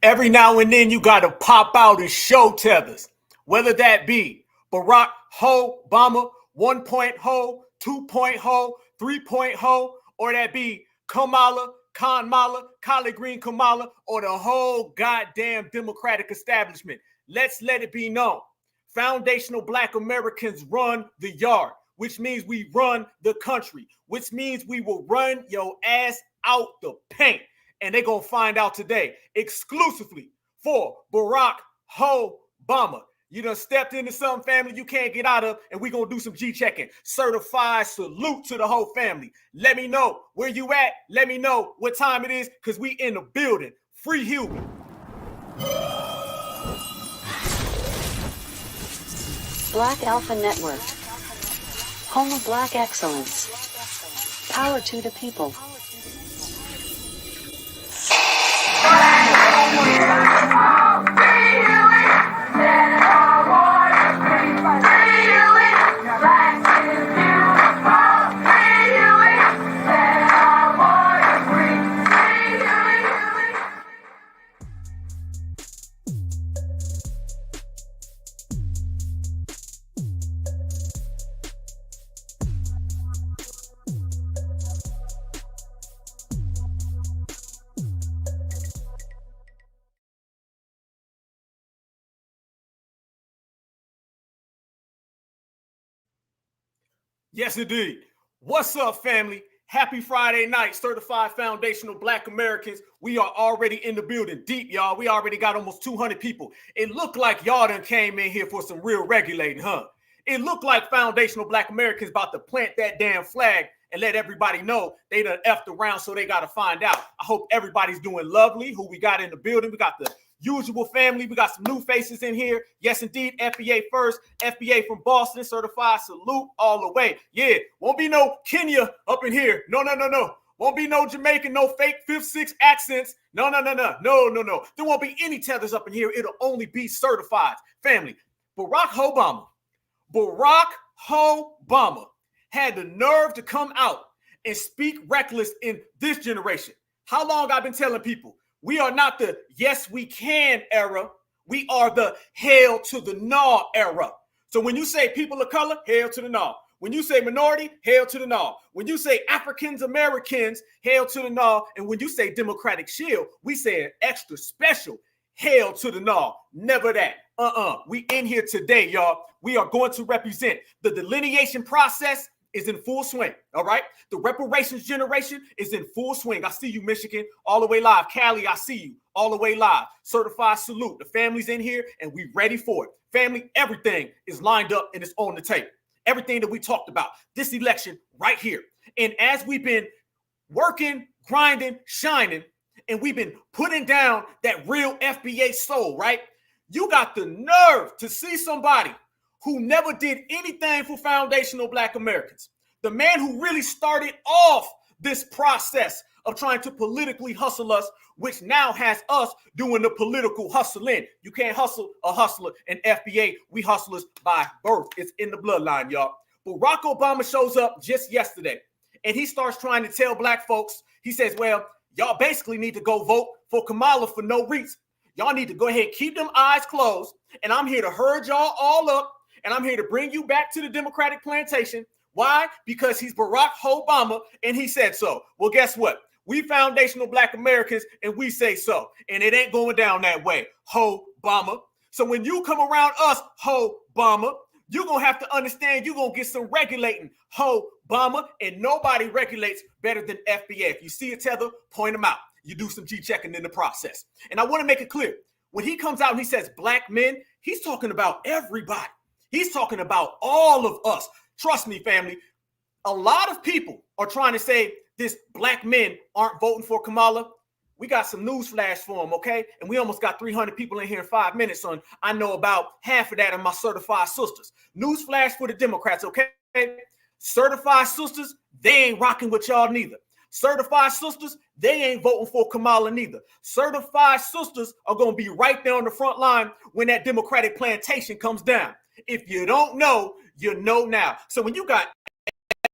Every now and then you got to pop out and show tethers, whether that be Barrack Obama, 1 point ho, 2 point ho, 3 point ho, or that be Kamala, Collard Green Kamala, or the whole goddamn Democratic establishment. Let's let it be known. Foundational Black Americans run the yard, which means we run the country, which means we will run your ass out the paint. And they're going to find out today exclusively for Barrack Obama. You done stepped into something, family, you can't get out of, and we're going to do some G-checking. Certified salute to the whole family. Let me know where you at. Let me know what time it is, because we in the building. Free Human. Black Alpha Network. Home of Black excellence. Power to the people. Yes, indeed. What's up, family? Happy Friday night, certified foundational Black Americans. We are already in the building deep, y'all. We already got almost 200 people. It looked like y'all done came in here for some real regulating, huh? It looked like foundational Black Americans about to plant that damn flag and let everybody know they done effed around, so they got to find out. I hope everybody's doing lovely. Who we got in the building? We got the usual family. We got some new faces in here. Yes, indeed. FBA first. FBA from Boston. Certified salute all the way. Yeah, won't be no Kenya up in here. No. Won't be no Jamaican, no fake 5th, 6th accents. No. There won't be any tethers up in here. It'll only be certified. Family, Barrack Obama had the nerve to come out and speak reckless in this generation. How long I've been telling people? We are not the yes we can era. We are the hell to the no era. So when you say people of color, hell to the no. When you say minority, hell to the no. When you say Africans Americans, hell to the no. And when you say Democratic Shield, we say an extra special, hell to the no. Never that. We in here today, y'all. We are going to represent the delineation process is in full swing, all right? The reparations generation is in full swing. I see you, Michigan, all the way live. Cali, I see you, all the way live. Certified salute. The family's in here, and we ready for it. Family, everything is lined up, and it's on the table. Everything that we talked about, this election right here. And as we've been working, grinding, shining, and we've been putting down that real FBA soul, right? You got the nerve to see somebody who never did anything for foundational Black Americans. The man who really started off this process of trying to politically hustle us, which now has us doing the political hustling. You can't hustle a hustler in FBA. We hustlers by birth. It's in the bloodline, y'all. Barrack Obama shows up just yesterday, and he starts trying to tell Black folks, he says, well, y'all basically need to go vote for Kamala for no reason. Y'all need to go ahead, keep them eyes closed, and I'm here to herd y'all all up. And I'm here to bring you back to the Democratic plantation. Why? Because he's Barrack Obama, and he said so. Well, guess what? We foundational Black Americans, and we say so. And it ain't going down that way, Obama. So when you come around us, Obama, you're going to have to understand you're going to get some regulating, Obama. And nobody regulates better than FBA. If you see a tether, point them out. You do some G-checking in the process. And I want to make it clear. When he comes out and he says Black men, he's talking about everybody. He's talking about all of us. Trust me, family. A lot of people are trying to say this Black men aren't voting for Kamala. We got some news flash for them, okay? And we almost got 300 people in here in 5 minutes, son. I know about half of that are my certified sisters. News flash for the Democrats, okay? Certified sisters, they ain't rocking with y'all neither. Certified sisters, they ain't voting for Kamala neither. Certified sisters are going to be right there on the front line when that Democratic plantation comes down. If you don't know, you know now. So when you got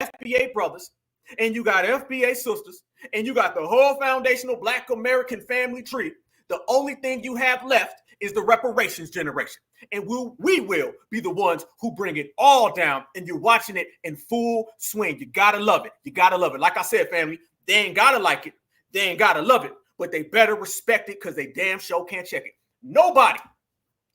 FBA brothers and you got FBA sisters and you got the whole foundational Black American family tree, The only thing you have left is the reparations generation. And we will be the ones who bring it all down, and you're watching it in full swing. You gotta love it. You gotta love it. Like I said, family, they ain't gotta like it. They ain't gotta love it, but they better respect it because they damn sure can't check it. Nobody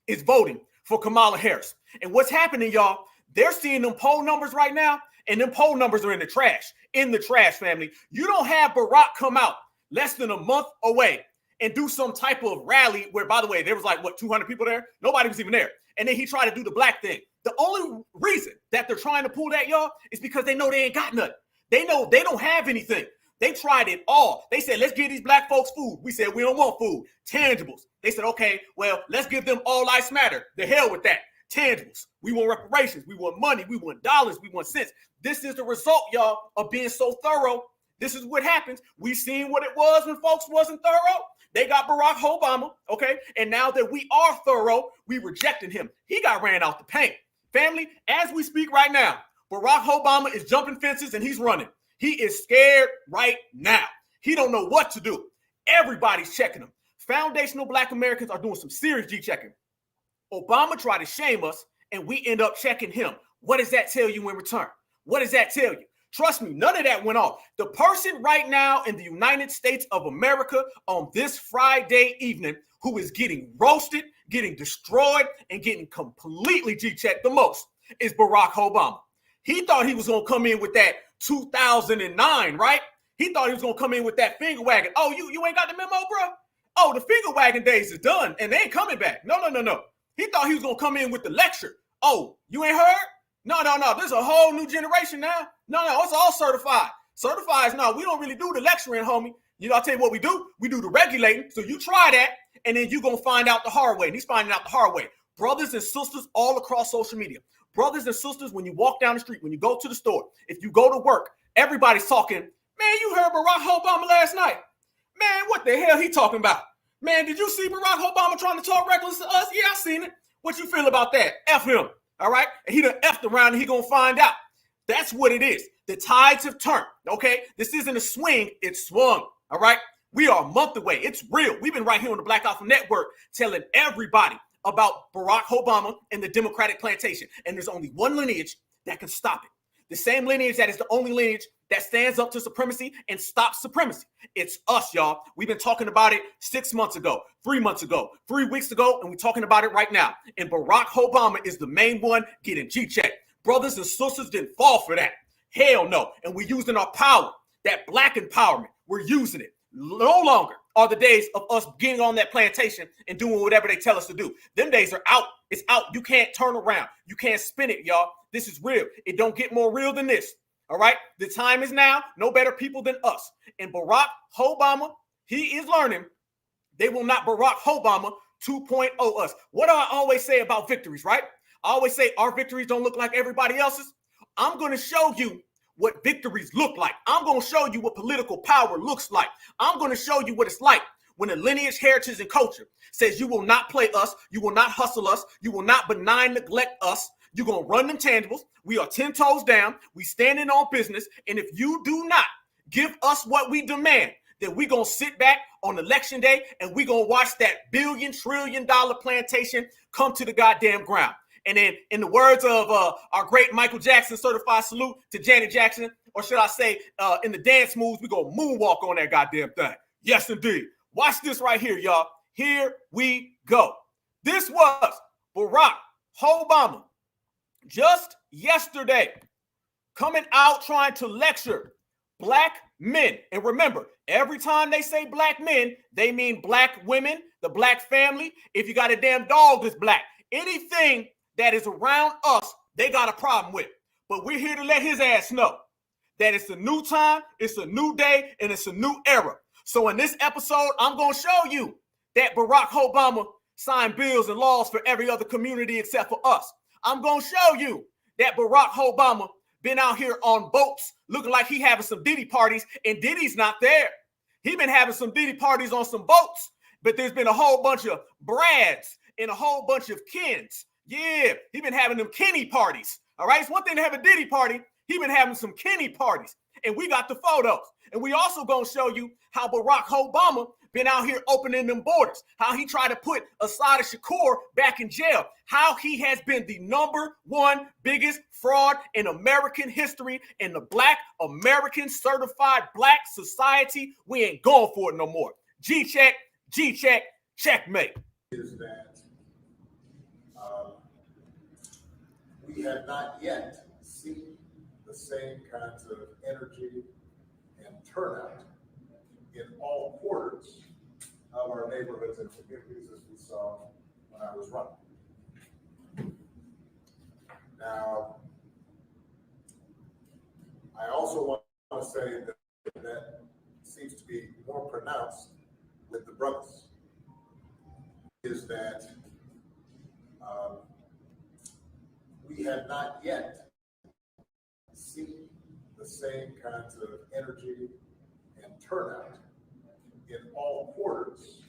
is voting for Kamala Harris. And what's happening, y'all, they're seeing them poll numbers right now, and them poll numbers are in the trash. In the trash, family. You don't have Barrack come out less than a month away and do some type of rally where, by the way, there was like, 200 people there? Nobody was even there. And then he tried to do the black thing. The only reason that they're trying to pull that, y'all, is because they know they ain't got nothing. They know they don't have anything. They tried it all. They said, let's give these black folks food. We said, we don't want food. Tangibles. They said, okay, well, let's give them all lives matter. The hell with that. Tangibles. We want reparations. We want money. We want dollars. We want cents. This is the result, y'all, of being so thorough. This is what happens. We seen what it was when folks wasn't thorough. They got Barrack Obama, okay? And now that we are thorough, we rejected him. He got ran out the paint. Family, as we speak right now, Barrack Obama is jumping fences and he's running. He is scared right now. He don't know what to do. Everybody's checking him. Foundational Black Americans are doing some serious G-checking. Obama tried to shame us, and we end up checking him. What does that tell you in return? What does that tell you? Trust me, none of that went off. The person right now in the United States of America on this Friday evening who is getting roasted, getting destroyed, and getting completely G-checked the most is Barrack Obama. He thought he was going to come in with that 2009, right? He thought he was going to come in with that finger wagging. Oh, you ain't got the memo, bro? Oh, the finger wagging days is done, and they ain't coming back. No. He thought he was going to come in with the lecture. Oh, you ain't heard? No. There's a whole new generation now. No, it's all certified. Certified is no, we don't really do the lecturing, homie. You know, I'll tell you what we do. We do the regulating. So you try that, and then you're going to find out the hard way. And he's finding out the hard way. Brothers and sisters all across social media. Brothers and sisters, when you walk down the street, when you go to the store, if you go to work, everybody's talking, man, you heard Barrack Obama last night. Man, what the hell he talking about? Man, did you see Barrack Obama trying to talk reckless to us? Yeah, I seen it. What you feel about that? F him, all right? And he done F'd around and he gonna find out. That's what it is. The tides have turned, okay? This isn't a swing, it's swung, all right? We are a month away. It's real. We've been right here on the Black Alpha Network telling everybody about Barrack Obama and the Democratic plantation. And there's only one lineage that can stop it. The same lineage that is the only lineage that stands up to supremacy and stops supremacy. It's us, y'all. We've been talking about it 6 months ago, 3 months ago, 3 weeks ago, and we're talking about it right now. And Barrack Obama is the main one getting G-checked. Brothers and sisters didn't fall for that. Hell no. And we're using our power, that black empowerment. We're using it. No longer are the days of us getting on that plantation and doing whatever they tell us to do. Them days are out. It's out. You can't turn around. You can't spin it, y'all. This is real. It don't get more real than this. All right? The time is now. No better people than us. And Barrack Obama, he is learning. They will not Barrack Obama 2.0 us. What do I always say about victories, right? I always say our victories don't look like everybody else's. I'm going to show you what victories look like. I'm going to show you what political power looks like. I'm going to show you what it's like when the lineage, heritage, and culture says you will not play us, you will not hustle us, you will not benign neglect us. You're going to run them tangibles. We are 10 toes down. We standing on business. And if you do not give us what we demand, then we're going to sit back on election day and we're going to watch that $1 trillion plantation come to the goddamn ground. And then in the words of our great Michael Jackson certified salute to Janet Jackson, or should I say in the dance moves, we go moonwalk on that goddamn thing. Yes, indeed. Watch this right here, y'all. Here we go. This was Barrack Obama just yesterday coming out trying to lecture black men. And remember, every time they say black men, they mean black women, the black family. If you got a damn dog that's black, anything that is around us, they got a problem with. But we're here to let his ass know that it's a new time, it's a new day, and it's a new era. So in this episode, I'm going to show you that Barrack Obama signed bills and laws for every other community except for us. I'm going to show you that Barrack Obama been out here on boats looking like he having some Diddy parties, and Diddy's not there. He been having some Diddy parties on some boats, but there's been a whole bunch of Brads and a whole bunch of Kens. Yeah, he been having them Kenny parties. All right, it's one thing to have a Diddy party. He been having some Kenny parties. And we got the photos. And we also gonna show you how Barrack Obama been out here opening them borders, how he tried to put Assada Shakur back in jail, how he has been the #1 biggest fraud in American history in the Black American certified Black society. We ain't going for it no more. G-check, G-check, checkmate. Is that we have not yet seen the same kinds of energy and turnout in all quarters of our neighborhoods and communities as we saw when I was running. Now, I also want to say that that seems to be more pronounced with the brothers, is that we have not yet seen the same kinds of energy and turnout in all quarters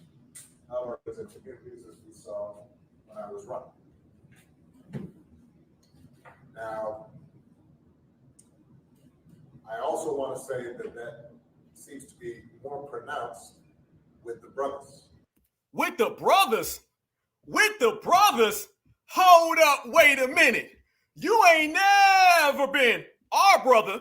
of our communities as we saw when I was running. Now, I also want to say that that seems to be more pronounced with the brothers. With the brothers? With the brothers? Hold up, wait a minute. You ain't never been our brother.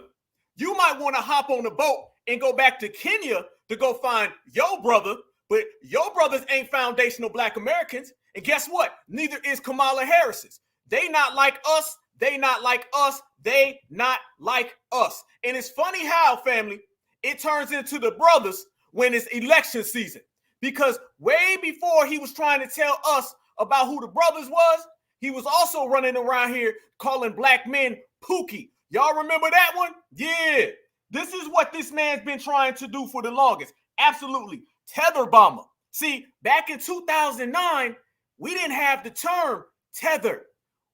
You might want to hop on the boat and go back to Kenya to go find your brother, but your brothers ain't foundational Black Americans. And guess what? Neither is Kamala Harris's. They not like us. They not like us. They not like us. And it's funny how, family, it turns into the brothers when it's election season. Because way before he was trying to tell us about who the brothers was, he was also running around here calling Black men Pookie. Y'all remember that one? Yeah. This is what this man's been trying to do for the longest. Absolutely. Tether bomber. See, back in 2009, we didn't have the term tether.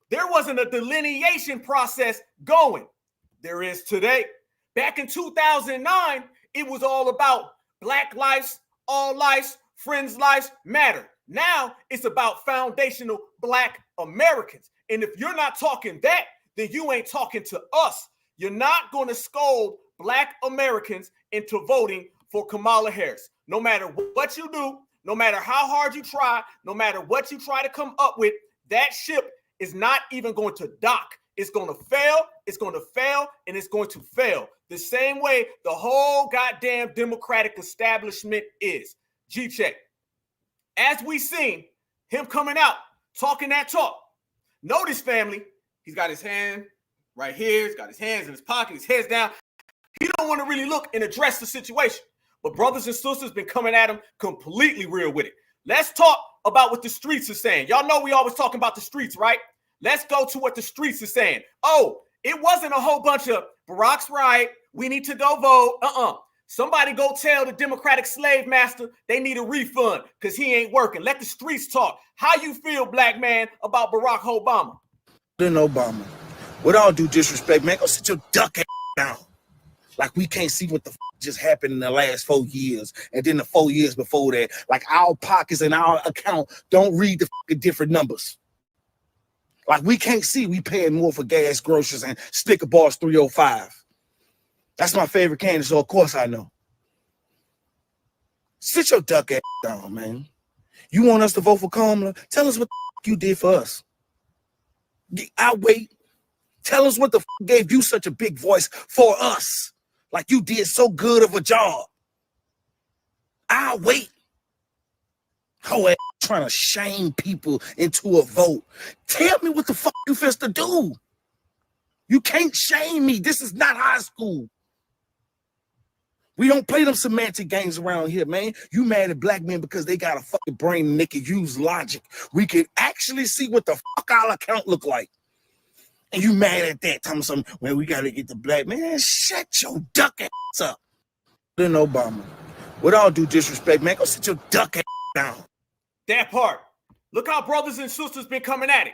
There wasn't a delineation process going. There is today. Back in 2009, it was all about Black lives, all lives, friends' lives matter. Now it's about foundational Black Americans. And if you're not talking that, then you ain't talking to us. You're not going to scold Black Americans into voting for Kamala Harris. No matter what you do, no matter how hard you try, no matter what you try to come up with, that ship is not even going to dock. It's going to fail, it's going to fail, and it's going to fail. The same way the whole goddamn Democratic establishment is. G-check. As we seen him coming out, talking that talk, notice, family, he's got his hand right here. He's got his hands in his pocket, his head's down. He don't want to really look and address the situation. But brothers and sisters been coming at him completely real with it. Let's talk about what the streets are saying. Y'all know we always talking about the streets, right? Let's go to what the streets are saying. Oh, it wasn't a whole bunch of Barack's right. We need to go vote. Somebody go tell the Democratic slave master they need a refund because he ain't working. Let the streets talk. How you feel, Black man, about Barrack Obama? Obama. With all due disrespect, man, go sit your duck ass down. Like we can't see what the just happened in the last 4 years and then the 4 years before that. Like our pockets and our account don't read the different numbers. Like we can't see we paying more for gas, groceries, and Snicker bars 305. That's my favorite candy, so of course I know. Sit your duck ass down, man. You want us to vote for Kamala? Tell us what the you did for us. I'll wait. Tell us what the gave you such a big voice for us. Like you did so good of a job. I'll wait. How trying to shame people into a vote. Tell me what the fuck you fist to do. You can't shame me. This is not high school. We don't play them semantic games around here, man. You mad at Black men because they got a fucking brain and they can use logic. We can actually see what the fuck our account look like. And you mad at that? Tell me something. Well, we got to get the Black man. Shut your duck ass up. Then Obama. With all due disrespect, man, go sit your duck ass down. That part. Look how brothers and sisters been coming at it.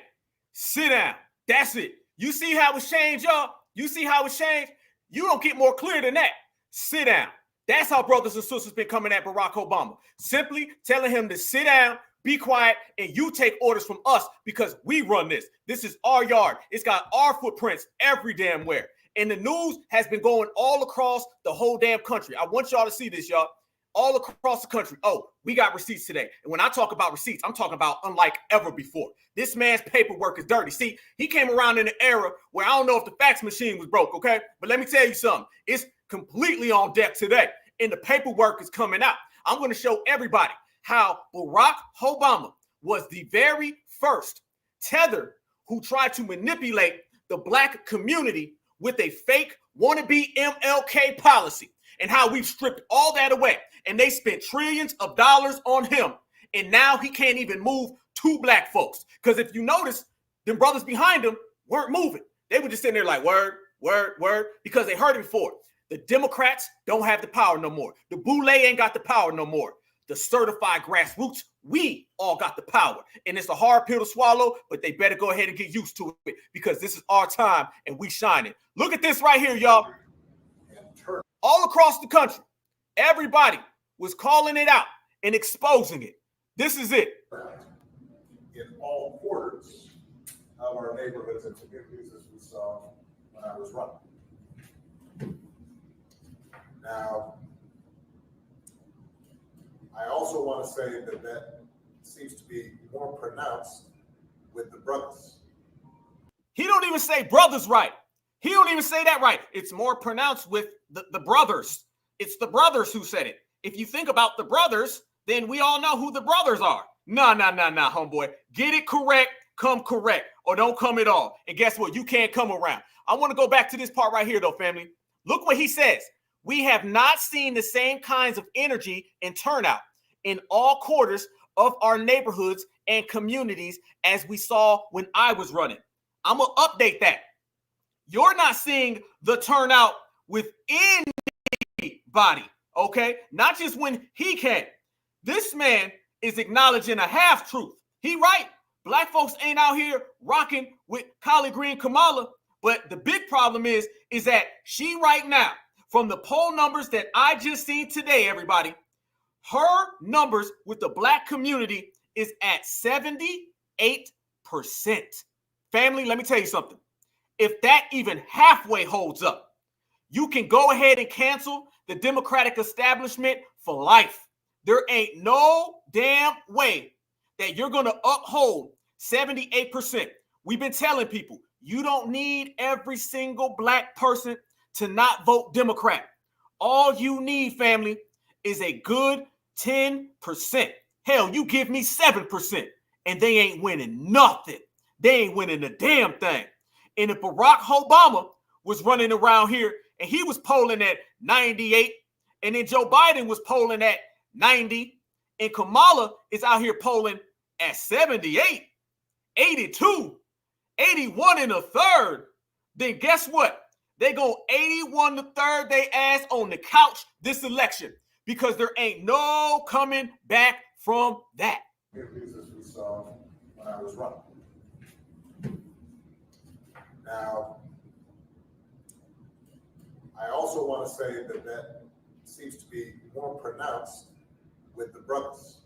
Sit down. That's it. You see how it's changed, y'all? You see how it's changed? You don't get more clear than that. Sit down. That's how brothers and sisters been coming at Barrack Obama. Simply telling him to sit down, be quiet, and you take orders from us because we run this. This is our yard. It's got our footprints every damn where. And the news has been going all across the whole damn country. I want y'all to see this, y'all. All across the country. Oh, we got receipts today. And when I talk about receipts, I'm talking about unlike ever before. This man's paperwork is dirty. See, he came around in an era where I don't know if the fax machine was broke, okay? But let me tell you something. It's completely on deck today. And the paperwork is coming out. I'm going to show everybody how Barrack Obama was the very first Tether who tried to manipulate the black community with a fake wannabe MLK policy, and how we've stripped all that away. And they spent trillions of dollars on him. And now he can't even move two black folks. Because if you notice, them brothers behind him weren't moving. They were just sitting there like, word, word, word, because they heard it before. The Democrats don't have the power no more. The Boule ain't got the power no more. The certified grassroots, we all got the power. And it's a hard pill to swallow, but they better go ahead and get used to it, because this is our time and we shining. Look at this right here, y'all. All across the country, everybody was calling it out and exposing it. This is it. In all quarters of our neighborhoods and communities, as we saw when I was running. Now, I also want to say that seems to be more pronounced with the brothers. He don't even say brothers right. He don't even say that right. It's more pronounced with the brothers. It's the brothers who said it. If you think about the brothers, then we all know who the brothers are. Nah, homeboy. Get it correct, come correct, or don't come at all. And guess what? You can't come around. I want to go back to this part right here, though, family. Look what he says. We have not seen the same kinds of energy and turnout in all quarters of our neighborhoods and communities as we saw when I was running. I'm going to update that. You're not seeing the turnout with anybody, okay? Not just when he came. This man is acknowledging a half-truth. He right. Black folks ain't out here rocking with collard green Kamala, but the big problem is that she right now, from the poll numbers that I just seen today, everybody, her numbers with the black community is at 78%. Family, let me tell you something. If that even halfway holds up, you can go ahead and cancel the Democratic establishment for life. There ain't no damn way that you're going to uphold 78%. We've been telling people, you don't need every single black person to not vote Democrat. All you need, family, is a good 10%. Hell, you give me 7%, and they ain't winning nothing. They ain't winning a damn thing. And if Barrack Obama was running around here and he was polling at 98, and then Joe Biden was polling at 90, and Kamala is out here polling at 78, 82, 81 and a third, then guess what? They go 81 to third they ass on the couch this election, because there ain't no coming back from that. As we saw when I was running. Now, I also want to say that seems to be more pronounced with the brothers.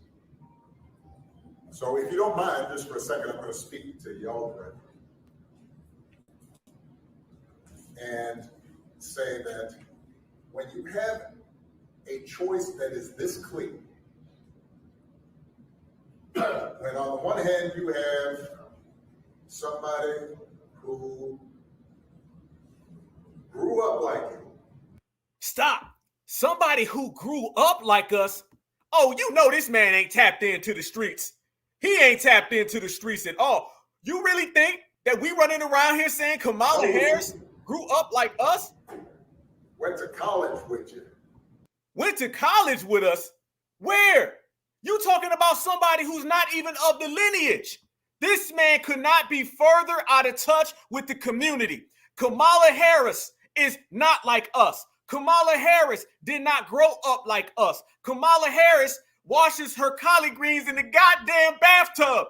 So if you don't mind, just for a second, I'm going to speak to y'all directly and say that when you have a choice that is this clear, when on the one hand you have somebody who grew up like you. Stop. Somebody who grew up like us. Oh, you know this man ain't tapped into the streets. He ain't tapped into the streets at all. You really think that we running around here saying Kamala Harris grew up like us? Went to college with you. Went to college with us? Where? You talking about somebody who's not even of the lineage. This man could not be further out of touch with the community. Kamala Harris is not like us. Kamala Harris did not grow up like us. Kamala Harris washes her collard greens in the goddamn bathtub.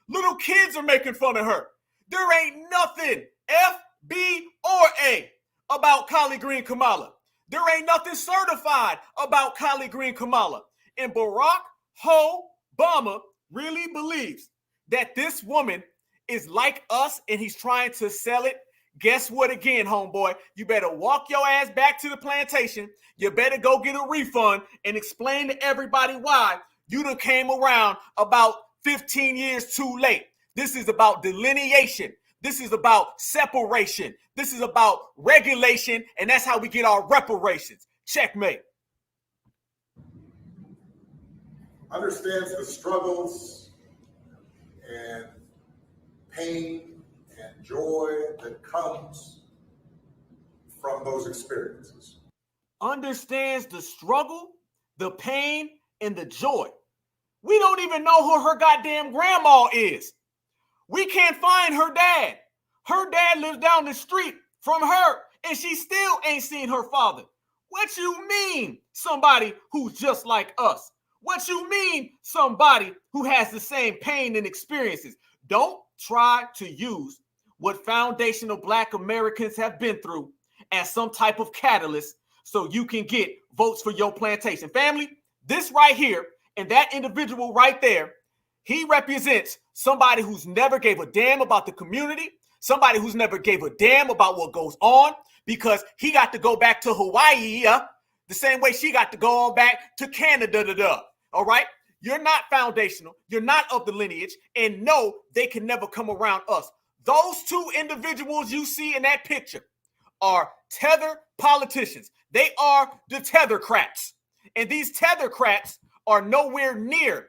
Little kids are making fun of her. There ain't nothing FBA about collard green Kamala. There ain't nothing certified about collard green Kamala. And Barrack Obama really believes that this woman is like us and he's trying to sell it. guess what again, homeboy? You better walk your ass back to the plantation. You better go get a refund and explain to everybody why you done came around about 15 years too late. This is about delineation. This is about separation. This is about regulation, and that's how we get our reparations. Checkmate. Understands the struggles and pain and joy that comes from those experiences. Understands the struggle, the pain, and the joy. We don't even know who her goddamn grandma is. We can't find her dad. Her dad lives down the street from her, and she still ain't seen her father. What you mean, somebody who's just like us? What you mean, somebody who has the same pain and experiences? Don't try to use what foundational Black Americans have been through as some type of catalyst so you can get votes for your plantation. Family, this right here and that individual right there, he represents somebody who's never gave a damn about the community, somebody who's never gave a damn about what goes on, because he got to go back to Hawaii the same way she got to go on back to Canada. All right? You're not foundational. You're not of the lineage. And no, they can never come around us. Those two individuals you see in that picture are Tether politicians. They are the Tethercrats. And these Tethercrats are nowhere near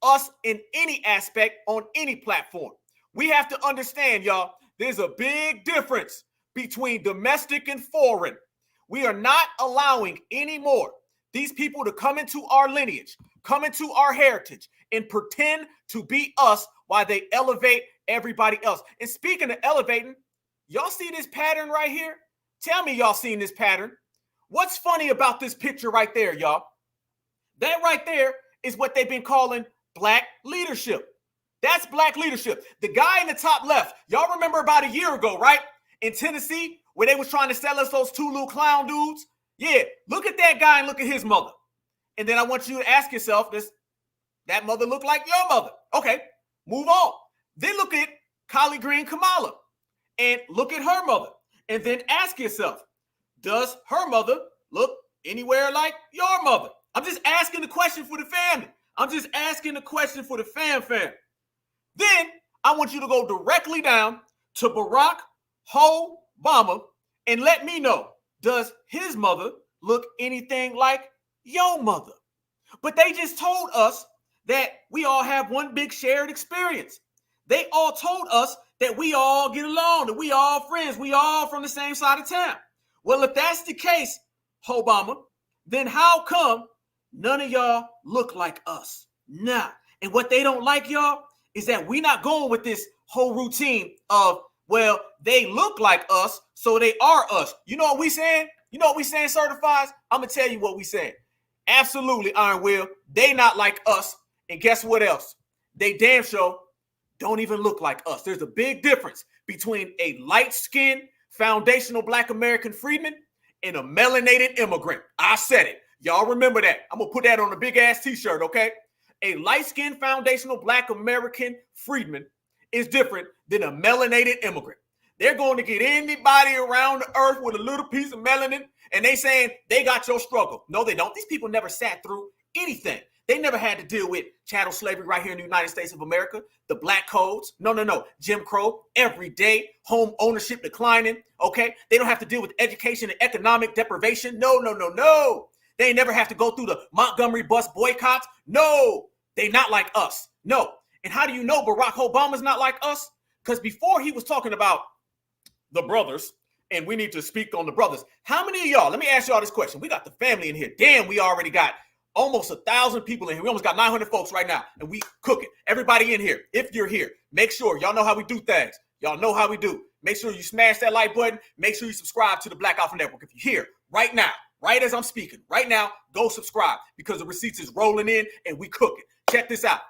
us in any aspect on any platform. We have to understand, y'all, there's a big difference between domestic and foreign. We are not allowing anymore these people to come into our lineage, come into our heritage, and pretend to be us while they elevate everybody else. And speaking of elevating, y'all see this pattern right here? Tell me y'all seen this pattern. What's funny about this picture right there, y'all? That right there is what they've been calling Black leadership. That's Black leadership. The guy in the top left, y'all remember about a year ago, right? In Tennessee, where they was trying to sell us those two little clown dudes? Yeah, look at that guy and look at his mother. And then I want you to ask yourself, does that mother look like your mother? Okay, move on. Then look at Collard Green Kamala and look at her mother. And then ask yourself, does her mother look anywhere like your mother? I'm just asking the question for the family. I'm just asking the question for the fam. Then I want you to go directly down to Barrack Obama and let me know, does his mother look anything like your mother? But they just told us that we all have one big shared experience. They all told us that we all get along, that we all friends, we all from the same side of town. Well, if that's the case, Obama, then how come none of y'all look like us? Nah. And what they don't like, y'all, is that we not going with this whole routine of, well, they look like us, so they are us. You know what we saying? You know what we saying, certifies? I'm going to tell you what we saying. Absolutely, Iron Will. They not like us. And guess what else? They damn sure don't even look like us. There's a big difference between a light-skinned, foundational Black American freedman and a melanated immigrant. I said it. Y'all remember that. I'm going to put that on a big-ass t-shirt, okay? A light-skinned, foundational Black American freedman is different than a melanated immigrant. They're going to get anybody around the earth with a little piece of melanin, and they saying they got your struggle. No, they don't. These people never sat through anything. They never had to deal with chattel slavery right here in the United States of America, the black codes. No. Jim Crow, every day, home ownership declining, okay? They don't have to deal with education and economic deprivation. No. They never have to go through the Montgomery bus boycotts. No, they not like us. No. And how do you know Barack Obama's not like us? Because before he was talking about the brothers, and we need to speak on the brothers. How many of y'all, let me ask y'all this question. We got the family in here. Damn, we already got almost 1,000 people in here. We almost got 900 folks right now, and we cooking. Everybody in here, if you're here, make sure y'all know how we do things. Y'all know how we do. Make sure you smash that like button. Make sure you subscribe to the Black Alpha Network. If you're here right now, right as I'm speaking, right now, go subscribe because the receipts is rolling in and we cooking. Check this out.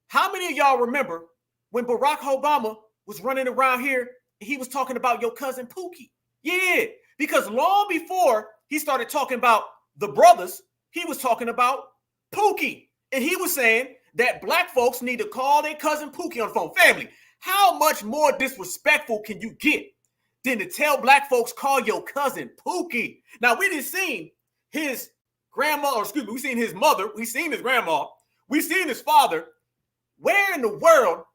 How many of y'all remember when Barack Obama was running around here and he was talking about your cousin Pookie? Yeah, because long before he started talking about the brothers, he was talking about Pookie. And he was saying that black folks need to call their cousin Pookie on the phone. Family, how much more disrespectful can you get than to tell black folks call your cousin Pookie. Now, we didn't seen his grandma, or excuse me, we seen his mother, we seen his grandma, we seen his father. Where in the world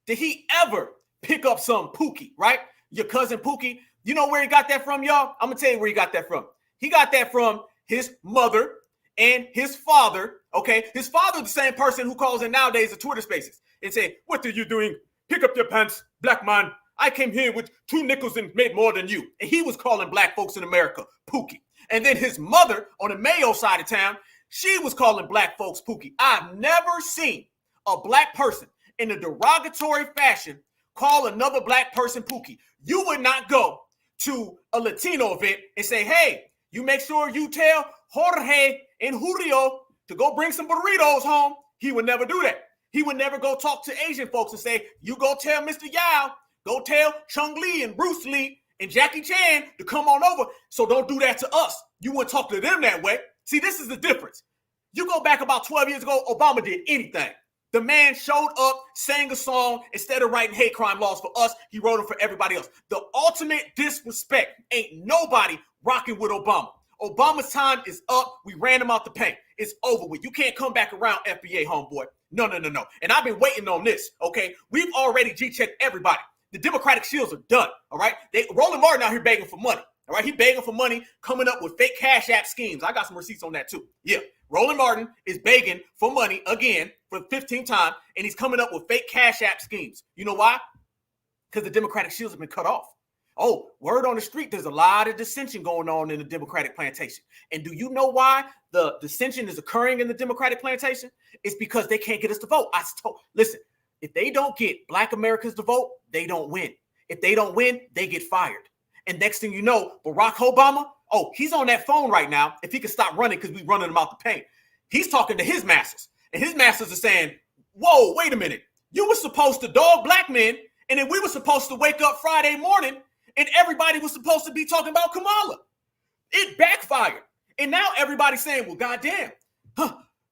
did he ever pick up some Pookie, right? Your cousin Pookie. You know where he got that from, y'all? I'm going to tell you where he got that from. He got that from his mother and his father, okay? His father, the same person who calls in nowadays the Twitter spaces and say, "What are you doing? Pick up your pants, black man. I came here with 2 nickels and made more than you." And he was calling black folks in America Pookie. And then his mother on the Mayo side of town, she was calling black folks Pookie. I've never seen a black person in a derogatory fashion call another black person Pookie. You would not go to a Latino event and say, "Hey, you make sure you tell Jorge and Julio to go bring some burritos home." He would never do that. He would never go talk to Asian folks and say, "You go tell Mr. Yao, go tell Chung Lee and Bruce Lee and Jackie Chan to come on over. So don't do that to us." You wouldn't talk to them that way. See, this is the difference. You go back about 12 years ago, Obama did anything. The man showed up, sang a song. Instead of writing hate crime laws for us, he wrote them for everybody else. The ultimate disrespect. Ain't nobody rocking with Obama. Obama's time is up. We ran him out the paint. It's over with. You can't come back around, FBA, homeboy. No. And I've been waiting on this, okay? We've already G-checked everybody. The Democratic shields are done, all right? Roland Martin out here begging for money, all right? He begging for money, coming up with fake Cash App schemes. I got some receipts on that too. Yeah, Roland Martin is begging for money again for the 15th time, and he's coming up with fake Cash App schemes. You know why? Because the Democratic shields have been cut off. Oh, word on the street, there's a lot of dissension going on in the Democratic plantation. And do you know why the dissension is occurring in the Democratic plantation? It's because they can't get us to vote. Listen, if they don't get black Americans to vote, they don't win. If they don't win, they get fired. And next thing you know, Barrack Obama, oh, he's on that phone right now. If he can stop running because we're running him out the paint. He's talking to his masters. And his masters are saying, "Whoa, wait a minute. You were supposed to dog black men, and then we were supposed to wake up Friday morning and everybody was supposed to be talking about Kamala." It backfired. And now everybody's saying, "Well, goddamn,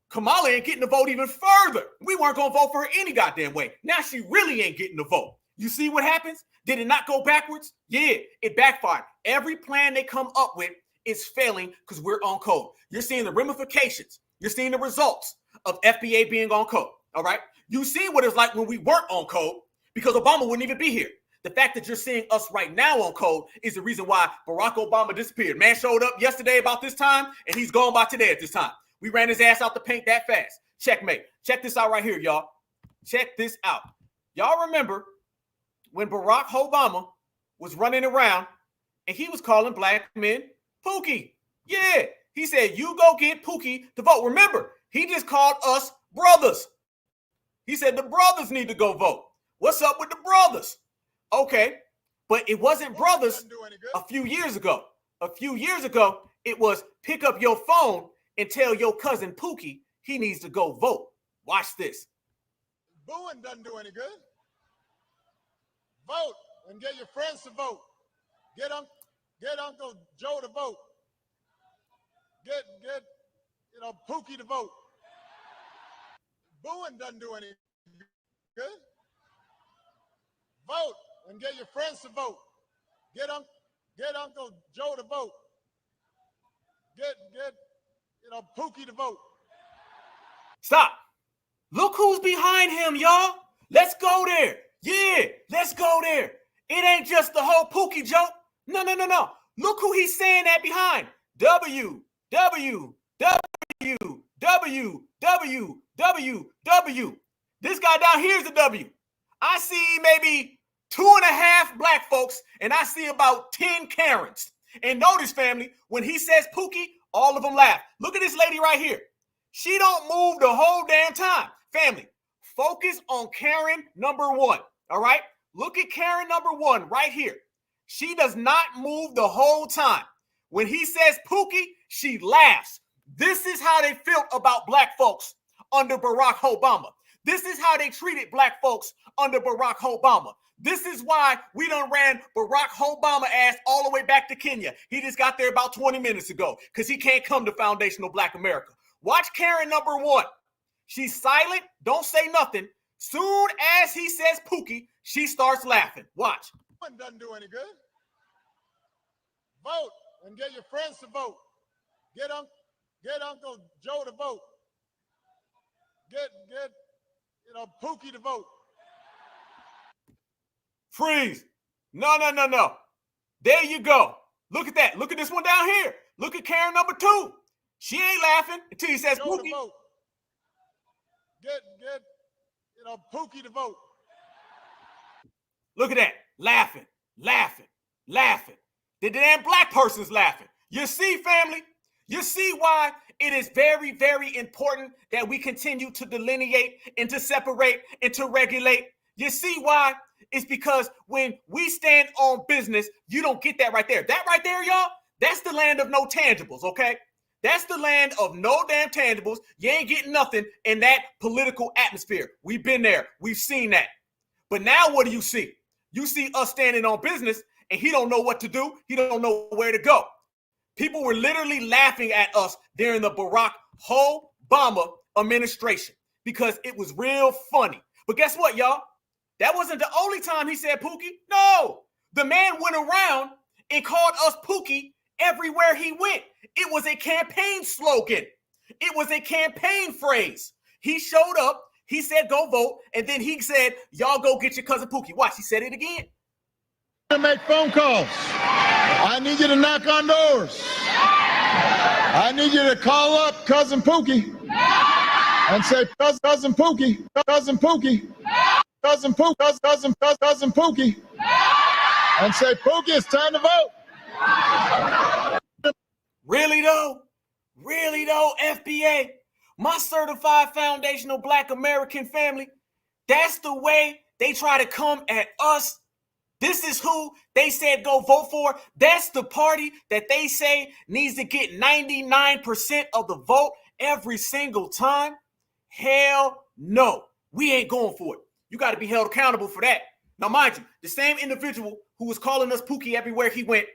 Kamala ain't getting the vote even further. We weren't going to vote for her any goddamn way. Now she really ain't getting the vote." You see what happens? Did it not go backwards? Yeah, it backfired. Every plan they come up with is failing because we're on code. You're seeing the ramifications. You're seeing the results of FBA being on code, all right? You see what it's like when we weren't on code because Obama wouldn't even be here. The fact that you're seeing us right now on code is the reason why Barack Obama disappeared. Man showed up yesterday about this time, and he's gone by today at this time. We ran his ass out the paint that fast. Checkmate. Check this out right here, y'all. Check this out. Y'all remember when Barack Obama was running around and he was calling black men Pookie? Yeah, he said, "You go get Pookie to vote." Remember, he just called us brothers. He said the brothers need to go vote. What's up with the brothers? Okay, but it wasn't brothers a few years ago. A few years ago, it was pick up your phone and tell your cousin Pookie he needs to go vote. Watch this. Booing doesn't do any good. Vote and get your friends to vote. Get Uncle Joe to vote. Get Pookie to vote. Booing doesn't do any good. Vote and get your friends to vote. Get Uncle Joe to vote. Get Pookie to vote. Stop. Look who's behind him, y'all. Let's go there. Yeah, let's go there. It ain't just the whole Pookie joke. No. Look who he's saying that behind. W. This guy down here is a W. I see maybe 2.5 black folks, and I see about 10 Karens. And notice, family, when he says Pookie, all of them laugh. Look at this lady right here. She don't move the whole damn time. Family, focus on Karen number 1, all right? Look at Karen number 1 right here. She does not move the whole time. When he says Pookie, she laughs. This is how they felt about black folks under Barack Obama. This is how they treated black folks under Barack Obama. This is why we done ran Barack Obama ass all the way back to Kenya. He just got there about 20 minutes ago because he can't come to foundational black America. Watch Karen number 1. She's silent, don't say nothing. Soon as he says Pookie, she starts laughing. Watch. Doesn't do any good. Vote and get your friends to vote. Get Uncle Joe to vote. Get Pookie to vote. Freeze. No. There you go. Look at that. Look at this one down here. Look at Karen number 2. She ain't laughing until he says Joe Pookie. to vote. Get Pookie to vote. Look at that. Laughing. The damn black person's laughing. You see, family? You see why it is very, very important that we continue to delineate and to separate and to regulate. You see why? It's because when we stand on business, you don't get that right there. That right there, y'all, that's the land of no tangibles, okay? That's the land of no damn tangibles. You ain't getting nothing in that political atmosphere. We've been there. We've seen that. But now what do you see? You see us standing on business, and he don't know what to do. He don't know where to go. People were literally laughing at us during the Barrack Obama administration because it was real funny. But guess what, y'all? That wasn't the only time he said Pookie. No, the man went around and called us Pookie everywhere he went. It was a campaign slogan. It was a campaign phrase. He showed up, he said, go vote. And then he said, y'all go get your cousin Pookie. Watch, he said it again. To make phone calls. I need you to knock on doors. I need you to call up cousin Pookie and say, cousin Pookie, cousin Pookie, cousin Pookie, cousin Pookie, and say, Pookie, it's time to vote. Really though, FBA, my certified foundational Black American family, that's the way they try to come at us. This is who they said go vote for. That's the party that they say needs to get 99% of the vote every single time. Hell no, we ain't going for it. You got to be held accountable for that. Now, mind you, the same individual who was calling us Pookie everywhere he went,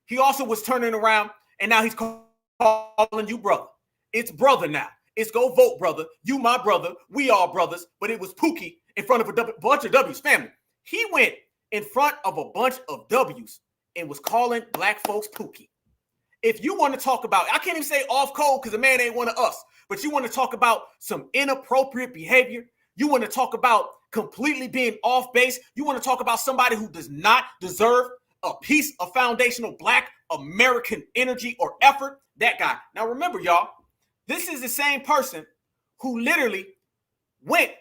he also was turning around and now he's calling you brother. It's brother now. It's go vote, brother. You my brother. We all brothers. But it was Pookie in front of a bunch of W's. Family, he went in front of a bunch of W's and was calling black folks Pookie. If you want to talk about, I can't even say off code because the man ain't one of us, but you want to talk about some inappropriate behavior, you want to talk about completely being off base, you want to talk about somebody who does not deserve a piece of foundational Black American energy or effort, that guy. Now remember, y'all, this is the same person who literally went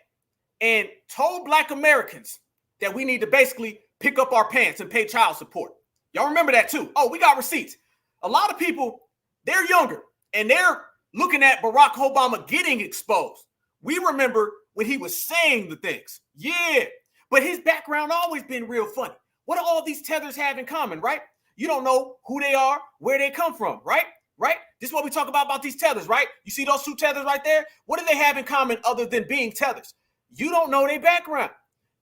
and told Black Americans that we need to basically pick up our pants and pay child support. Y'all remember that too. Oh, we got receipts. A lot of people, they're younger and they're looking at Barrack Obama getting exposed. We remember when he was saying the things. Yeah, but his background always been real funny. What do all these tethers have in common, right? You don't know who they are, where they come from, right? This is what we talk about these tethers, right? You see those two tethers right there? What do they have in common other than being tethers? You don't know their background.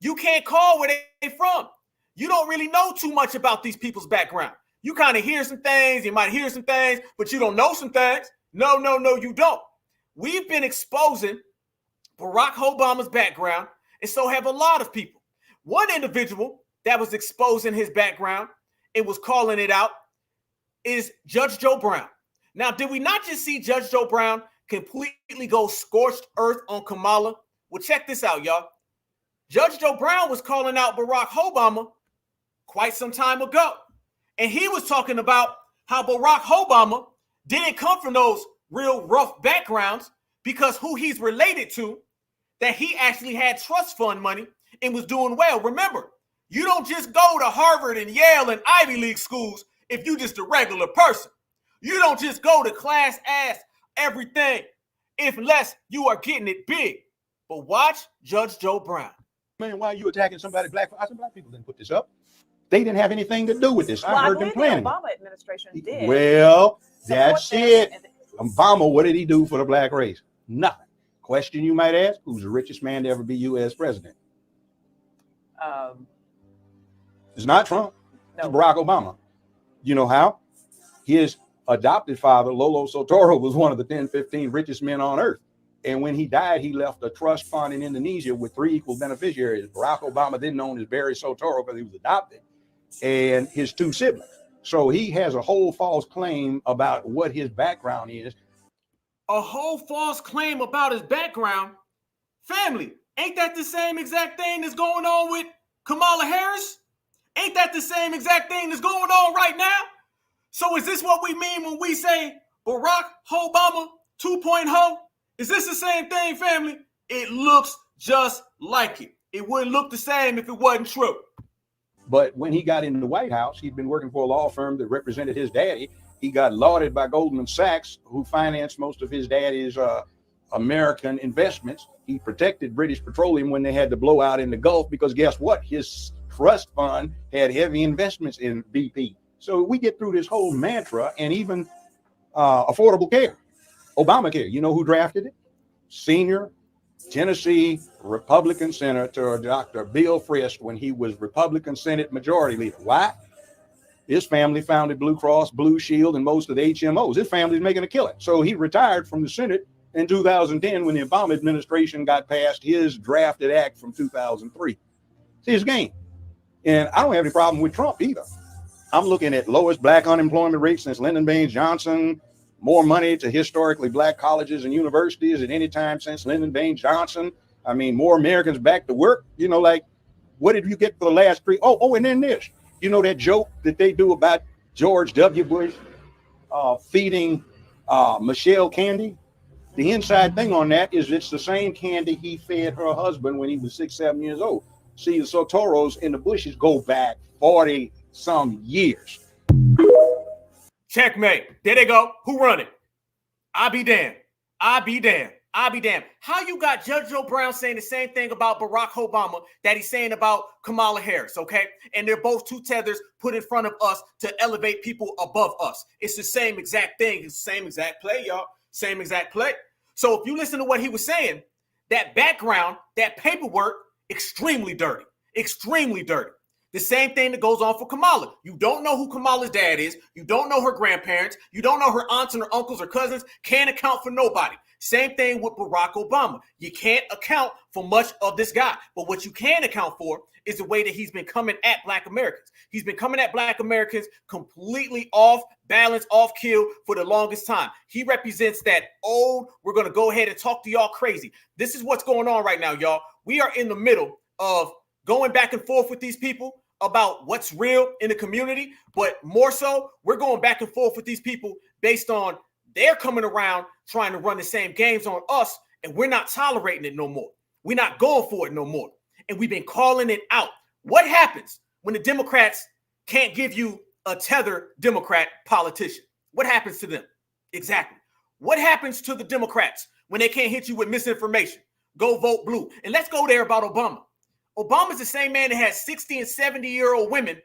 You can't call where they're from. You don't really know too much about these people's background. You kind of hear some things, you might hear some things, but you don't know some things. No, you don't. We've been exposing Barrack Obama's background, and so have a lot of people. One individual that was exposing his background and was calling it out is Judge Joe Brown. Now, did we not just see Judge Joe Brown completely go scorched earth on Kamala? Well, check this out, y'all. Judge Joe Brown was calling out Barrack Obama quite some time ago. And he was talking about how Barrack Obama didn't come from those real rough backgrounds because who he's related to, that he actually had trust fund money and was doing well. Remember, you don't just go to Harvard and Yale and Ivy League schools if you just a regular person. You don't just go to class ass everything unless you are getting it big. But watch Judge Joe Brown. Man, why are you attacking somebody black? I said, black people didn't put this up. They didn't have anything to do with this. Well, I heard them planning. The Obama administration did. Well, that's it. Obama, what did he do for the black race? Nothing. Question you might ask: who's the richest man to ever be U.S. president? It's not Trump. No. It's Barack Obama. You know how? His adopted father, Lolo Soetoro, was one of the 10, 15 richest men on earth. And when he died, he left a trust fund in Indonesia with 3 equal beneficiaries. Barack Obama didn't own his Barry Soetoro because he was adopted, and his 2 siblings. So he has a whole false claim about what his background is. A whole false claim about his background? Family, ain't that the same exact thing that's going on with Kamala Harris? Ain't that the same exact thing that's going on right now? So is this what we mean when we say Barrack Obama 2.0? Is this the same thing, family? It looks just like it. It wouldn't look the same if it wasn't true. But when he got into the White House, he'd been working for a law firm that represented his daddy. He got lauded by Goldman Sachs, who financed most of his daddy's American investments. He protected British Petroleum when they had the blowout in the Gulf, because guess what? His trust fund had heavy investments in BP. So we get through this whole mantra, and even affordable care, Obamacare. You know who drafted it? Senior Tennessee Republican Senator Dr. Bill Frist, when he was Republican Senate Majority Leader. Why? His family founded Blue Cross, Blue Shield, and most of the HMOs. His family's making a killing. So he retired from the Senate in 2010 when the Obama administration got past his drafted act from 2003. It's his game. And I don't have any problem with Trump either. I'm looking at lowest black unemployment rate since Lyndon Baines Johnson, more money to historically black colleges and universities at any time since Lyndon Baines Johnson. I mean, more Americans back to work. You know, like, what did you get for the last three? Oh, and then this. You know that joke that they do about George W. Bush feeding Michelle candy? The inside thing on that is it's the same candy he fed her husband when he was 6, 7 years old. See, the Sotoros and the Bushes go back 40 some years. Checkmate. There they go. Who run it? I be damned. I be damned. I be damned. How you got Judge Joe Brown saying the same thing about Barrack Obama that he's saying about Kamala Harris, okay? And they're both two tethers put in front of us to elevate people above us. It's the same exact thing. It's the same exact play, y'all. Same exact play. So if you listen to what he was saying, that background, that paperwork, extremely dirty. Extremely dirty. The same thing that goes on for Kamala. You don't know who Kamala's dad is. You don't know her grandparents. You don't know her aunts and her uncles or cousins. Can't account for nobody. Same thing with Barack Obama. You can't account for much of this guy. But what you can account for is the way that he's been coming at Black Americans. He's been coming at Black Americans completely off balance, off kill for the longest time. He represents that old, we're going to go ahead and talk to y'all crazy. This is what's going on right now, y'all. We are in the middle of going back and forth with these people about what's real in the community, but more so, we're going back and forth with these people based on they're coming around trying to run the same games on us, and we're not tolerating it no more. We're not going for it no more. And we've been calling it out. What happens when the Democrats can't give you a Tether Democrat politician? What happens to them? Exactly. What happens to the Democrats when they can't hit you with misinformation? Go vote blue. And let's go there about Obama. Obama's the same man that has 60 and 70-year-old women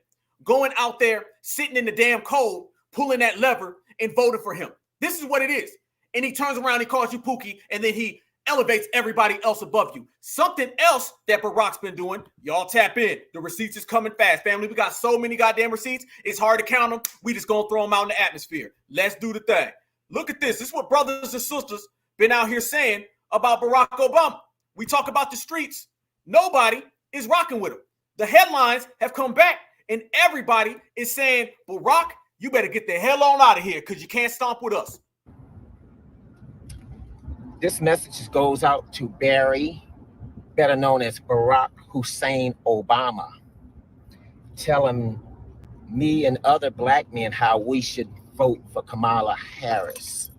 going out there, sitting in the damn cold, pulling that lever and voting for him. This is what it is. And he turns around, he calls you Pookie, and then he elevates everybody else above you. Something else that Barack's been doing, y'all tap in. The receipts is coming fast, family. We got so many goddamn receipts, it's hard to count them. We just gonna throw them out in the atmosphere. Let's do the thing. Look at this. This is what brothers and sisters been out here saying about Barack Obama. We talk about the streets. Nobody is rocking with him. The headlines have come back, and everybody is saying, Barack, you better get the hell on out of here because you can't stomp with us. This message goes out to Barry, better known as Barack Hussein Obama, telling me and other Black men how we should vote for Kamala Harris.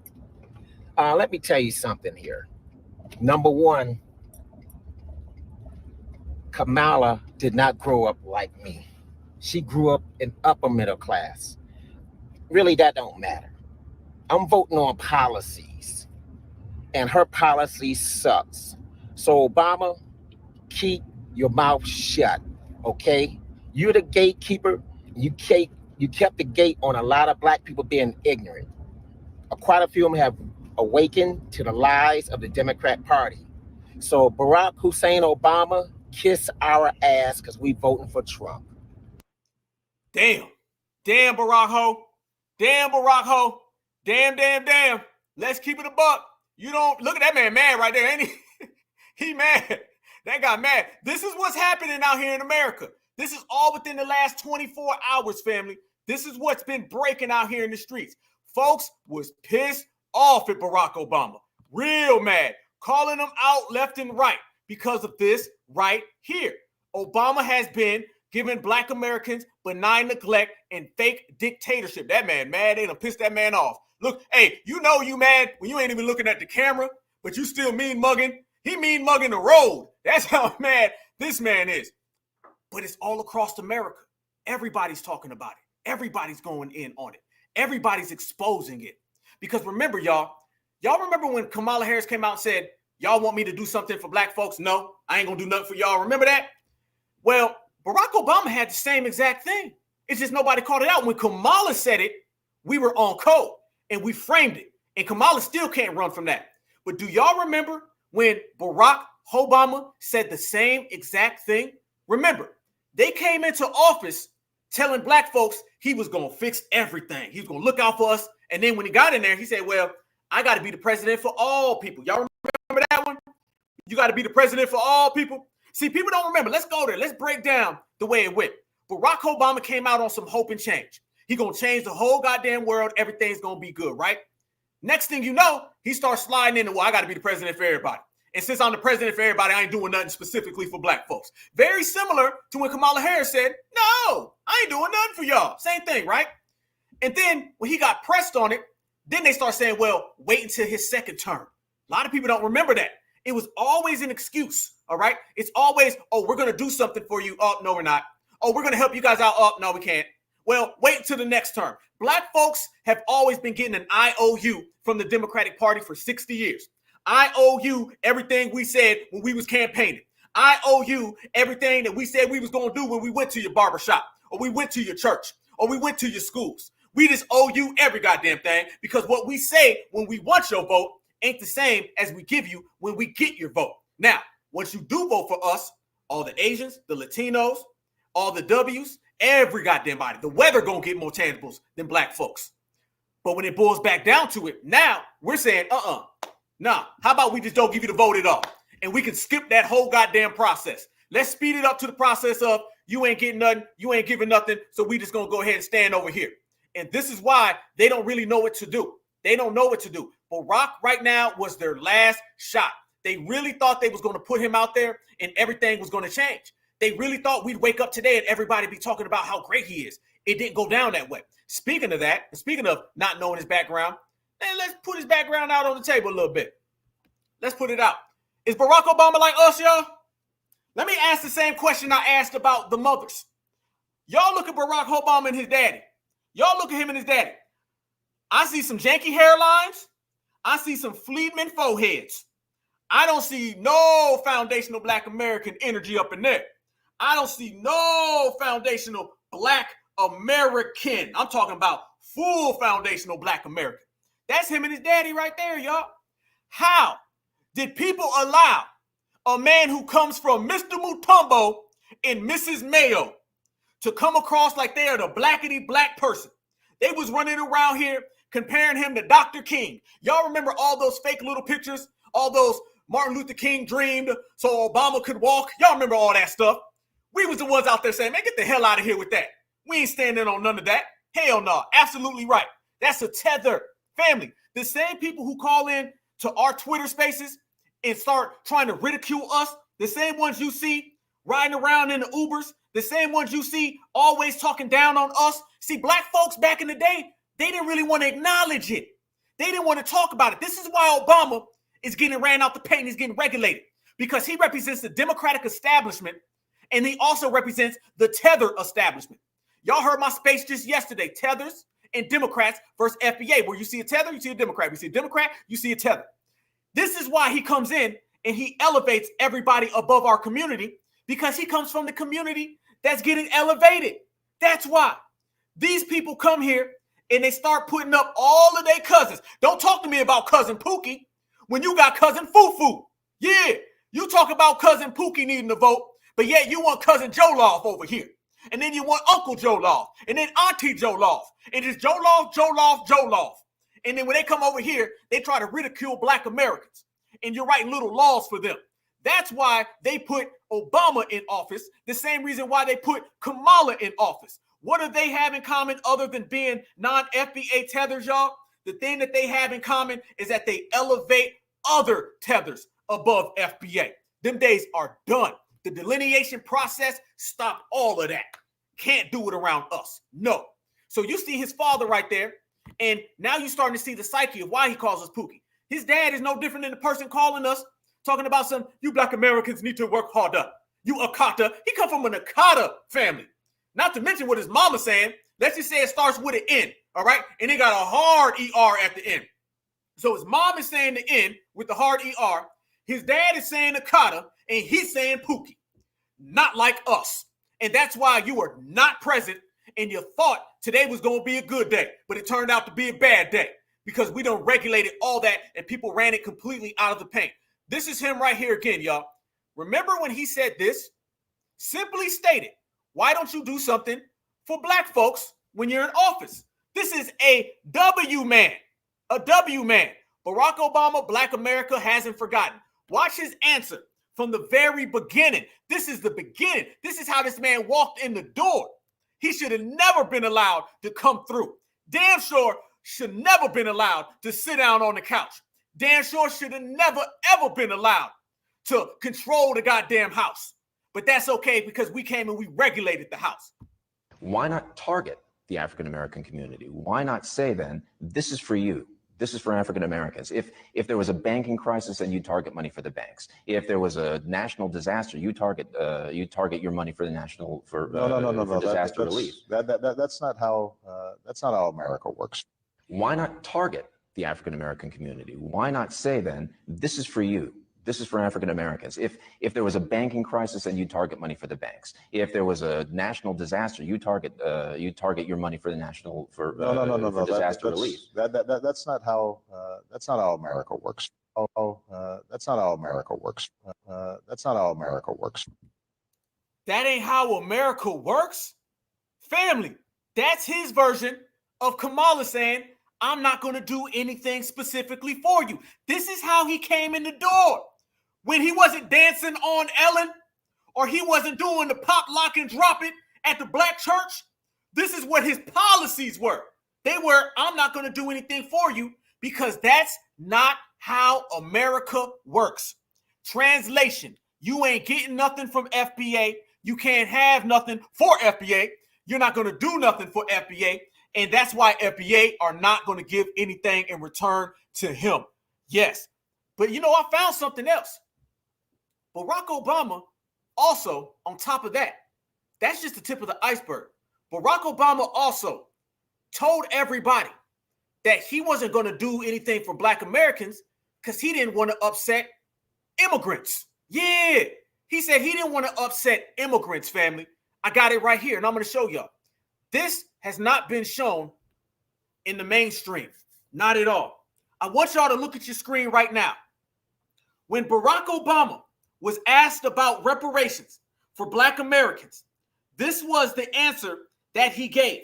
Let me tell you something here. Number one, Kamala did not grow up like me. She grew up in upper middle class. Really, that don't matter. I'm voting on policies, and her policy sucks. So Obama, keep your mouth shut, okay? You're the gatekeeper. You kept the gate on a lot of Black people being ignorant. Quite a few of them have awakened to the lies of the Democrat Party. So Barack Hussein Obama, kiss our ass because we voting for Trump. Damn. Damn, Barack Ho. Damn, Barack Ho. Damn, damn, damn. Let's keep it a buck. You don't look at that man mad right there, ain't he? He mad. That guy mad. This is what's happening out here in America. This is all within the last 24 hours, family. This is what's been breaking out here in the streets. Folks was pissed off at Barack Obama, real mad, calling him out left and right because of this right here. Obama has been giving Black Americans benign neglect and fake dictatorship. That man mad. They done pissed that man off. Look, hey, you know you mad when you ain't even looking at the camera, but you still mean mugging. He mean mugging the road. That's how mad this man is. But it's all across America. Everybody's talking about it. Everybody's going in on it. Everybody's exposing it. Because remember, y'all remember when Kamala Harris came out and said, y'all want me to do something for Black folks? No, I ain't gonna do nothing for y'all. Remember that? Well, Barack Obama had the same exact thing. It's just nobody called it out. When Kamala said it, we were on code and we framed it. And Kamala still can't run from that. But do y'all remember when Barrack Obama said the same exact thing? Remember, they came into office telling Black folks he was going to fix everything. He was going to look out for us. And then when he got in there, he said, well, I got to be the president for all people. Y'all remember that one? You got to be the president for all people. See, people don't remember. Let's go there. Let's break down the way it went. Barack Obama came out on some hope and change. He going to change the whole goddamn world. Everything's going to be good, right? Next thing you know, he starts sliding into, well, I got to be the president for everybody. And since I'm the president for everybody, I ain't doing nothing specifically for Black folks. Very similar to when Kamala Harris said, no, I ain't doing nothing for y'all. Same thing, right? And then when he got pressed on it, then they start saying, well, wait until his second term. A lot of people don't remember that. It was always an excuse, all right? It's always, oh, we're going to do something for you. Oh, no, we're not. Oh, we're going to help you guys out. Oh, no, we can't. Well, wait until the next term. Black folks have always been getting an IOU from the Democratic Party for 60 years. I owe you everything we said when we was campaigning. I owe you everything that we said we was going to do when we went to your barbershop, or we went to your church, or we went to your schools. We just owe you every goddamn thing, because what we say when we want your vote ain't the same as we give you when we get your vote. Now, once you do vote for us, all the Asians, the Latinos, all the W's, every goddamn body, the weather gonna get more tangibles than Black folks. But when it boils back down to it, now we're saying, nah, how about we just don't give you the vote at all? And we can skip that whole goddamn process. Let's speed it up to the process of you ain't getting nothing, you ain't giving nothing, so we just gonna go ahead and stand over here. And this is why they don't really know what to do. They don't know what to do. Barack right now was their last shot. They really thought they was going to put him out there and everything was going to change. They really thought we'd wake up today and everybody be talking about how great he is. It didn't go down that way. Speaking of that, speaking of not knowing his background, let's put his background out on the table a little bit. Let's put it out. Is Barack Obama like us, y'all? Let me ask the same question I asked about the mothers. Y'all look at Barack Obama and his daddy. Y'all look at him and his daddy. I see some janky hairlines. I see some Fleetman foreheads. I don't see no foundational Black American energy up in there. I don't see no foundational Black American. I'm talking about full foundational Black American. That's him and his daddy right there, y'all. How did people allow a man who comes from Mr. Mutombo and Mrs. Mayo to come across like they are the blackity black person? They was running around here comparing him to Dr. King. Y'all remember all those fake little pictures? All those Martin Luther King dreamed so Obama could walk? Y'all remember all that stuff? We was the ones out there saying, man, get the hell out of here with that. We ain't standing on none of that. Hell no. Absolutely right. That's a Tether family. The same people who call in to our Twitter spaces and start trying to ridicule us, the same ones you see riding around in the Ubers, the same ones you see always talking down on us. See, Black folks back in the day, they didn't really want to acknowledge it. They didn't want to talk about it. This is why Obama is getting ran out the paint. He's getting regulated, because he represents the Democratic establishment, and he also represents the Tether establishment. Y'all heard my space just yesterday, Tethers and Democrats versus FBA, where you see a Tether, you see a Democrat. You see a Democrat, you see a Tether. This is why he comes in and he elevates everybody above our community, because he comes from the community that's getting elevated. That's why these people come here and they start putting up all of their cousins. Don't talk to me about cousin Pookie when you got cousin Fufu. Yeah, you talk about cousin Pookie needing to vote, but yet you want cousin Joloff over here. And then you want Uncle Joloff, and then Auntie Joloff, and it's Joloff. And then when they come over here, they try to ridicule Black Americans, and you're writing little laws for them. That's why they put Obama in office, the same reason why they put Kamala in office. What do they have in common other than being non-FBA tethers, y'all? The thing that they have in common is that they elevate other tethers above FBA. Them days are done. The delineation process stopped all of that. Can't do it around us. No. So you see his father right there, and now you're starting to see the psyche of why he calls us Pookie. His dad is no different than the person calling us, talking about some, you black Americans need to work harder. You Akata. He come from an Akata family. Not to mention what his mama's saying. Let's just say it starts with an N, all right? And it got a hard ER at the end. So his mom is saying the N with the hard ER. His dad is saying Akata, and he's saying Pookie. Not like us. And that's why you were not present, and you thought today was going to be a good day, but it turned out to be a bad day because we done regulated all that, and people ran it completely out of the paint. This is him right here again, y'all. Remember when he said this? Simply stated, why don't you do something for black folks when you're in office? This is a W man. A W man. Barack Obama, Black America hasn't forgotten. Watch his answer from the very beginning. This is the beginning. This is how this man walked in the door. He should have never been allowed to come through. Damn sure should never been allowed to sit down on the couch. Damn sure should have never, ever been allowed to control the goddamn house. But that's okay because we came and we regulated the house. Why not target the African American community? Why not say then, this is for you? This is for African Americans. If there was a banking crisis, then you target money for the banks. If there was a national disaster, you target your money for the national for disaster relief. That's not how America works. Why not target the African American community? Why not say then, this is for you? This is for African Americans. If there was a banking crisis, then you target money for the banks. If there was a national disaster, you target your money for the national for disaster relief. That's not how America works. That's not how America works. That's not how America works. That ain't how America works. Family, that's his version of Kamala saying, I'm not going to do anything specifically for you. This is how he came in the door. When he wasn't dancing on Ellen, or he wasn't doing the pop, lock, and drop it at the black church, this is what his policies were. They were, I'm not going to do anything for you because that's not how America works. Translation, you ain't getting nothing from FBA. You can't have nothing for FBA. You're not going to do nothing for FBA. And that's why FBA are not going to give anything in return to him. Yes. But you know, I found something else. Barack Obama also, on top of that, that's just the tip of the iceberg. Barack Obama also told everybody that he wasn't going to do anything for Black Americans because he didn't want to upset immigrants. Yeah. He said he didn't want to upset immigrants, family. I got it right here, and I'm going to show y'all. This has not been shown in the mainstream. Not at all. I want y'all to look at your screen right now. When Barack Obama was asked about reparations for Black Americans, this was the answer that he gave.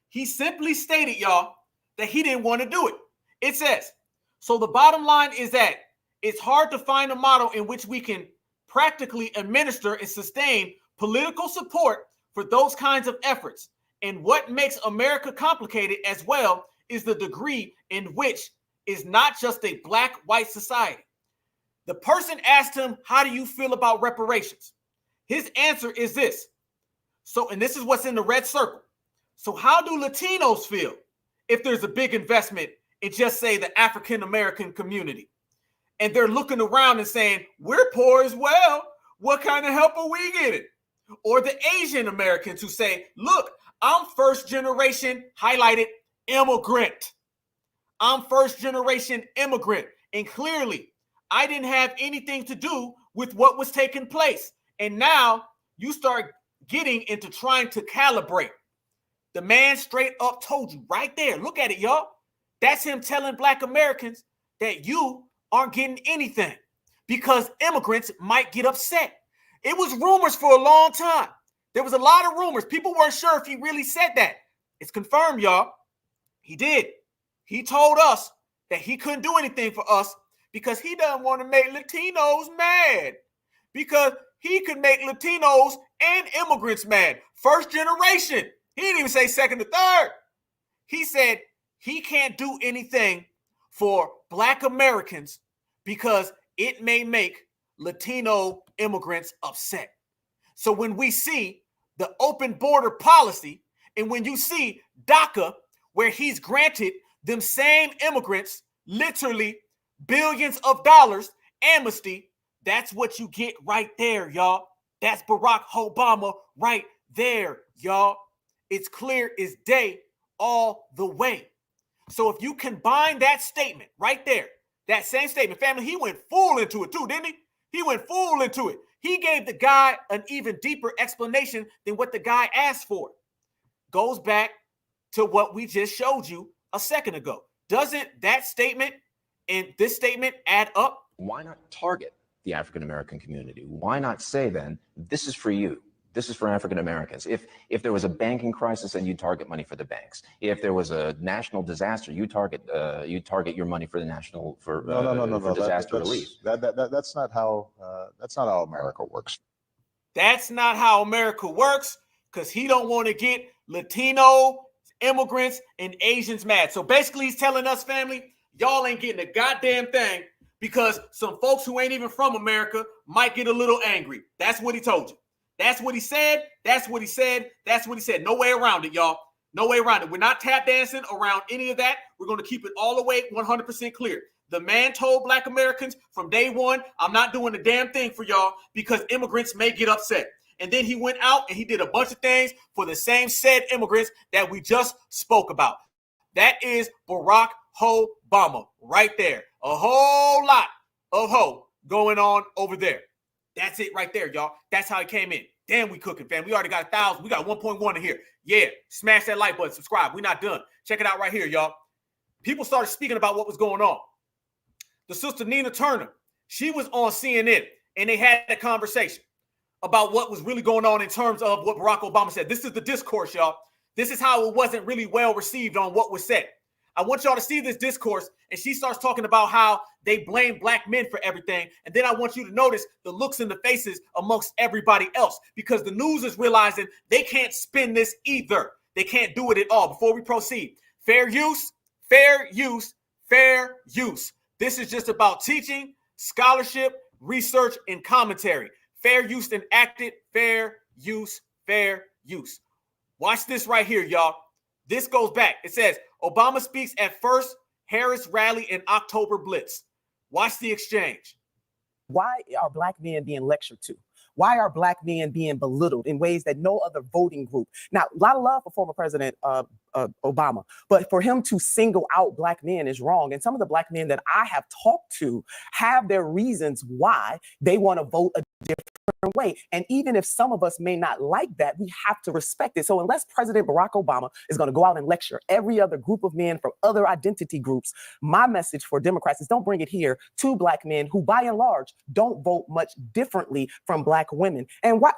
He simply stated, y'all, that he didn't want to do it. It says, so the bottom line is that it's hard to find a model in which we can practically administer and sustain political support for those kinds of efforts. And what makes America complicated as well is the degree in which is not just a black-white society. The person asked him, how do you feel about reparations? His answer is this. So, and this is what's in the red circle. So how do Latinos feel if there's a big investment in just say the African-American community? And they're looking around and saying, we're poor as well. What kind of help are we getting? Or the Asian Americans who say, look, I'm first generation highlighted immigrant. I'm first generation immigrant. And clearly, I didn't have anything to do with what was taking place. And now you start getting into trying to calibrate. The man straight up told you right there. Look at it, y'all. That's him telling Black Americans that you aren't getting anything because immigrants might get upset. It was rumors for a long time. There was a lot of rumors. People weren't sure if he really said that. It's confirmed, y'all. He did. He told us that he couldn't do anything for us because he doesn't want to make Latinos mad. Because he could make Latinos and immigrants mad. First generation. He didn't even say second or third. He said he can't do anything for Black Americans because it may make Latino immigrants upset. So when we see the open border policy, and when you see DACA, where he's granted them same immigrants literally billions of dollars amnesty, that's what you get right there, y'all. That's Barack Obama right there, y'all. It's clear as day all the way. So if you combine that statement right there, that same statement, family, he went full into it too, didn't he? He went full into it. He gave the guy an even deeper explanation than what the guy asked for. Goes back to what we just showed you a second ago. Doesn't that statement and this statement add up? Why not target the African American community? Why not say then, this is for you? This is for African Americans. If there was a banking crisis, then you target money for the banks. If there was a national disaster, you target your money for the national for disaster relief. That's not how America works. That's not how America works, because he don't want to get Latino immigrants and Asians mad. So basically, he's telling us, family, y'all ain't getting a goddamn thing because some folks who ain't even from America might get a little angry. That's what he told you. That's what he said. That's what he said. That's what he said. No way around it, y'all. No way around it. We're not tap dancing around any of that. We're going to keep it all the way 100% clear. The man told Black Americans from day one, I'm not doing a damn thing for y'all because immigrants may get upset. And then he went out and he did a bunch of things for the same said immigrants that we just spoke about. That is Barack Obama right there. A whole lot of ho going on over there. That's it right there, y'all. That's how it came in. Damn, we cooking, fam. We already got 1,000. We got 1.1 in here. Yeah, smash that like button. Subscribe. We're not done. Check it out right here, y'all. People started speaking about what was going on. The sister Nina Turner, she was on CNN, and they had a conversation about what was really going on in terms of what Barack Obama said. This is the discourse, y'all. This is how it wasn't really well received on what was said. I want y'all to see this discourse, and she starts talking about how they blame Black men for everything. And then I want you to notice the looks in the faces amongst everybody else, because the news is realizing they can't spin this either. They can't do it at all. Before we proceed, fair use, fair use, fair use. This is just about teaching, scholarship, research, and commentary. Fair use and acted, fair use, fair use. Watch this right here, y'all. This goes back. It says, Obama speaks at first Harris rally in October Blitz. Watch the exchange. Why are Black men being lectured to? Why are Black men being belittled in ways that no other voting group? Now, a lot of love for former President Obama, but for him to single out Black men is wrong. And some of the Black men that I have talked to have their reasons why they want to vote a different way. And even if some of us may not like that, we have to respect it. So unless President Barack Obama is going to go out and lecture every other group of men from other identity groups, my message for Democrats is don't bring it here to Black men who, by and large, don't vote much differently from Black women. And why?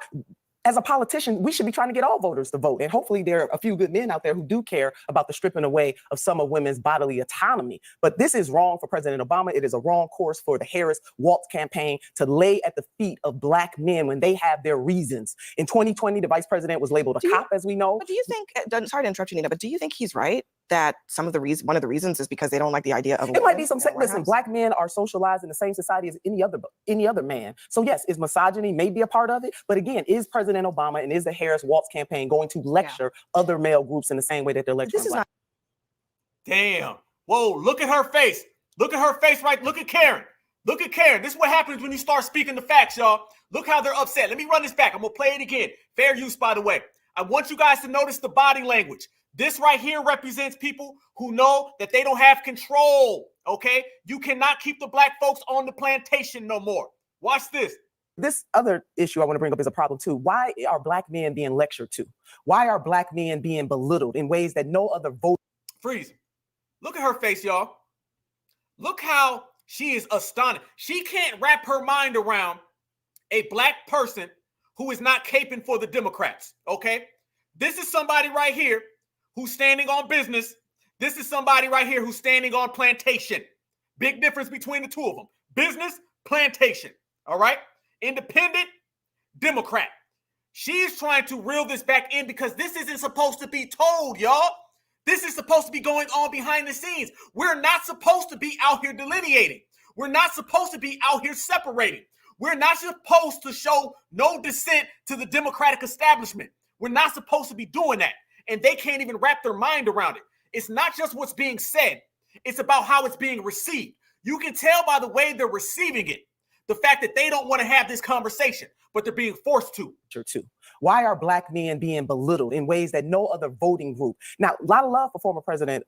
As a politician, we should be trying to get all voters to vote. And hopefully there are a few good men out there who do care about the stripping away of some of women's bodily autonomy. But this is wrong for President Obama. It is a wrong course for the Harris-Waltz campaign to lay at the feet of Black men when they have their reasons. In 2020, the vice president was labeled a cop, as we know. But do you think, sorry to interrupt you, Nina, but do you think he's right that some of the one of the reasons is because they don't like the idea of it might be some, listen, Black men are socialized in the same society as any other man. So yes, is misogyny may be a part of it, but again, is President Obama and is the Harris-Waltz campaign going to lecture other male groups in the same way that they're lecturing This is Black? Damn. Whoa, look at her face. Look at her face, right? Look at Karen. Look at Karen. This is what happens when you start speaking the facts, y'all. Look how they're upset. Let me run this back. I'm going to play it again. Fair use, by the way. I want you guys to notice the body language. This right here represents people who know that they don't have control, okay? You cannot keep the Black folks on the plantation no more. Watch this. This other issue I want to bring up is a problem too. Why are Black men being lectured to? Why are Black men being belittled in ways that no other vote? Freeze. Look at her face, y'all. Look how she is astonished. She can't wrap her mind around a Black person who is not caping for the Democrats, okay? This is somebody right here who's standing on business. This is somebody right here who's standing on plantation. Big difference between the two of them. Business, plantation, all right? Independent, Democrat. She's trying to reel this back in because this isn't supposed to be told, y'all. This is supposed to be going on behind the scenes. We're not supposed to be out here delineating. We're not supposed to be out here separating. We're not supposed to show no dissent to the Democratic establishment. We're not supposed to be doing that. And they can't even wrap their mind around it. It's not just what's being said. It's about how it's being received. You can tell by the way they're receiving it, the fact that they don't want to have this conversation, but they're being forced to. Too. Why are black men being belittled in ways that no other voting group? Now, a lot of love for former President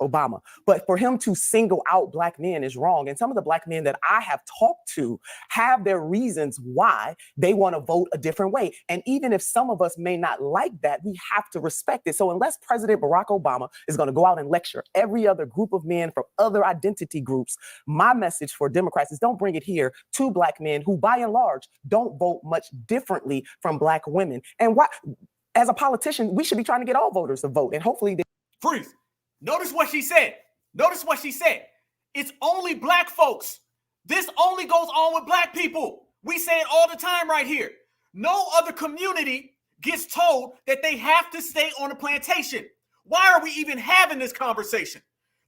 Obama, but for him to single out black men is wrong. And some of the black men that I have talked to have their reasons why they want to vote a different way. And even if some of us may not like that, we have to respect it. So unless President Barack Obama is going to go out and lecture every other group of men from other identity groups, my message for Democrats is don't bring it here to black men who, by and large, don't vote much differently from black women. And why, as a politician, we should be trying to get all voters to vote. And hopefully Freeze. Notice what she said. Notice what she said. It's only black folks. This only goes on with black people. We say it all the time right here. No other community gets told that they have to stay on a plantation. Why are we even having this conversation?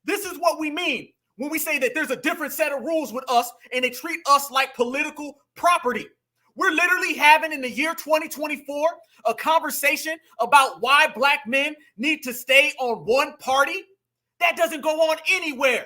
This is what we mean when we say that there's a different set of rules with us and they treat us like political property. We're literally having in the year 2024 a conversation about why black men need to stay on one party. That doesn't go on anywhere.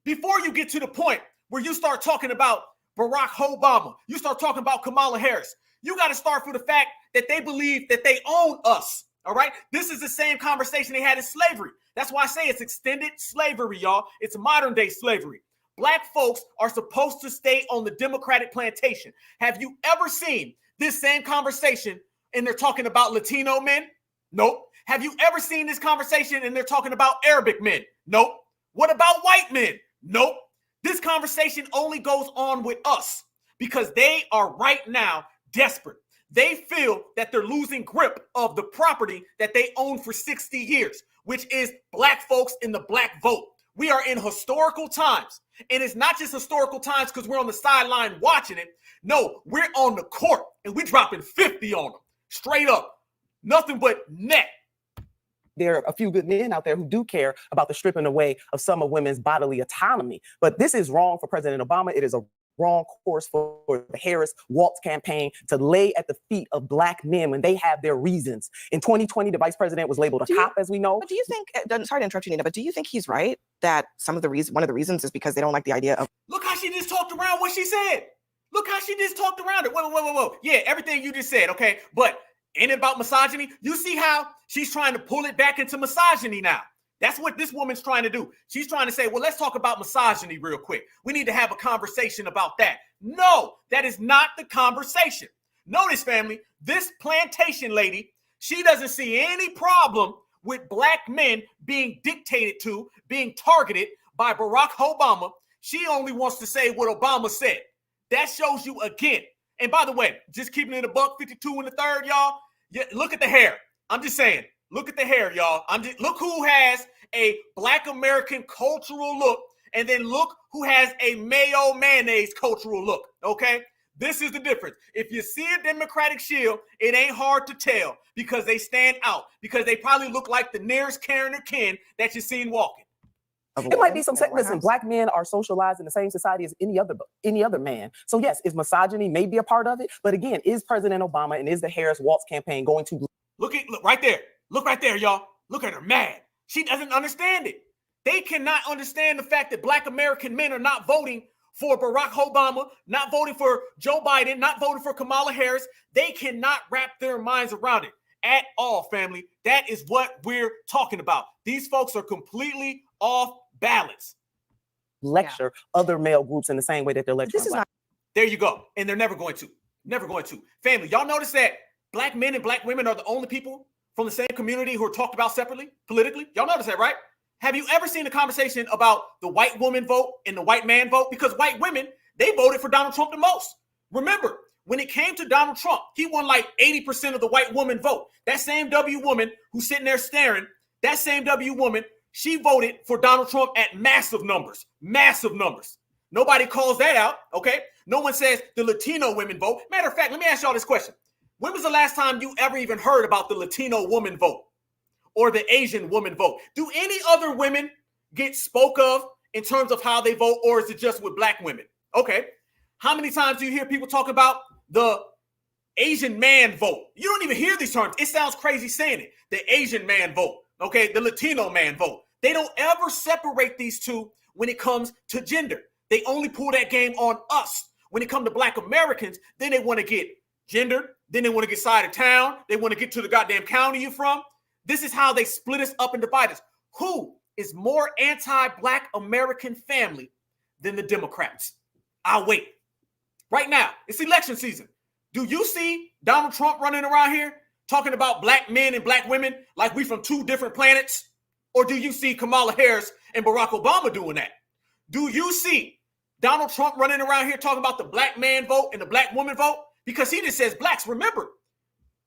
Before you get to the point where you start talking about Barrack Obama, you start talking about Kamala Harris, you got to start from the fact that they believe that they own us. All right. This is the same conversation they had in slavery. That's why I say it's extended slavery, y'all. It's modern day slavery. Black folks are supposed to stay on the Democratic plantation. Have you ever seen this same conversation and they're talking about Latino men? Nope. Have you ever seen this conversation and they're talking about Arabic men? Nope. What about white men? Nope. This conversation only goes on with us because they are right now desperate. They feel that they're losing grip of the property that they own for 60 years, which is black folks in the black vote. We are in historical times. And it's not just historical times because we're on the sideline watching it. No, we're on the court and we're dropping 50 on them. Straight up. Nothing but net. There are a few good men out there who do care about the stripping away of some of women's bodily autonomy. But this is wrong for President Obama. It is a wrong course for the Harris Waltz campaign to lay at the feet of black men when they have their reasons. In 2020, the vice president was labeled a cop, as we know. But do you think, sorry to interrupt you, Nina, but do you think he's right that one of the reasons is because they don't like the idea of... Look how she just talked around what she said. Look how she just talked around it. Whoa. Yeah, everything you just said, okay? But ain't it about misogyny? You see how she's trying to pull it back into misogyny now. That's what this woman's trying to do. She's trying to say, well, let's talk about misogyny real quick. We need to have a conversation about that. No, that is not the conversation. Notice, family, this plantation lady, she doesn't see any problem with black men being dictated to, being targeted by Barack Obama. She only wants to say what Obama said. That shows you again. And by the way, just keeping it a buck 52 in the third, y'all. Yeah, look at the hair. I'm just saying. Look at the hair, y'all. Look who has a black American cultural look, and then look who has a mayo mayonnaise cultural look, okay? This is the difference. If you see a Democratic shield, it ain't hard to tell because they stand out, because they probably look like the nearest Karen or Ken that you've seen walking. It might be some. Listen, black men are socialized in the same society as any other man. So yes, is misogyny maybe a part of it? But again, is President Obama and is the Harris Waltz campaign going to look right there? Look right there, y'all. Look at her mad. She doesn't understand it. They cannot understand the fact that black American men are not voting for Barack Obama, not voting for Joe Biden, not voting for Kamala Harris. They cannot wrap their minds around it at all, family. That is what we're talking about. These folks are completely off balance. Lecture other male groups in the same way that they're lecturing. This is not. There you go. And they're never going to. Never going to. Family, y'all notice that black men and black women are the only people from the same community who are talked about separately, politically? Y'all notice that, right? Have you ever seen a conversation about the white woman vote and the white man vote? Because white women, they voted for Donald Trump the most. Remember, when it came to Donald Trump, he won like 80% of the white woman vote. That same W woman who's sitting there staring, that same W woman, she voted for Donald Trump at massive numbers. Massive numbers. Nobody calls that out, okay? No one says the Latino women vote. Matter of fact, let me ask y'all this question. When was the last time you ever even heard about the Latino woman vote or the Asian woman vote? Do any other women get spoke of in terms of how they vote, or is it just with black women? Okay. How many times do you hear people talk about the Asian man vote? You don't even hear these terms. It sounds crazy saying it. The Asian man vote. Okay. The Latino man vote. They don't ever separate these two when it comes to gender. They only pull that game on us. When it comes to black Americans, then they want to get gender. Then they want to get side of town. They want to get to the goddamn county you're from. This is how they split us up and divide us. Who is more anti-black American family than the Democrats? I'll wait. Right now, it's election season. Do you see Donald Trump running around here talking about black men and black women like we from two different planets? Or do you see Kamala Harris and Barack Obama doing that? Do you see Donald Trump running around here talking about the black man vote and the black woman vote? Because he just says blacks. Remember,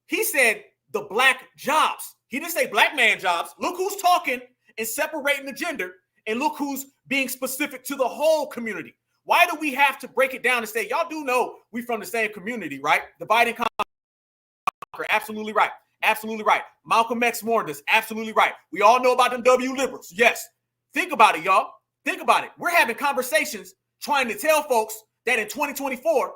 he said the black jobs. He didn't say black man jobs. Look who's talking and separating the gender, and look who's being specific to the whole community. Why do we have to break it down and say, y'all do know we from the same community, right? Divide and conquer. Absolutely right. Absolutely right. Malcolm X warned us. Absolutely right. We all know about them W liberals. Yes. Think about it, y'all. Think about it. We're having conversations trying to tell folks that in 2024,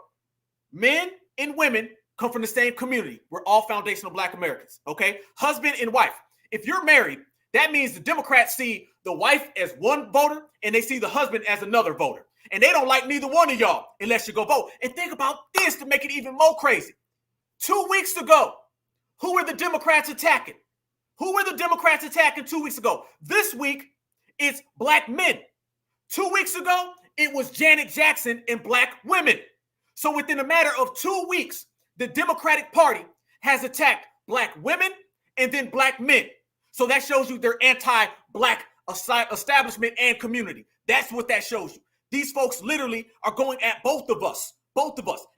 men and women come from the same community. We're all foundational black Americans, okay? Husband and wife. If you're married, that means the Democrats see the wife as one voter and they see the husband as another voter. And they don't like neither one of y'all unless you go vote. And think about this to make it even more crazy. 2 weeks ago, who were the Democrats attacking? Who were the Democrats attacking 2 weeks ago? This week, it's black men. 2 weeks ago, it was Janet Jackson and black women. So within a matter of 2 weeks, the Democratic Party has attacked black women and then black men. So that shows you their anti-black establishment and community. That's what that shows you. These folks literally are going at both of us.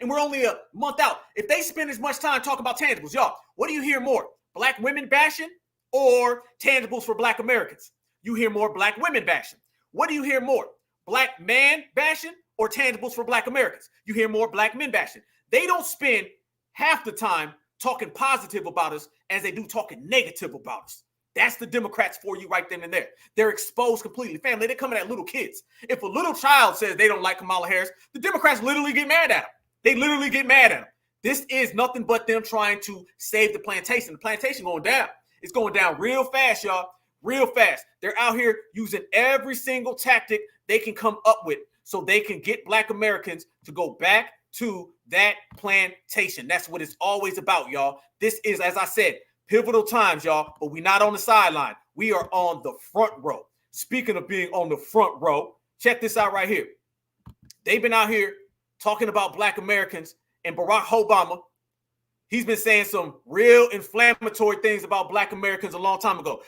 And we're only a month out. If they spend as much time talking about tangibles, y'all, what do you hear more? Black women bashing or tangibles for black Americans? You hear more black women bashing. What do you hear more? Black man bashing or tangibles for black Americans? You hear more black men bashing. They don't spend half the time talking positive about us as they do talking negative about us. That's the Democrats for you right then and there. They're exposed completely. Family, they're coming at little kids. If a little child says they don't like Kamala Harris, the Democrats literally get mad at them. They literally get mad at them. This is nothing but them trying to save the plantation. The plantation going down. It's going down real fast, y'all. Real fast. They're out here using every single tactic they can come up with so they can get black Americans to go back to that plantation. That's what it's always about, y'all. This is, as I said, pivotal times, y'all, but we're not on the sideline. We are on the front row. Speaking of being on the front row, check this out right here. They've been out here talking about black Americans, and Barrack Obama, he's been saying some real inflammatory things about black Americans a long time ago.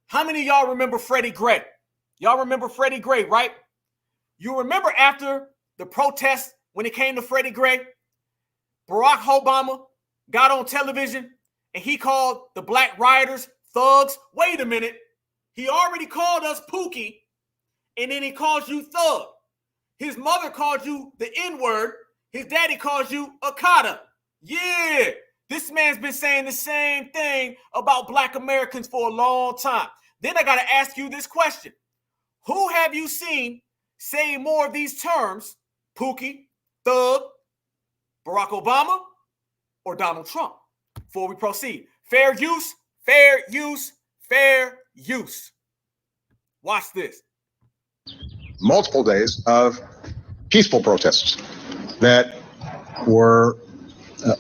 How many of y'all remember Freddie Gray? Y'all remember Freddie Gray, right? You remember after the protests when it came to Freddie Gray, Barrack Obama got on television and he called the black rioters thugs. Wait a minute. He already called us Pookie, and then he calls you thug. His mother called you the N-word. His daddy calls you Assada. Yeah, this man's been saying the same thing about black Americans for a long time. Then I got to ask you this question. Who have you seen say more of these terms, Pookie, thug, Barack Obama, or Donald Trump? Before we proceed, fair use, fair use, fair use. Watch this. Multiple days of peaceful protests that were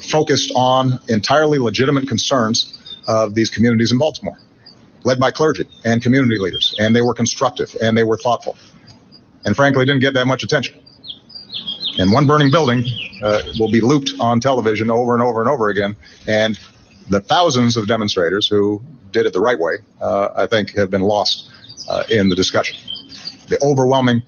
focused on entirely legitimate concerns of these communities in Baltimore, led by clergy and community leaders. And they were constructive and they were thoughtful. And frankly, didn't get that much attention. And one burning building will be looped on television over and over and over again. And the thousands of demonstrators who did it the right way, I think, have been lost in the discussion. The overwhelming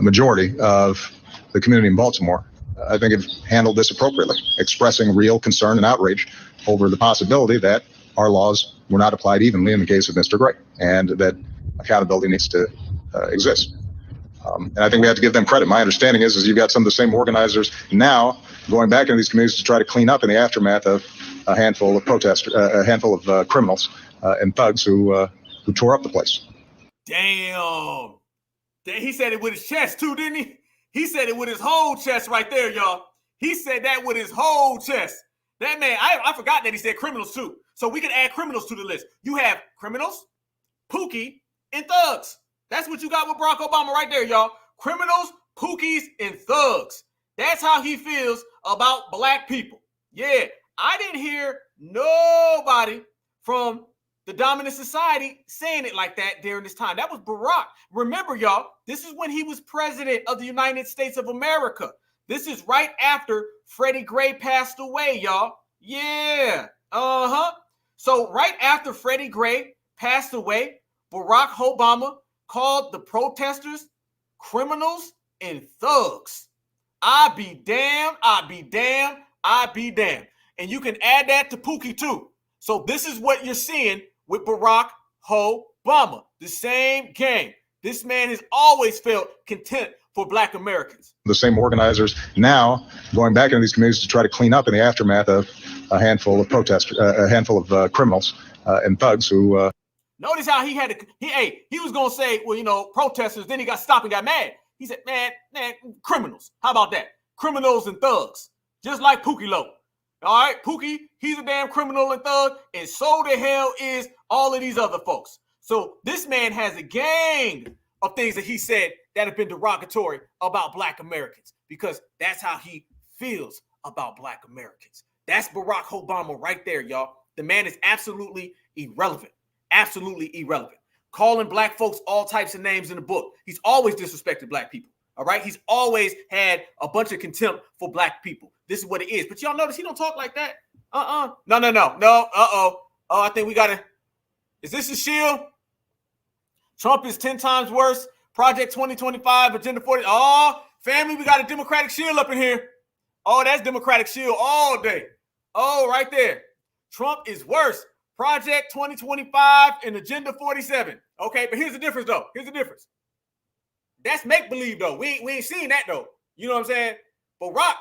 majority of the community in Baltimore, I think, have handled this appropriately, expressing real concern and outrage over the possibility that our laws were not applied evenly in the case of Mr. Gray, and that accountability needs to exist. And I think we have to give them credit. My understanding is you've got some of the same organizers now going back into these communities to try to clean up in the aftermath of a handful of protesters, a handful of criminals and thugs who tore up the place. Damn. He said it with his chest too, didn't he? He said it with his whole chest right there, y'all. He said that with his whole chest. That man, I forgot that he said criminals too. So we can add criminals to the list. You have criminals, Pookie, and thugs. That's what you got with Barack Obama right there, y'all. Criminals, Pookies, and thugs. That's how he feels about black people. Yeah, I didn't hear nobody from the dominant society saying it like that during this time. That was Barack. Remember, y'all, this is when he was president of the United States of America. This is right after Freddie Gray passed away, y'all. Yeah, So right after Freddie Gray passed away, Barack Obama called the protesters criminals and thugs. I be damned, I be damned, I be damned. And you can add that to Pookie too. So this is what you're seeing with Barack Obama. The same game. This man has always felt contempt for black Americans. The same organizers now going back into these communities to try to clean up in the aftermath of a handful of protesters, a handful of criminals and thugs who. Notice how he was gonna say, well, you know, protesters. Then he got stopped and got mad. He said, man, criminals. How about that? Criminals and thugs, just like Pookie Low. All right, Pookie, he's a damn criminal and thug, and so the hell is all of these other folks. So this man has a gang of things that he said that have been derogatory about black Americans, because that's how he feels about black Americans. That's Barack Obama right there, y'all. The man is absolutely irrelevant. Absolutely irrelevant. Calling black folks all types of names in the book. He's always disrespected black people. All right. He's always had a bunch of contempt for black people. This is what it is. But y'all notice he don't talk like that. No. Oh, I think we gotta. Is this a shield? Trump is 10 times worse. Project 2025, Agenda 40. Oh, family, we got a Democratic shield up in here. Oh, that's Democratic shield all day. Oh, right there. Trump is worse. Project 2025 and Agenda 47. Okay, but here's the difference, though. Here's the difference. That's make-believe, though. We ain't seen that, though. You know what I'm saying? But Rock,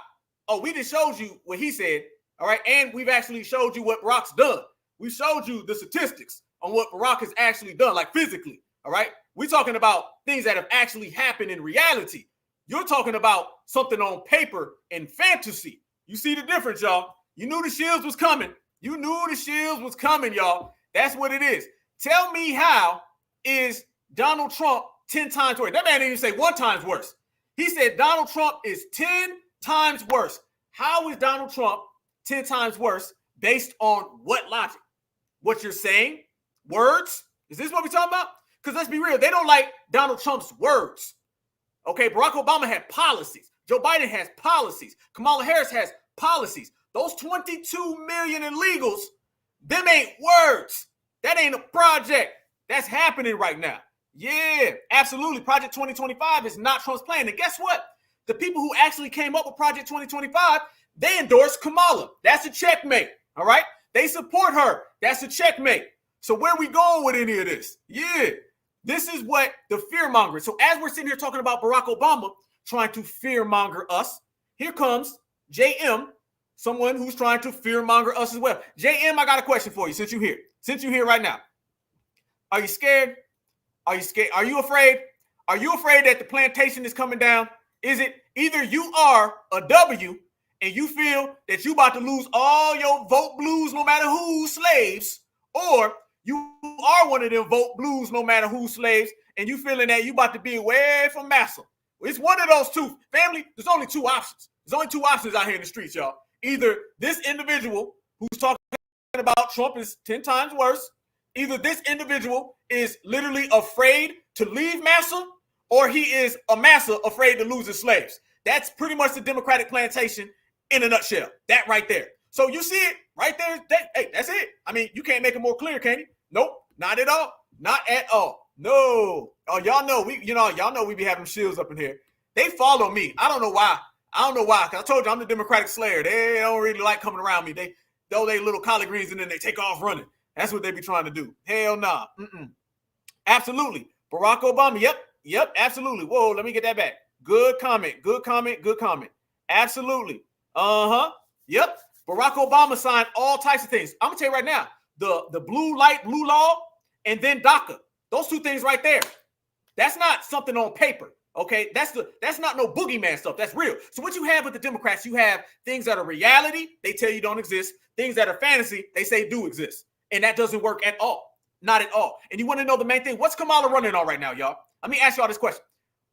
we just showed you what he said, all right? And we've actually showed you what Barack's done. We showed you the statistics on what Barack has actually done, like physically, all right? We're talking about things that have actually happened in reality. You're talking about something on paper and fantasy. You see the difference, y'all. You knew the shields was coming. You knew the shields was coming, y'all. That's what it is. Tell me how is Donald Trump 10 times worse? That man didn't even say 1 times worse. He said Donald Trump is 10 times worse. How is Donald Trump 10 times worse based on what logic? What you're saying? Words? Is this what we're talking about? Because let's be real, they don't like Donald Trump's words. Okay, Barack Obama had policies. Joe Biden has policies. Kamala Harris has policies. Those 22 million illegals, them ain't words. That ain't a project. That's happening right now. Yeah, absolutely. Project 2025 is not Trump's plan. And guess what? The people who actually came up with Project 2025, they endorsed Kamala. That's a checkmate. All right? They support her. That's a checkmate. So where are we going with any of this? Yeah. This is what the fear monger. So as we're sitting here talking about Barack Obama trying to fear monger us, here comes JM, someone who's trying to fear monger us as well. JM, I got a question for you since you're here. Since you're here right now. Are you scared? Are you scared? Are you afraid? Are you afraid that the plantation is coming down? Is it either you are a W and you feel that you about to lose all your vote blues no matter who's slaves, or you are one of them vote blues no matter who's slaves and you feeling that you about to be away from massa? It's one of those two. Family, there's only 2 options. There's only 2 options out here in the streets, y'all. Either this individual who's talking about Trump is 10 times worse, either this individual is literally afraid to leave massa, or he is a massa afraid to lose his slaves. That's pretty much the Democratic plantation in a nutshell. That right there. So you see it right there. Hey, that's it. I mean, you can't make it more clear, can you? Nope, not at all. Not at all. No. Oh, y'all know we be having shields up in here. They follow me. I don't know why. Cause I told you I'm the Democratic Slayer. They don't really like coming around me. They throw their little collard greens and then they take off running. That's what they be trying to do. Hell nah. Absolutely. Barack Obama. Yep. Absolutely. Whoa, let me get that back. Good comment. Absolutely. Yep. Barack Obama signed all types of things. I'm gonna tell you right now, the blue law, and then DACA. Those two things right there. That's not something on paper. Okay, that's not no boogeyman stuff. That's real. So what you have with the Democrats, you have things that are reality, they tell you don't exist. Things that are fantasy, they say do exist. And that doesn't work at all. Not at all. And you want to know the main thing? What's Kamala running on right now, y'all? Let me ask y'all this question.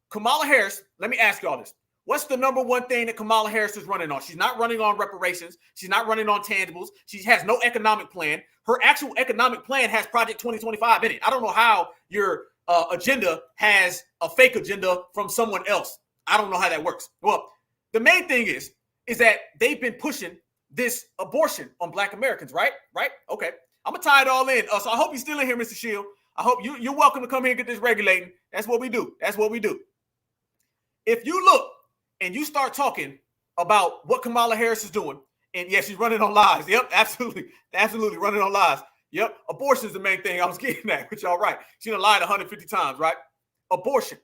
Kamala Harris, let me ask y'all this. What's the number one thing that Kamala Harris is running on? She's not running on reparations. She's not running on tangibles. She has no economic plan. Her actual economic plan has Project 2025 in it. I don't know how your agenda has a fake agenda from someone else. I don't know how that works. Well, the main thing is that they've been pushing this abortion on Black Americans, right? Right? Okay. I'm going to tie it all in. So I hope you're still in here, Mr. Shield. I hope you're welcome to come here and get this regulating. That's what we do. That's what we do. If you look and you start talking about what Kamala Harris is doing, and yes, she's running on lies. Yep, absolutely. Absolutely running on lies. Yep, abortion is the main thing I was getting at, which y'all right. She done lied 150 times, right? Abortion.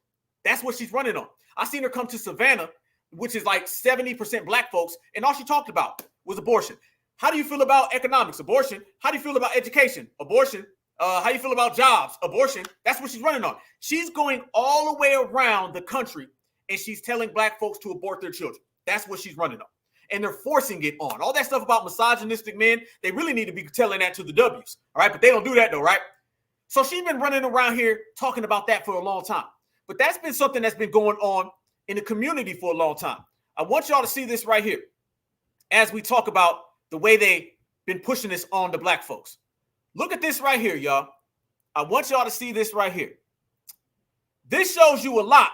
That's what she's running on. I seen her come to Savannah, which is like 70% Black folks, and all she talked about was abortion. How do you feel about economics? Abortion. How do you feel about education? Abortion. How do you feel about jobs? Abortion. That's what she's running on. She's going all the way around the country, and she's telling Black folks to abort their children. That's what she's running on. And they're forcing it on. All that stuff about misogynistic men, they really need to be telling that to the W's. All right, but they don't do that though, right? So she's been running around here talking about that for a long time. But that's been something that's been going on in the community for a long time. I want y'all to see this right here as we talk about the way they've been pushing this on the Black folks. Look at this right here, y'all. I want y'all to see this right here. This shows you a lot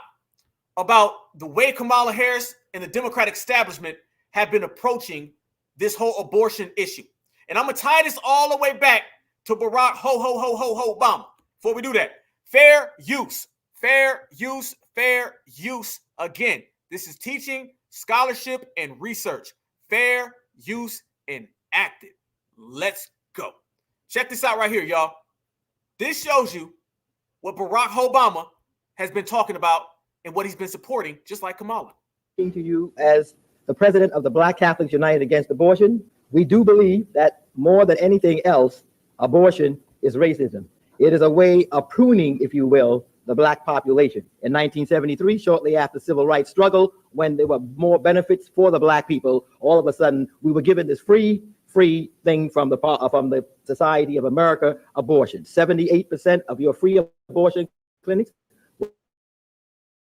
about the way Kamala Harris and the Democratic establishment have been approaching this whole abortion issue. And I'm going to tie this all the way back to Barrack Obama. Before we do that, fair use. Again, this is teaching, scholarship, and research. Fair use and active. Let's go. Check this out right here, y'all. This shows you what Barrack Obama has been talking about and what he's been supporting, just like Kamala. To you as the president of the Black Catholics United Against Abortion, we do believe that more than anything else, abortion is racism. It is a way of pruning, if you will, the Black population. In 1973, shortly after the civil rights struggle, when there were more benefits for the Black people, all of a sudden we were given this free thing from the Society of America, abortion. 78% of your free abortion clinics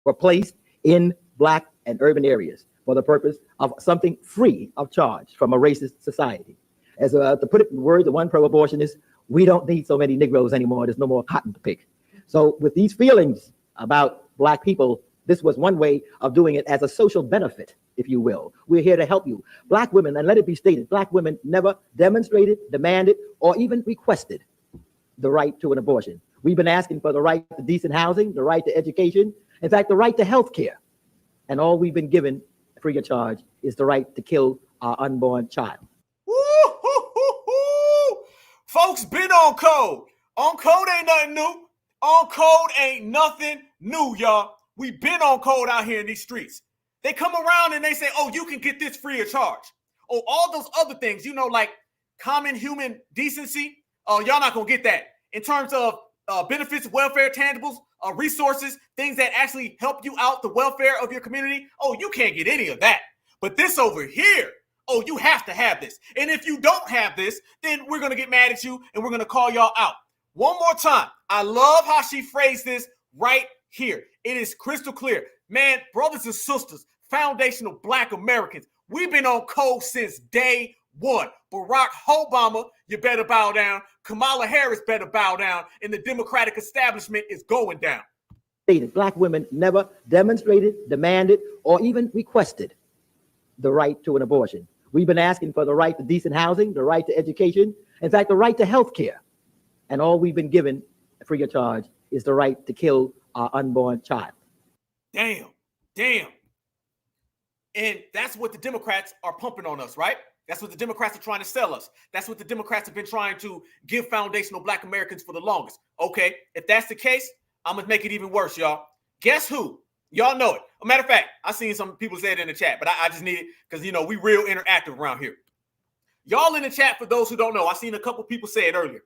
were placed in Black and urban areas for the purpose of something free of charge from a racist society. As to put it in words, the one pro-abortionist, we don't need so many Negroes anymore. There's no more cotton to pick. So with these feelings about Black people, this was one way of doing it as a social benefit, if you will. We're here to help you. Black women, and let it be stated, Black women never demonstrated, demanded, or even requested the right to an abortion. We've been asking for the right to decent housing, the right to education, in fact, the right to health care. And all we've been given free of charge is the right to kill our unborn child. Folks been on code. On code ain't nothing new. On code ain't nothing new, y'all. We been on code out here in these streets. They come around and they say, oh, you can get this free of charge. Oh, all those other things, you know, like common human decency. Oh, y'all not going to get that. In terms of benefits, welfare, tangibles, resources, things that actually help you out the welfare of your community. Oh, you can't get any of that. But this over here, oh, you have to have this. And if you don't have this, then we're going to get mad at you and we're going to call y'all out. One more time. I love how she phrased this right here. It is crystal clear. Man, brothers and sisters, foundational Black Americans, we've been on code since day one. Barrack Obama, you better bow down. Kamala Harris better bow down. And the Democratic establishment is going down. Black women never demonstrated, demanded, or even requested the right to an abortion. We've been asking for the right to decent housing, the right to education, in fact, the right to health care. And all we've been given free of charge is the right to kill our unborn child. Damn. And that's what the Democrats are pumping on us, right? That's what the Democrats are trying to sell us. That's what the Democrats have been trying to give foundational Black Americans for the longest. Okay, if that's the case, I'm going to make it even worse, y'all. Guess who? Y'all know it. A matter of fact, I seen some people say it in the chat, but I just need it because, you know, we real interactive around here. Y'all in the chat, for those who don't know, I seen a couple people say it earlier.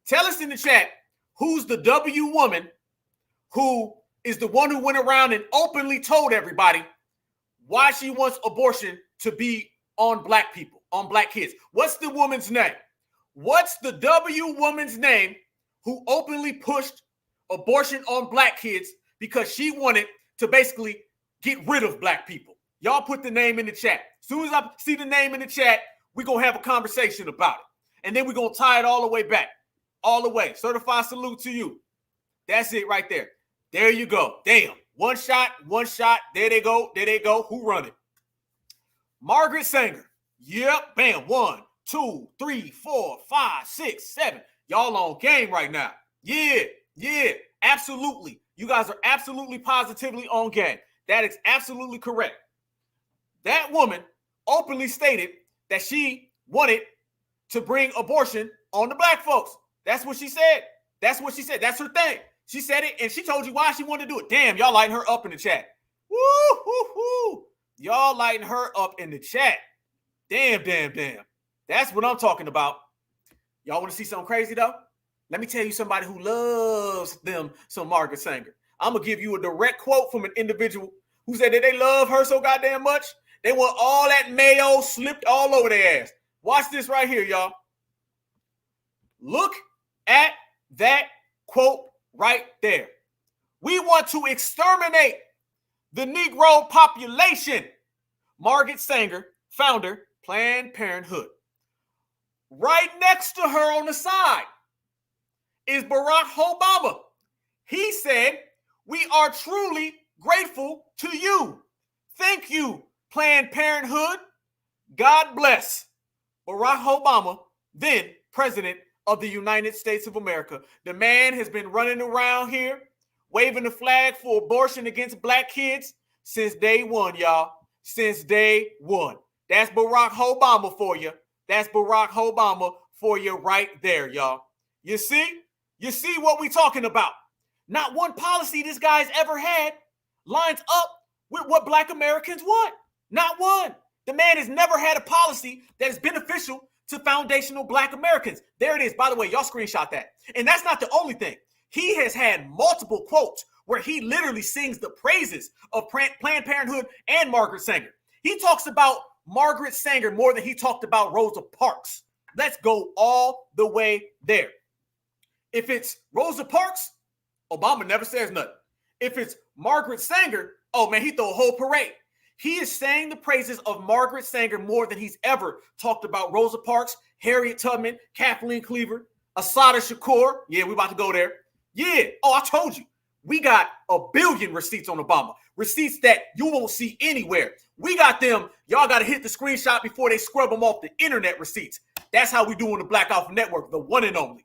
Tell us in the chat who's the W woman who is the one who went around and openly told everybody why she wants abortion to be on black people, on black kids. What's the woman's name? What's the W woman's name who openly pushed abortion on black kids because she wanted to basically get rid of black people? Y'all put the name in the chat. As soon as I see the name in the chat, we're going to have a conversation about it. And then we're going to tie it all the way back. All the way. Certified salute to you. That's it right there. There you go. Damn. One shot. There they go. Who run it? Margaret Sanger. Yep. Bam. 1, 2, 3, 4, 5, 6, 7. Y'all on game right now. Yeah. Absolutely. You guys are absolutely positively on game. That is absolutely correct. That woman openly stated that she wanted to bring abortion on the black folks. That's what she said. That's That's her thing. She said it, and she told you why she wanted to do it. Damn, y'all lighting her up in the chat. Woo. Y'all lighting her up in the chat. Damn. That's what I'm talking about. Y'all want to see something crazy, though? Let me tell you somebody who loves them some Margaret Sanger. I'm going to give you a direct quote from an individual who said that they love her so goddamn much, they want all that mayo slipped all over their ass. Watch this right here, y'all. Look at that quote right there. We want to exterminate the Negro population. Margaret Sanger, founder, Planned Parenthood. Right next to her on the side is Barrack Obama. He said, "We are truly grateful to you. Thank you, Planned Parenthood. God bless." Barack Obama, then president of the United States of America. The man has been running around here, waving the flag for abortion against black kids since day one, y'all. Since day one. That's Barack Obama for you. That's Barack Obama for you right there, y'all. You see what we talking about. Not one policy this guy's ever had lines up with what black Americans want. Not one. The man has never had a policy that is beneficial to foundational black Americans. There it is. By the way, y'all screenshot that. And that's not the only thing. He has had multiple quotes where he literally sings the praises of Planned Parenthood and Margaret Sanger. He talks about Margaret Sanger more than he talked about Rosa Parks. Let's go all the way there. If it's Rosa Parks, Obama never says nothing. If it's Margaret Sanger, oh man, he throw a whole parade. He is saying the praises of Margaret Sanger more than he's ever talked about Rosa Parks, Harriet Tubman, Kathleen Cleaver, Assada Shakur. Yeah, we about to go there. Yeah. Oh, I told you. We got 1 billion receipts on Obama. Receipts that you won't see anywhere. We got them. Y'all got to hit the screenshot before they scrub them off the internet receipts. That's how we do on the Black Alpha Network, the one and only.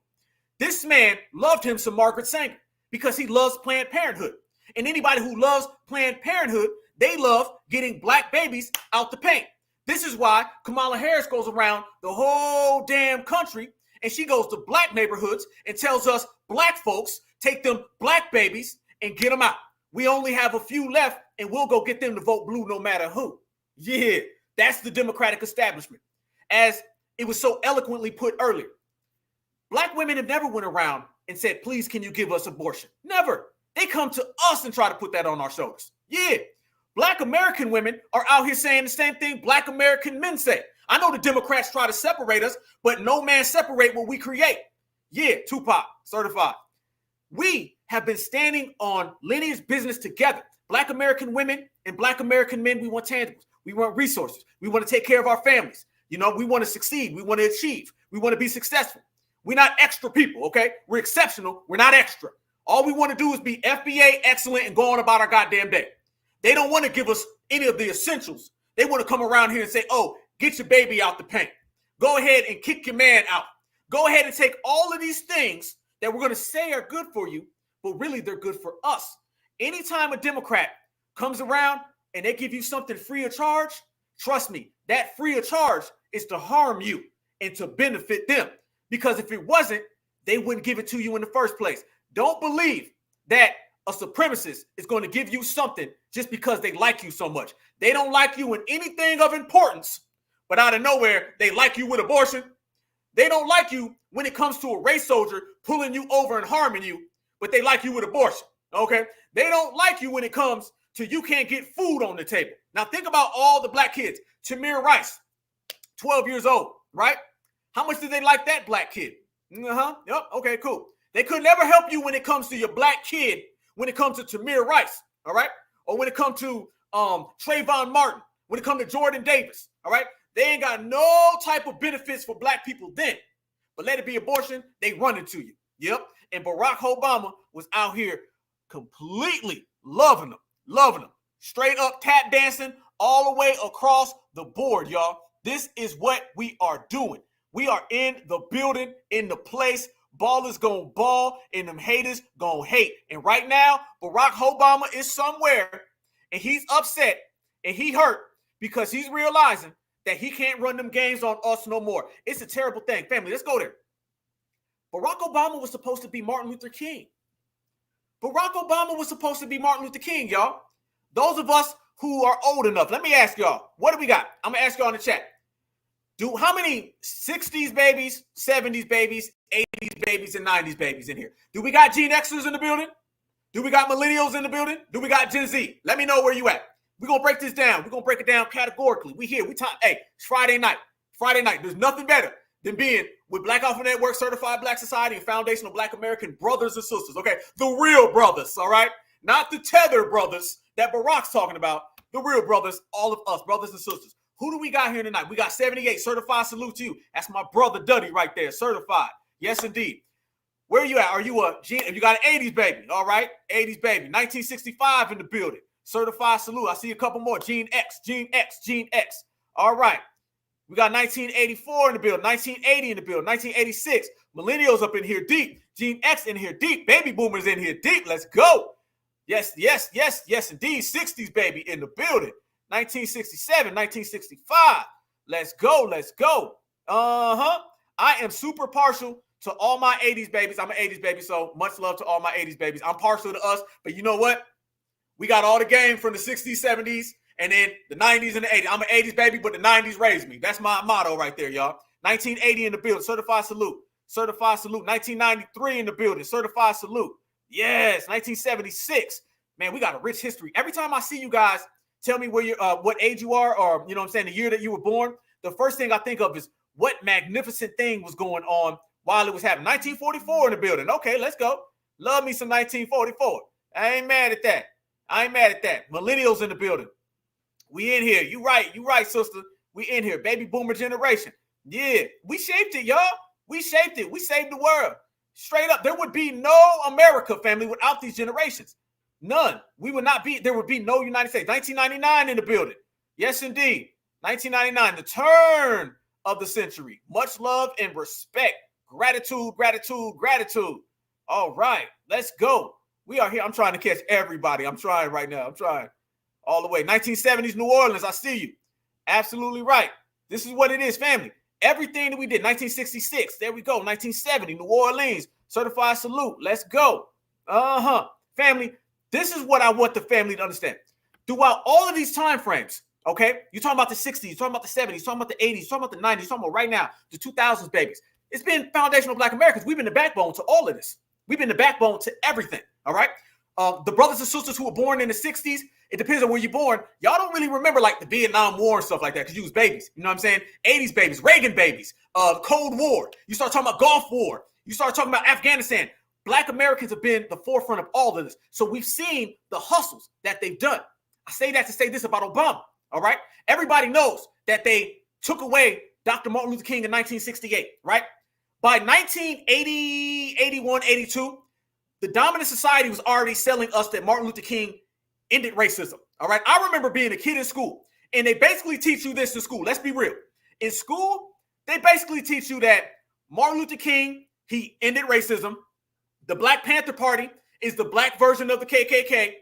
This man loved him some Margaret Sanger because he loves Planned Parenthood. And anybody who loves Planned Parenthood, they love getting black babies out the paint. This is why Kamala Harris goes around the whole damn country and she goes to black neighborhoods and tells us black folks take them black babies and get them out. We only have a few left and we'll go get them to vote blue no matter who. Yeah, that's the Democratic establishment. As it was so eloquently put earlier, black women have never went around and said, please, can you give us abortion? Never. They come to us and try to put that on our shoulders. Yeah. Black American women are out here saying the same thing black American men say. I know the Democrats try to separate us, but no man separate what we create. Yeah, Tupac, certified. We have been standing on Lineage business together. Black American women and black American men, we want tangibles. We want resources. We want to take care of our families. You know, we want to succeed. We want to achieve. We want to be successful. We're not extra people, okay? We're exceptional. We're not extra. All we want to do is be FBA excellent and go on about our goddamn day. They don't want to give us any of the essentials. They want to come around here and say, oh, get your baby out the paint. Go ahead and kick your man out. Go ahead and take all of these things that we're going to say are good for you, but really they're good for us. Anytime a Democrat comes around and they give you something free of charge, trust me, that free of charge is to harm you and to benefit them. Because if it wasn't, they wouldn't give it to you in the first place. Don't believe that a supremacist is going to give you something just because they like you so much. They don't like you in anything of importance, but out of nowhere, they like you with abortion. They don't like you when it comes to a race soldier pulling you over and harming you, but they like you with abortion, okay? They don't like you when it comes to you can't get food on the table. Now think about all the black kids. Tamir Rice, 12 years old, right? How much did they like that black kid? Yep, okay, cool. They could never help you when it comes to your black kid, when it comes to Tamir Rice, all right? Or when it comes to Trayvon Martin, when it comes to Jordan Davis, all right? They ain't got no type of benefits for black people then. But let it be abortion, they run into you. Yep. And Barrack Obama was out here completely loving them, straight up tap dancing all the way across the board, y'all. This is what we are doing. We are in the building, in the place. Ballers gonna ball and them haters gonna hate. And right now, Barrack Obama is somewhere and he's upset and he hurt because he's realizing that he can't run them games on us no more. It's a terrible thing. Family, let's go there. Barack Obama was supposed to be Martin Luther King. Barack Obama was supposed to be Martin Luther King, y'all. Those of us who are old enough, let me ask y'all, what do we got? I'm going to ask y'all in the chat. How many 60s babies, 70s babies, 80s babies, and 90s babies in here? Do we got Gen Xers in the building? Do we got millennials in the building? Do we got Gen Z? Let me know where you at. We're going to break this down. We're going to break it down categorically. We here. We talk. Hey, it's Friday night. Friday night. There's nothing better than being with Black Alpha Network, Certified Black Society, and Foundational Black American brothers and sisters. Okay, the real brothers, all right? Not the Tether brothers that Barack's talking about. The real brothers, all of us, brothers and sisters. Who do we got here tonight? We got 78. Certified salute to you. That's my brother Duddy right there. Certified. Yes, indeed. Where are you at? Are you you got an 80s baby? All right, 80s baby. 1965 in the building. Certified salute. I see a couple more. Gene X. All right. We got 1984 in the building, 1980 in the building, 1986. Millennials up in here deep. Gene X in here deep. Baby boomers in here deep. Let's go. Yes, indeed. 60s baby in the building. 1967, 1965. Let's go. I am super partial to all my 80s babies. I'm an 80s baby, so much love to all my 80s babies. I'm partial to us, but you know what? We got all the game from the 60s, 70s, and then the 90s and the 80s. I'm an 80s baby, but the 90s raised me. That's my motto right there, y'all. 1980 in the building. Certified salute. 1993 in the building. Certified salute. Yes, 1976. Man, we got a rich history. Every time I see you guys tell me where you what age you are, or you know what I'm saying, the year that you were born, the first thing I think of is what magnificent thing was going on while it was happening. 1944 in the building. Okay, let's go. Love me some 1944. I ain't mad at that. Millennials in the building. We in here. You right, sister. We in here. Baby boomer generation. Yeah, we shaped it, y'all. We shaped it. We saved the world. Straight up. There would be no America, family, without these generations. None. There would be no United States. 1999 in the building. Yes, indeed. 1999, the turn of the century. Much love and respect. Gratitude. All right, let's go. We are here. I'm trying to catch everybody. I'm trying right now. I'm trying all the way. 1970s New Orleans. I see you. Absolutely right. This is what it is, family. Everything that we did. 1966. There we go. 1970 New Orleans. Certified salute. Let's go. Family, this is what I want the family to understand. Throughout all of these time frames, okay? You're talking about the 60s, you're talking about the 70s, you're talking about the 80s, you're talking about the 90s, you're talking about right now, the 2000s babies. It's been foundational Black Americans. We've been the backbone to all of this. We've been the backbone to everything, all right? The brothers and sisters who were born in the 60s, it depends on where you're born. Y'all don't really remember like the Vietnam War and stuff like that because you was babies. You know what I'm saying? 80s babies, Reagan babies, Cold War. You start talking about Gulf War. You start talking about Afghanistan. Black Americans have been the forefront of all of this. So we've seen the hustles that they've done. I say that to say this about Obama, all right? Everybody knows that they took away Dr. Martin Luther King in 1968, right? By 1980, 81, 82, the dominant society was already selling us that Martin Luther King ended racism, all right? I remember being a kid in school, and they basically teach you this in school. Let's be real. In school, they basically teach you that Martin Luther King, he ended racism. The Black Panther Party is the black version of the KKK,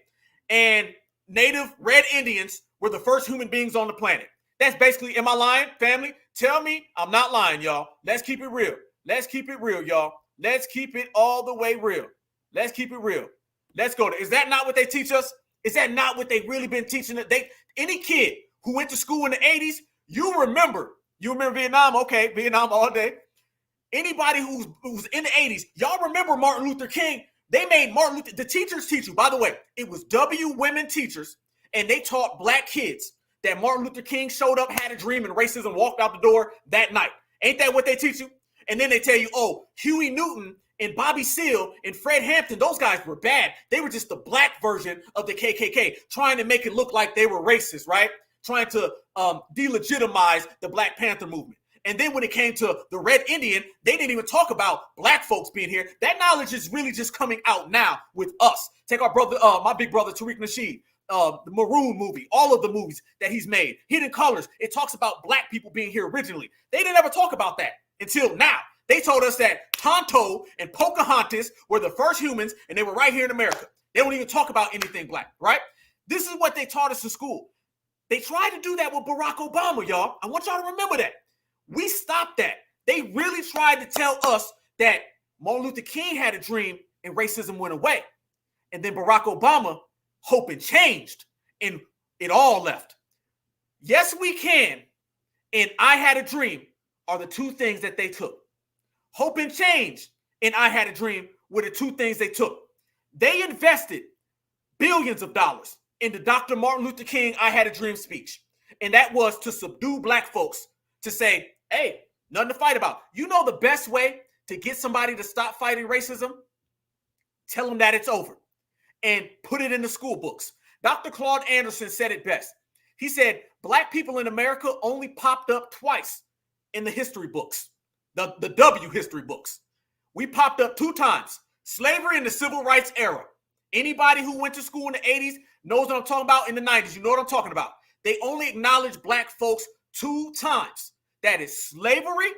and Native Red Indians were the first human beings on the planet. That's basically, am I lying, family? Tell me I'm not lying, y'all. Let's keep it real. Let's keep it real, y'all. Let's keep it all the way real. Let's keep it real. Let's go. Is that not what they teach us? Is that not what they really been teaching? Any kid who went to school in the 80s, you remember Vietnam, okay, Vietnam all day. Anybody who's in the 80s, y'all remember Martin Luther King? They made Martin Luther, the teachers teach you. By the way, it was women teachers, and they taught black kids that Martin Luther King showed up, had a dream, and racism walked out the door that night. Ain't that what they teach you? And then they tell you, oh, Huey Newton and Bobby Seale and Fred Hampton, those guys were bad. They were just the black version of the KKK, trying to make it look like they were racist, right? Trying to delegitimize the Black Panther movement. And then when it came to the Red Indian, they didn't even talk about black folks being here. That knowledge is really just coming out now with us. Take our brother, my big brother, Tariq Nasheed, the Maroon movie, all of the movies that he's made. Hidden Colors, it talks about black people being here originally. They didn't ever talk about that until now. They told us that Tonto and Pocahontas were the first humans, and they were right here in America. They don't even talk about anything black, right? This is what they taught us in school. They tried to do that with Barack Obama, y'all. I want y'all to remember that. We stopped that. They really tried to tell us that Martin Luther King had a dream and racism went away. And then Barack Obama, hope and changed, and it all left. Yes, we can. And I had a dream are the two things that they took. Hope and change and I had a dream were the two things they took. They invested billions of dollars into Dr. Martin Luther King I Had a Dream speech. And that was to subdue black folks, to say, hey, nothing to fight about. You know the best way to get somebody to stop fighting racism? Tell them that it's over and put it in the school books. Dr. Claude Anderson said it best. He said, black people in America only popped up twice in the history books, the W history books. We popped up 2 times, slavery and the civil rights era. Anybody who went to school in the 80s knows what I'm talking about. In the 90s, you know what I'm talking about. They only acknowledge black folks 2 times. That is slavery,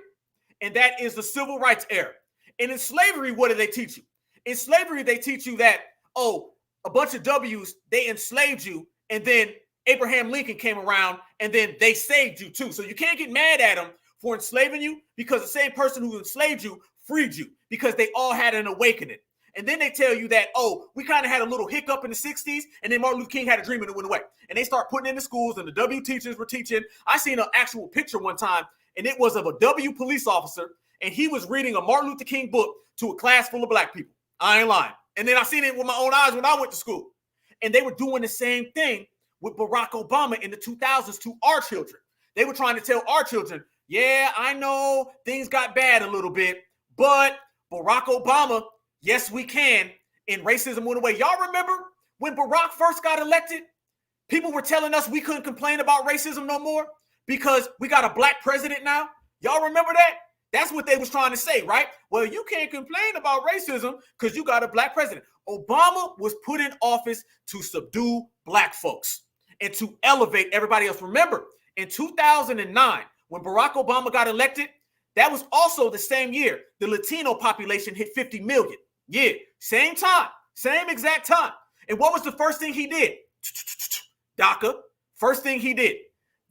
and that is the civil rights era. And in slavery, what do they teach you? In slavery, they teach you that, oh, a bunch of W's, they enslaved you, and then Abraham Lincoln came around, and then they saved you too. So you can't get mad at them for enslaving you, because the same person who enslaved you freed you, because they all had an awakening. And then they tell you that, oh, we kind of had a little hiccup in the 60s, and then Martin Luther King had a dream and it went away. And they start putting in the schools, and the W teachers were teaching. I seen an actual picture one time, and it was of a W police officer, and he was reading a Martin Luther King book to a class full of black people. I ain't lying. And then I seen it with my own eyes when I went to school. And they were doing the same thing with Barack Obama in the 2000s to our children. They were trying to tell our children, yeah, I know things got bad a little bit, but Barack Obama, yes, we can, and racism went away. Y'all remember when Barack first got elected? People were telling us we couldn't complain about racism no more because we got a black president now. Y'all remember that? That's what they was trying to say, right? Well, you can't complain about racism because you got a black president. Obama was put in office to subdue black folks and to elevate everybody else. Remember, in 2009, when Barack Obama got elected, that was also the same year the Latino population hit 50 million. Yeah, same time, same exact time. And what was the first thing he did? DACA, first thing he did.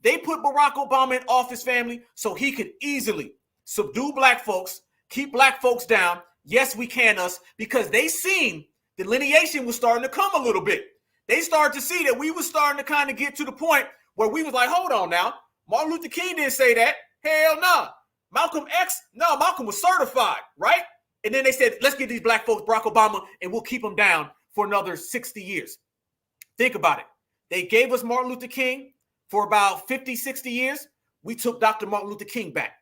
They put Barack Obama in office, family, so he could easily subdue black folks, keep black folks down. Yes, we can us, because they seen the lineation was starting to come a little bit. They started to see that we was starting to kind of get to the point where we was like, hold on now. Martin Luther King didn't say that. Hell no. Malcolm X, no, Malcolm was certified, right? And then they said, let's give these black folks Barack Obama and we'll keep them down for another 60 years. Think about it. They gave us Martin Luther King for about 50, 60 years. We took Dr. Martin Luther King back.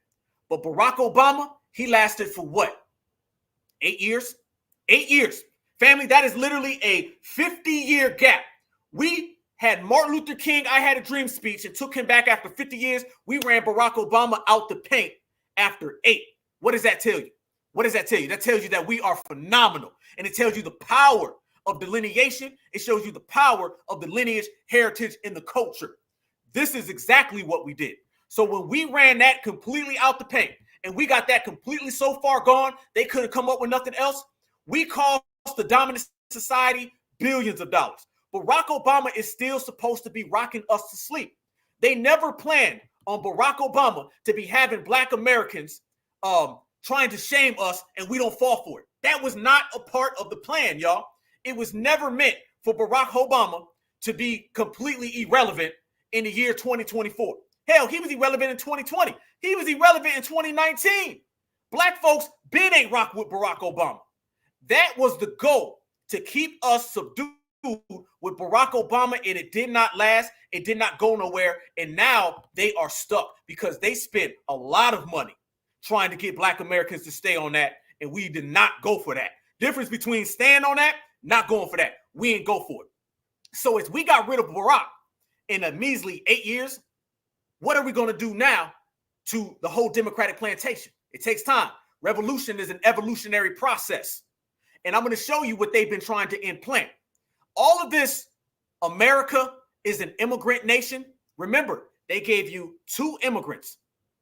But Barack Obama, he lasted for what? 8 years? 8 years. Family, that is literally a 50-year gap. We had Martin Luther King, I Had a Dream speech, and took him back after 50 years. We ran Barack Obama out the paint after 8. What does that tell you? What does that tell you? That tells you that we are phenomenal. And it tells you the power of delineation. It shows you the power of the lineage, heritage, and the culture. This is exactly what we did. So when we ran that completely out the paint, and we got that completely so far gone, they couldn't come up with nothing else, we cost the dominant society billions of dollars. Barack Obama is still supposed to be rocking us to sleep. They never planned on Barack Obama to be having black Americans trying to shame us, and we don't fall for it. That was not a part of the plan, y'all. It was never meant for Barack Obama to be completely irrelevant in the year 2024. Hell, he was irrelevant in 2020. He was irrelevant in 2019. Black folks been ain't rock with Barack Obama. That was the goal, to keep us subdued with Barack Obama, and it did not last. It did not go nowhere. And now they are stuck because they spent a lot of money trying to get Black Americans to stay on that, and we did not go for that. Difference between staying on that, not going for that. We ain't go for it. So as we got rid of Barack in a measly 8 years, what are we going to do now to the whole Democratic plantation? It takes time. Revolution is an evolutionary process. And I'm going to show you what they've been trying to implant. All of this, America is an immigrant nation. Remember, they gave you 2 immigrants,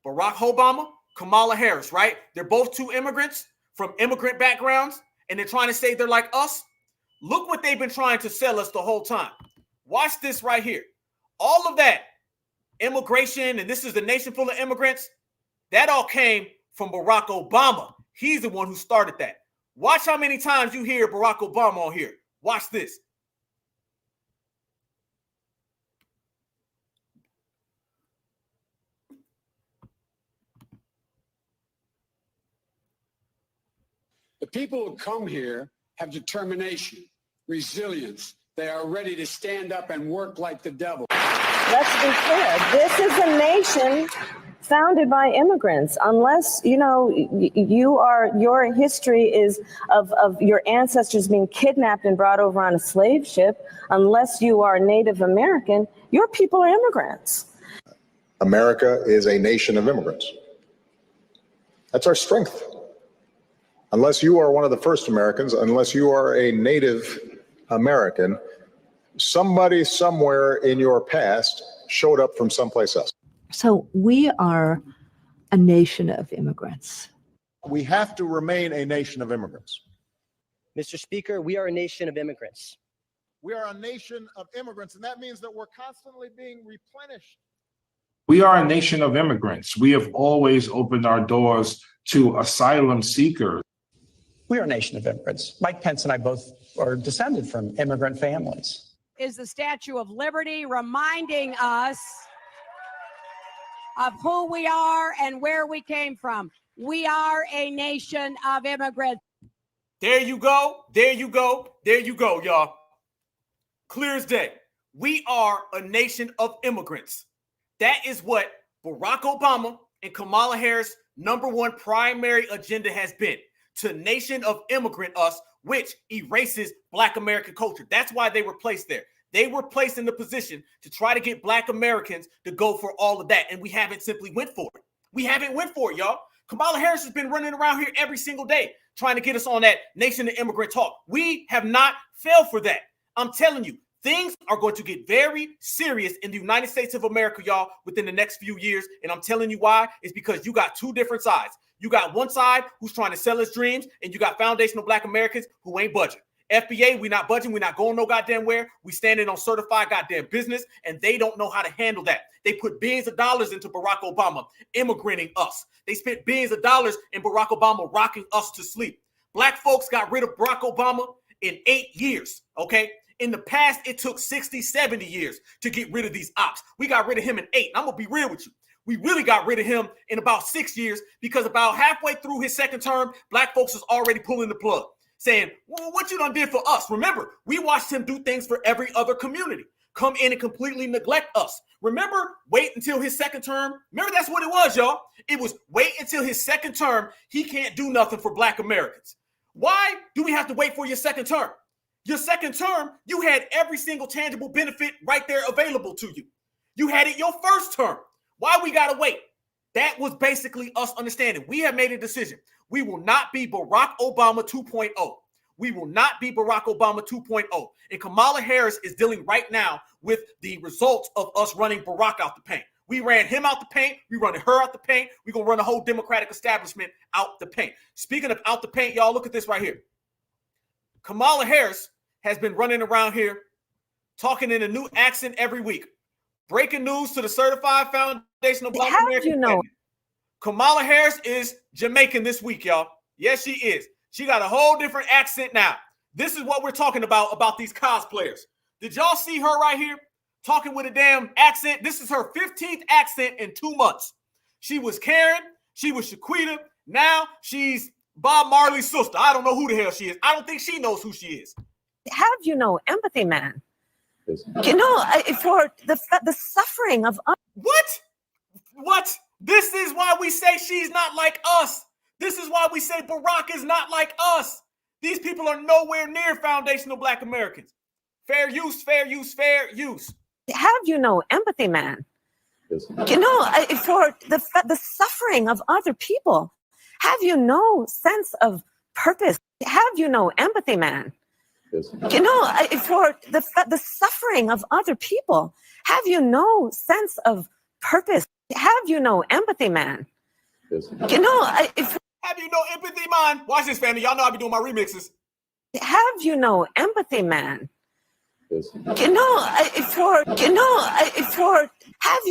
Barack Obama, Kamala Harris, right? They're both 2 immigrants from immigrant backgrounds, and they're trying to say they're like us. Look what they've been trying to sell us the whole time. Watch this right here. All of that immigration, and this is the nation full of immigrants, that all came from Barack Obama. He's the one who started that. Watch how many times you hear Barack Obama on here. Watch this. The people who come here have determination, resilience. They are ready to stand up and work like the devil. Let's be clear. This is a nation founded by immigrants. Unless, your history is of your ancestors being kidnapped and brought over on a slave ship, unless you are Native American, your people are immigrants. America is a nation of immigrants. That's our strength. Unless you are one of the first Americans, unless you are a Native American, somebody somewhere in your past showed up from someplace else. So we are a nation of immigrants. We have to remain a nation of immigrants. Mr. Speaker, we are a nation of immigrants. We are a nation of immigrants, and that means that we're constantly being replenished. We are a nation of immigrants. We have always opened our doors to asylum seekers. We are a nation of immigrants. Mike Pence and I both are descended from immigrant families. Is the Statue of Liberty reminding us of who we are and where we came from. We are a nation of immigrants. There you go. There you go. There you go, y'all. Clear as day. We are a nation of immigrants. That is what Barack Obama and Kamala Harris' #1 primary agenda has been. To nation of immigrant us, which erases Black American culture. That's why they were placed there. They were placed in the position to try to get Black Americans to go for all of that, and we haven't simply went for it. We haven't went for it, y'all. Kamala Harris has been running around here every single day trying to get us on that nation of immigrant talk. We have not failed for that. I'm telling you, things are going to get very serious in the United States of America, y'all, within the next few years, and I'm telling you why. It's because you got 2 different sides. You got one side who's trying to sell us dreams, and you got foundational Black Americans who ain't budging. FBA, we not budging. We not going no goddamn where. We standing on certified goddamn business, and they don't know how to handle that. They put billions of dollars into Barack Obama, immigrating us. They spent billions of dollars in Barack Obama, rocking us to sleep. Black folks got rid of Barack Obama in 8 years, okay? In the past, it took 60, 70 years to get rid of these ops. We got rid of him in 8. I'm going to be real with you. We really got rid of him in about 6 years because about halfway through his second term, Black folks was already pulling the plug, saying, well, what you done did for us? Remember, we watched him do things for every other community, come in and completely neglect us. Remember, wait until his second term. Remember, that's what it was, y'all. It was wait until his second term. He can't do nothing for Black Americans. Why do we have to wait for your second term? Your second term, you had every single tangible benefit right there available to you. You had it your first term. Why we got to wait? That was basically us understanding. We have made a decision. We will not be Barack Obama 2.0. We will not be Barack Obama 2.0. And Kamala Harris is dealing right now with the results of us running Barack out the paint. We ran him out the paint. We running her out the paint. We're going to run the whole Democratic establishment out the paint. Speaking of out the paint, y'all, look at this right here. Kamala Harris has been running around here talking in a new accent every week. Breaking news to the Certified Foundation of Black Americans. How do you know? Kamala Harris is Jamaican this week, y'all. Yes, she is. She got a whole different accent now. This is what we're talking about these cosplayers. Did y'all see her right here talking with a damn accent? This is her 15th accent in 2 months. She was Karen. She was Shaquita. Now she's Bob Marley's sister. I don't know who the hell she is. I don't think she knows who she is. Have you no empathy, man? You know, for the suffering of What? This is why we say she's not like us. This is why we say Barrack is not like us. These people are nowhere near foundational Black Americans. Fair use, fair use, fair use. Have you no empathy, man? You know, for the suffering of other people. Have you no sense of purpose? Have you no empathy, man? You know, for the suffering of other people. Have you no sense of purpose? Have you no empathy, man? You know, have you no empathy, man? Watch this, family. Y'all know I be doing my remixes. Have you no empathy, man? You know, for have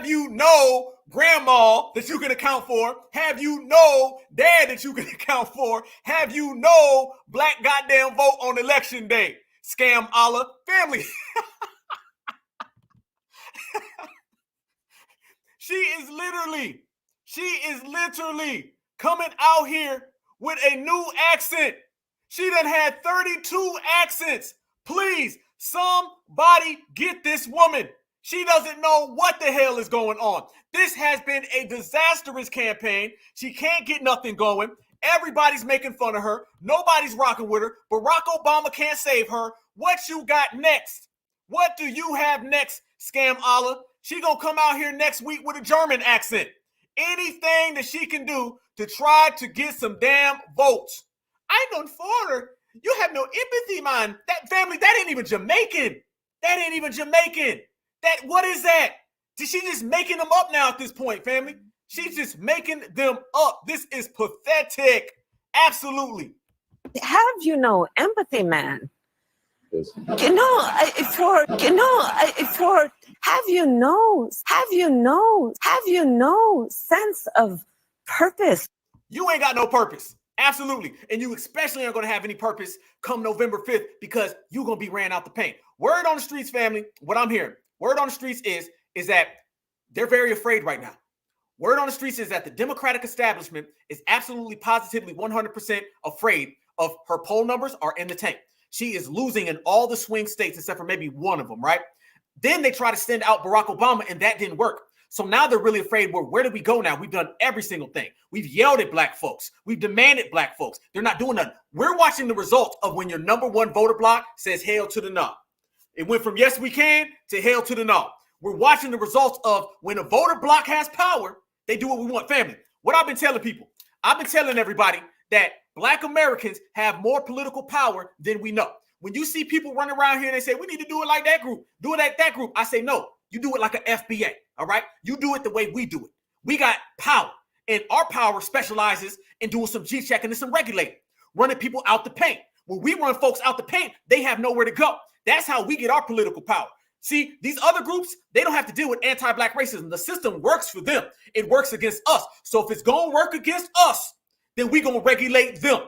you no grandma that you can account for? Have you no dad that you can account for? Have you no black goddamn vote on election day? Scam Allah family. She is literally coming out here with a new accent. She done had 32 accents. Please, somebody get this woman. She doesn't know what the hell is going on. This has been a disastrous campaign. She can't get nothing going. Everybody's making fun of her. Nobody's rocking with her. Barack Obama can't save her. What you got next? What do you have next, Scam Allah? She gonna come out here next week with a German accent. Anything that she can do to try to get some damn votes. I ain't gonna for her. You have no empathy, man. That family, that ain't even Jamaican. What is that? She's just making them up now at this point, family. She's just making them up. This is pathetic. Absolutely. Have you no empathy, man? You know, for have you no sense of purpose? You ain't got no purpose. Absolutely. And you especially aren't going to have any purpose come November 5th because you're going to be ran out the paint. Word on the streets, family, what I'm hearing, word on the streets is that they're very afraid right now. Word on the streets is that the Democratic establishment is absolutely positively 100% afraid of her poll numbers are in the tank. She is losing in all the swing states except for maybe one of them, right? Then they try to send out Barack Obama and that didn't work. So now they're really afraid, well, where do we go now? We've done every single thing. We've yelled at black folks. We've demanded black folks. They're not doing nothing. We're watching the result of when your number one voter block says hell to the no. It went from yes, we can to hell to the no. We're watching the results of when a voter block has power, they do what we want. Family, what I've been telling people, I've been telling everybody that black Americans have more political power than we know. When you see people running around here and they say, we need to do it like that group, do it like that group. I say, no, you do it like an FBA. All right. You do it the way we do it. We got power and our power specializes in doing some G-checking and some regulating, running people out the paint. When we run folks out the paint, they have nowhere to go. That's how we get our political power. See, these other groups, they don't have to deal with anti-black racism. The system works for them. It works against us. So if it's going to work against us, then we're going to regulate them.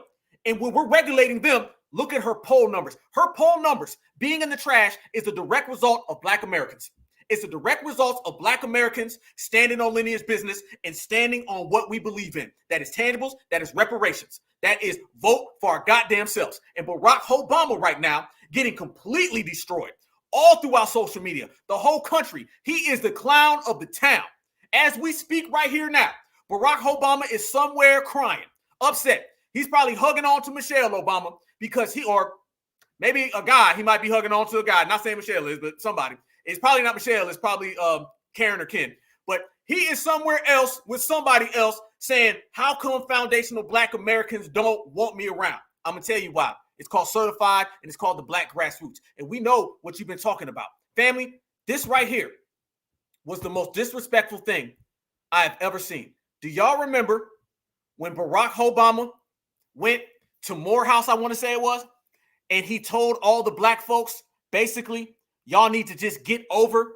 And when we're regulating them, look at her poll numbers. Her poll numbers being in the trash is a direct result of black Americans. It's a direct result of black Americans standing on Lineage business and standing on what we believe in. That is tangibles. That is reparations. That is vote for our goddamn selves. And Barack Obama right now getting completely destroyed all throughout social media. The whole country. He is the clown of the town. As we speak right here now, Barack Obama is somewhere crying, upset. He's probably hugging on to Michelle Obama because or maybe a guy, he might be hugging on to a guy. Not saying Michelle is, but somebody. It's probably not Michelle. It's probably Karen or Ken. But he is somewhere else with somebody else saying, how come foundational black Americans don't want me around? I'm going to tell you why. It's called certified and it's called the black grassroots. And we know what you've been talking about. Family, this right here was the most disrespectful thing I have ever seen. Do y'all remember when Barack Obama went to Morehouse, I want to say it was, and he told all the black folks, basically, y'all need to just get over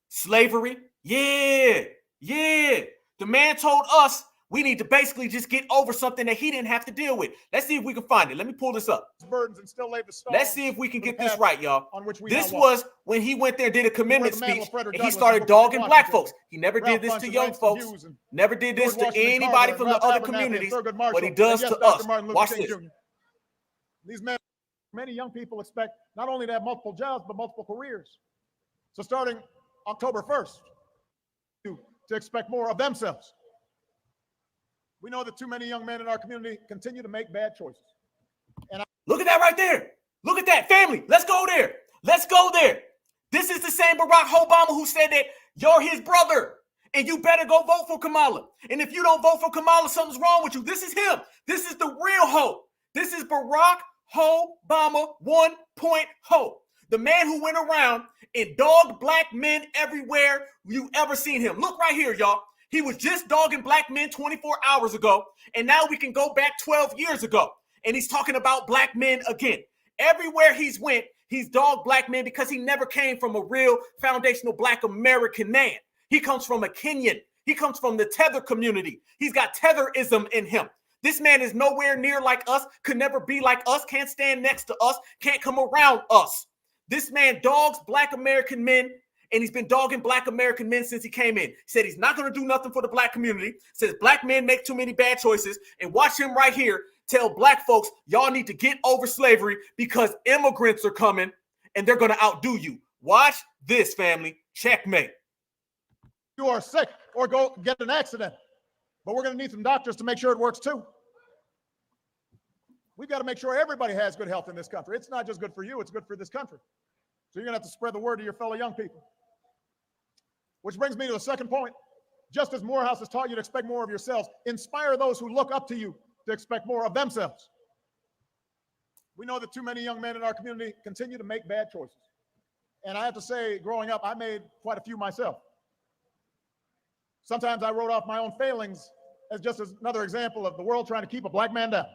slavery? Yeah. The man told us We need to basically just get over something that he didn't have to deal with. Let's see if we can find it. Let me pull this up. Burdens and still lay the stones. Let's see if we can get this right, y'all. On which we this now was when he went there and did a commencement speech, and he started dogging black folks. He never did this to young folks, never did this to anybody from the other communities, but he does to us. Watch this. These men, many young people expect not only to have multiple jobs, but multiple careers. So starting October 1st, to expect more of themselves. We know that too many young men in our community continue to make bad choices. Look at that right there. Look at that, family. Let's go there. Let's go there. This is the same Barrack Obama who said that you're his brother and you better go vote for Kamala. And if you don't vote for Kamala, something's wrong with you. This is him. This is the real hope. This is Barrack Obama 1.0. The man who went around and dogged black men everywhere you ever seen him. Look right here, y'all. He was just dogging black men 24 hours ago, and now we can go back 12 years ago, and he's talking about black men again. Everywhere he's went, he's dogged black men because he never came from a real foundational black American man. He comes from a Kenyan. He comes from the Tether community. He's got Tetherism in him. This man is nowhere near like us, could never be like us, can't stand next to us, can't come around us. This man dogs black American men, and he's been dogging black American men since he came in. He said he's not going to do nothing for the black community, says black men make too many bad choices, and watch him right here tell black folks, y'all need to get over slavery because immigrants are coming, and they're going to outdo you. Watch this, family. Checkmate. You are sick or go get an accident, but we're going to need some doctors to make sure it works too. We've got to make sure everybody has good health in this country. It's not just good for you, it's good for this country. So you're going to have to spread the word to your fellow young people. Which brings me to the second point. Just as Morehouse has taught you to expect more of yourselves, inspire those who look up to you to expect more of themselves. We know that too many young men in our community continue to make bad choices. And I have to say, growing up, I made quite a few myself. Sometimes I wrote off my own failings as just another example of the world trying to keep a black man down.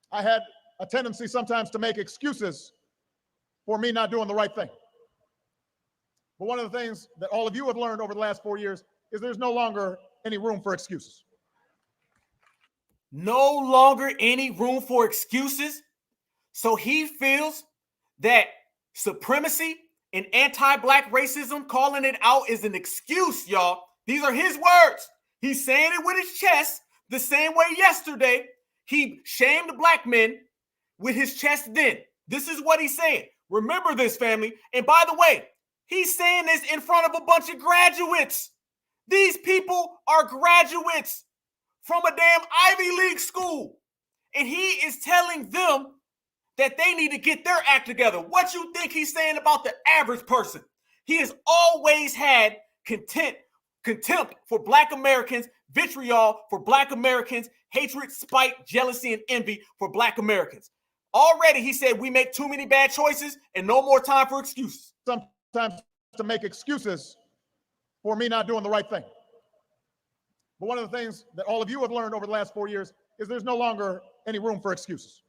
I had a tendency sometimes to make excuses for me not doing the right thing. But one of the things that all of you have learned over the last 4 years is there's no longer any room for excuses. No longer any room for excuses. So he feels that supremacy and anti-black racism, calling it out, is an excuse, y'all. These are his words. He's saying it with his chest the same way yesterday he shamed black men with his chest then. This is what he's saying. Remember this, family. And by the way, he's saying this in front of a bunch of graduates. These people are graduates from a damn Ivy League school. And he is telling them that they need to get their act together. What you think he's saying about the average person? He has always had contempt for black Americans, vitriol for black Americans, hatred, spite, jealousy, and envy for black Americans. Already, he said, we make too many bad choices and no more time for excuses. Sometimes to make excuses for me not doing the right thing. But one of the things that all of you have learned over the last 4 years is there's no longer any room for excuses.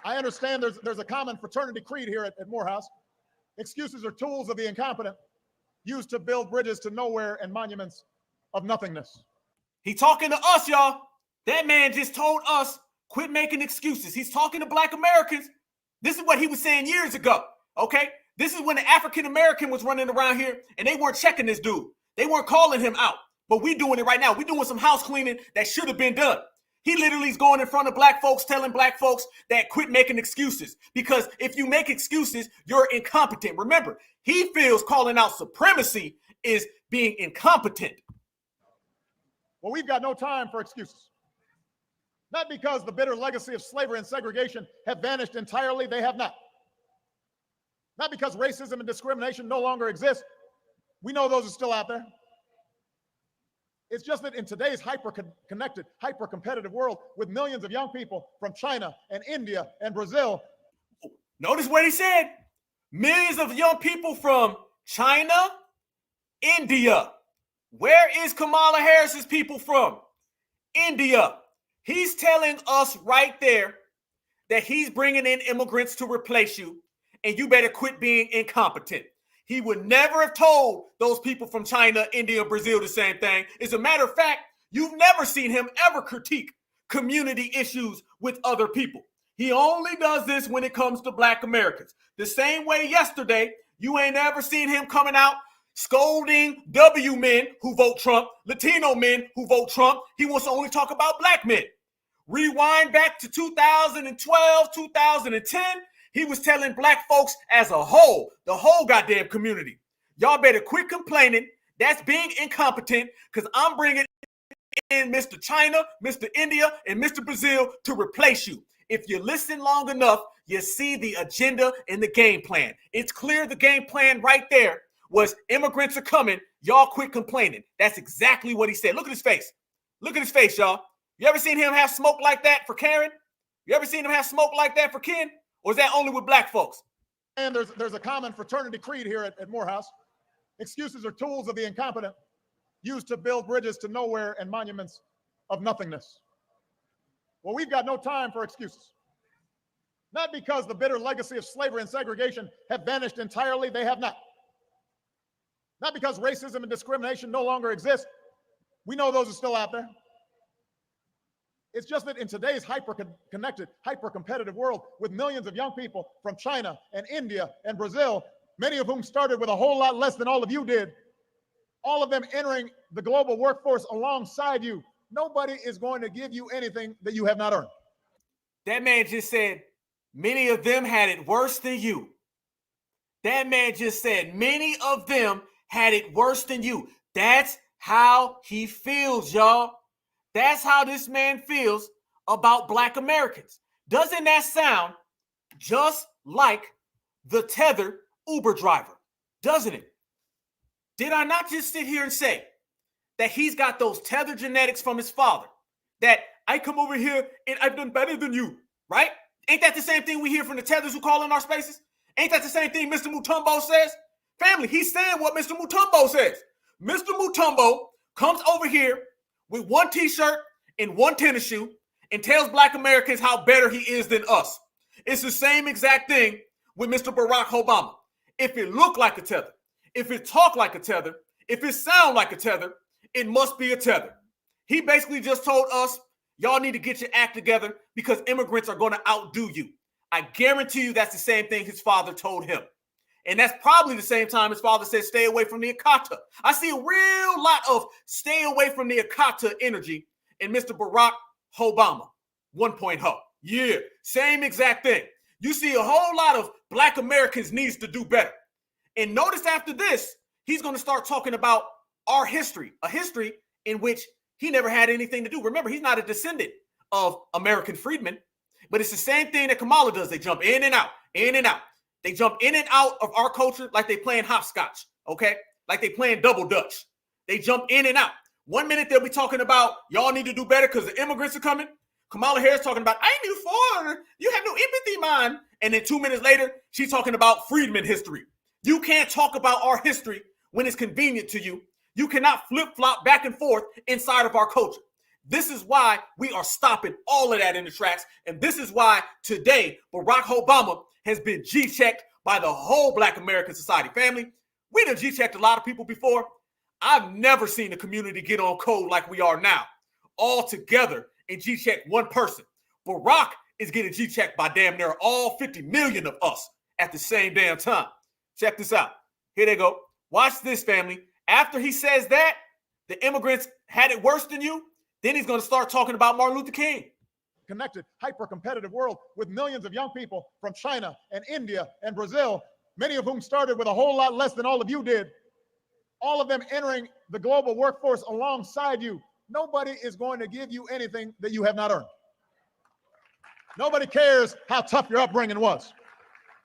I understand there's a common fraternity creed here at Morehouse. Excuses are tools of the incompetent used to build bridges to nowhere and monuments of nothingness. He talking to us, y'all. That man just told us, quit making excuses. He's talking to black Americans. This is what he was saying years ago, okay? This is when the African American was running around here and they weren't checking this dude. They weren't calling him out, but we doing it right now. We doing some house cleaning that should have been done. He literally is going in front of black folks, telling black folks that quit making excuses. Because if you make excuses, you're incompetent. Remember, he feels calling out supremacy is being incompetent. Well, we've got no time for excuses. Not because the bitter legacy of slavery and segregation have vanished entirely, they have not. Not because racism and discrimination no longer exist. We know those are still out there. It's just that in today's hyper-connected, hyper-competitive world with millions of young people from China and India and Brazil. Notice what he said. Millions of young people from China, India. Where is Kamala Harris's people from? India. He's telling us right there that he's bringing in immigrants to replace you, and you better quit being incompetent. He would never have told those people from China, India, Brazil the same thing. As a matter of fact, you've never seen him ever critique community issues with other people. He only does this when it comes to Black Americans. The same way yesterday, you ain't ever seen him coming out scolding W men who vote Trump, Latino men who vote Trump. He wants to only talk about Black men. Rewind back to 2012, 2010, he was telling Black folks as a whole, the whole goddamn community, y'all better quit complaining. That's being incompetent, because I'm bringing in Mr. China, Mr. India, and Mr. Brazil to replace you. If you listen long enough, you see the agenda and the game plan. It's clear the game plan right there was immigrants are coming. Y'all quit complaining. That's exactly what he said. Look at his face. Look at his face, y'all. You ever seen him have smoke like that for Karen? You ever seen him have smoke like that for Ken? Or is that only with Black folks? And there's a common fraternity creed here at Morehouse. Excuses are tools of the incompetent, used to build bridges to nowhere and monuments of nothingness. Well, we've got no time for excuses. Not because the bitter legacy of slavery and segregation have vanished entirely, they have not. Not because racism and discrimination no longer exist. We know those are still out there. It's just that in today's hyper-connected, hyper-competitive world, with millions of young people from China and India and Brazil, many of whom started with a whole lot less than all of you did, all of them entering the global workforce alongside you, nobody is going to give you anything that you have not earned. That man just said, many of them had it worse than you. That man just said, many of them had it worse than you. That's how he feels, y'all. That's how this man feels about Black Americans. Doesn't that sound just like the Tether Uber driver? Doesn't it? Did I not just sit here and say that he's got those Tether genetics from his father? That I come over here and I've done better than you, right? Ain't that the same thing we hear from the Tethers who call in our spaces? Ain't that the same thing Mr. Mutombo says? Family, he's saying what Mr. Mutombo says. Mr. Mutombo comes over here with one t-shirt and one tennis shoe and tells Black Americans how better he is than us. It's the same exact thing with Mr. Barrack Obama. If it look like a tether, if it talk like a tether, if it sound like a tether, it must be a tether. He basically just told us, y'all need to get your act together because immigrants are going to outdo you. I guarantee you that's the same thing his father told him. And that's probably the same time his father said, stay away from the Akata. I see a real lot of stay away from the Akata energy in Mr. Barrack Obama 1.0. Yeah, same exact thing. You see a whole lot of Black Americans needs to do better. And notice after this, he's going to start talking about our history, a history in which he never had anything to do. Remember, he's not a descendant of American freedmen, but it's the same thing that Kamala does. They jump in and out, in and out. They jump in and out of our culture like they playing hopscotch, okay? Like they playing double dutch. They jump in and out. 1 minute they'll be talking about y'all need to do better because the immigrants are coming. Kamala Harris talking about I ain't new foreigner. You have no empathy, man. And then 2 minutes later, she's talking about freedmen history. You can't talk about our history when it's convenient to you. You cannot flip-flop back and forth inside of our culture. This is why we are stopping all of that in the tracks. And this is why today Barack Obama has been G-checked by the whole Black American society. Family, we done G-checked a lot of people before. I've never seen the community get on code like we are now, all together and G-check one person. Barack is getting G-checked by damn near all 50 million of us at the same damn time. Check this out. Here they go. Watch this, family. After he says that, the immigrants had it worse than you, then he's going to start talking about Martin Luther King. Connected, hyper-competitive world with millions of young people from China and India and Brazil, many of whom started with a whole lot less than all of you did, all of them entering the global workforce alongside you. Nobody is going to give you anything that you have not earned. Nobody cares how tough your upbringing was.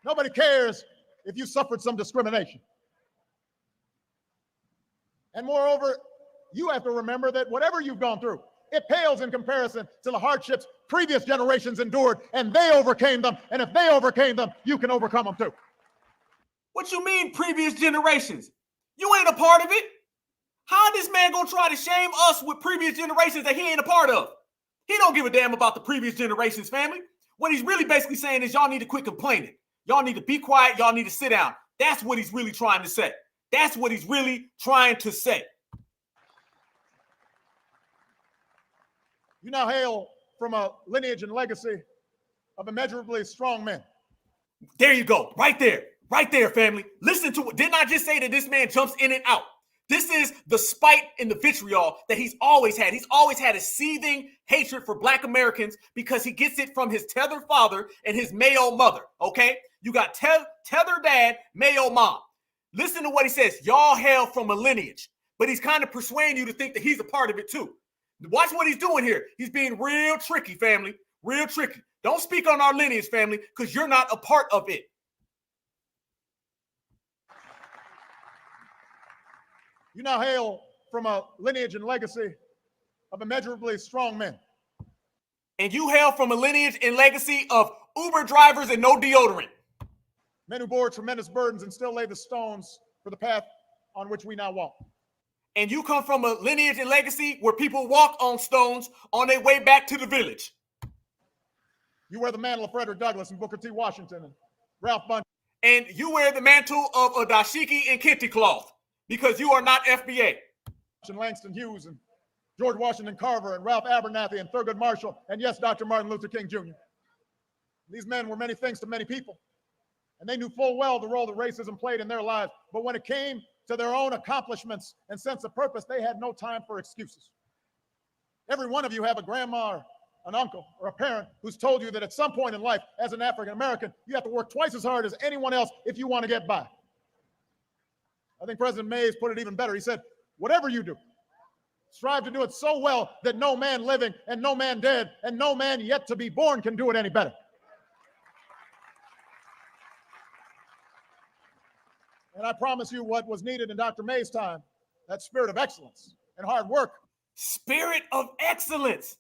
Nobody cares if you suffered some discrimination. And moreover, you have to remember that whatever you've gone through, it pales in comparison to the hardships previous generations endured, and they overcame them. And if they overcame them, you can overcome them too. What you mean previous generations? You ain't a part of it. How this man gonna try to shame us with previous generations that he ain't a part of? He don't give a damn about the previous generations, family. What he's really basically saying is y'all need to quit complaining. Y'all need to be quiet. Y'all need to sit down. That's what he's really trying to say. That's what he's really trying to say. You now hail from a lineage and legacy of immeasurably strong men. There you go. Right there, family. Listen to it. Didn't I just say that this man jumps in and out? This is the spite and the vitriol that he's always had. He's always had a seething hatred for Black Americans because he gets it from his Tether father and his Mayo mother, okay? You got Tether dad, Mayo mom. Listen to what he says. Y'all hail from a lineage. But he's kind of persuading you to think that he's a part of it too. Watch what he's doing here. He's being real tricky, family. Real tricky. Don't speak on our lineage, family, because you're not a part of it. You now hail from a lineage and legacy of immeasurably strong men. And you hail from a lineage and legacy of Uber drivers and no deodorant. Men who bore tremendous burdens and still lay the stones for the path on which we now walk. And you come from a lineage and legacy where people walk on stones on their way back to the village. You wear the mantle of Frederick Douglass and Booker T. Washington and Ralph Bunche. And you wear the mantle of a dashiki and kente cloth because you are not FBA. And Langston Hughes and George Washington Carver and Ralph Abernathy and Thurgood Marshall and yes, Dr. Martin Luther King Jr. These men were many things to many people. And they knew full well the role that racism played in their lives. But when it came to their own accomplishments and sense of purpose, they had no time for excuses. Every one of you have a grandma or an uncle or a parent who's told you that at some point in life, as an African American, you have to work twice as hard as anyone else if you want to get by. I think President Mays put it even better. He said, whatever you do, strive to do it so well that no man living and no man dead and no man yet to be born can do it any better. And I promise you what was needed in Dr. May's time, that spirit of excellence and hard work. Spirit of excellence.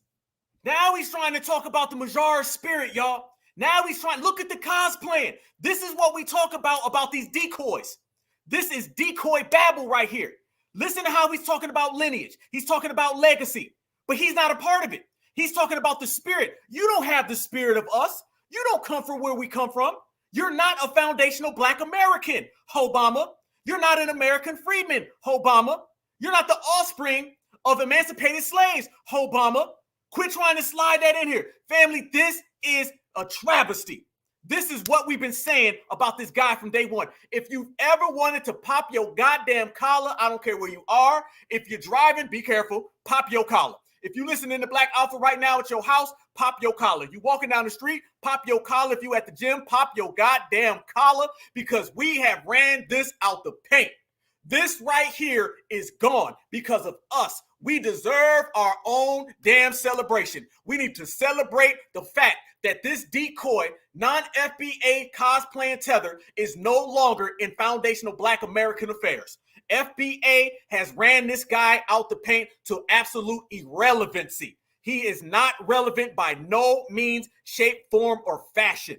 Now he's trying to talk about the Majar spirit, y'all. Now he's trying, look at the cosplaying. This is what we talk about these decoys. This is decoy babble right here. Listen to how he's talking about lineage. He's talking about legacy, but he's not a part of it. He's talking about the spirit. You don't have the spirit of us. You don't come from where we come from. You're not a foundational Black American, Obama. You're not an American freedman, Obama. You're not the offspring of emancipated slaves, Obama. Quit trying to slide that in here. Family, this is a travesty. This is what we've been saying about this guy from day one. If you've ever wanted to pop your goddamn collar, I don't care where you are. If you're driving, be careful, pop your collar. If you listening to Black Alpha right now at your house, pop your collar. You walking down the street, pop your collar. If you at the gym, pop your goddamn collar because we have ran this out the paint. This right here is gone because of us. We deserve our own damn celebration. We need to celebrate the fact that this decoy, non-FBA cosplaying Tether is no longer in foundational Black American affairs. FBA has ran this guy out the paint to absolute irrelevancy. He is not relevant by no means, shape, form, or fashion.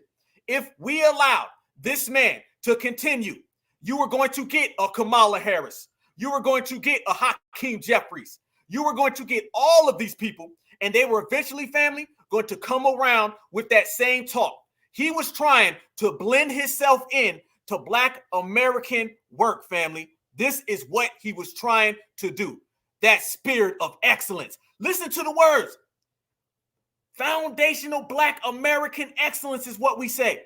If we allowed this man to continue, you were going to get a Kamala Harris. You were going to get a Hakeem Jeffries. You were going to get all of these people, and they were eventually, family, going to come around with that same talk. He was trying to blend himself in to Black American work, family. This is what he was trying to do. That spirit of excellence. Listen to the words. Foundational Black American excellence is what we say.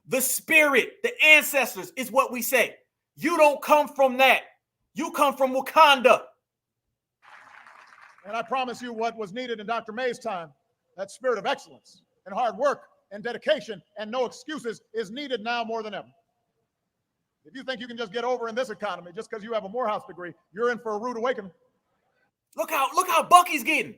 The spirit, the ancestors is what we say. You don't come from that. You come from Wakanda. And I promise you what was needed in Dr. May's time, that spirit of excellence and hard work and dedication and no excuses is needed now more than ever. If you think you can just get over in this economy just because you have a Morehouse degree, you're in for a rude awakening. Look how Bucky's getting.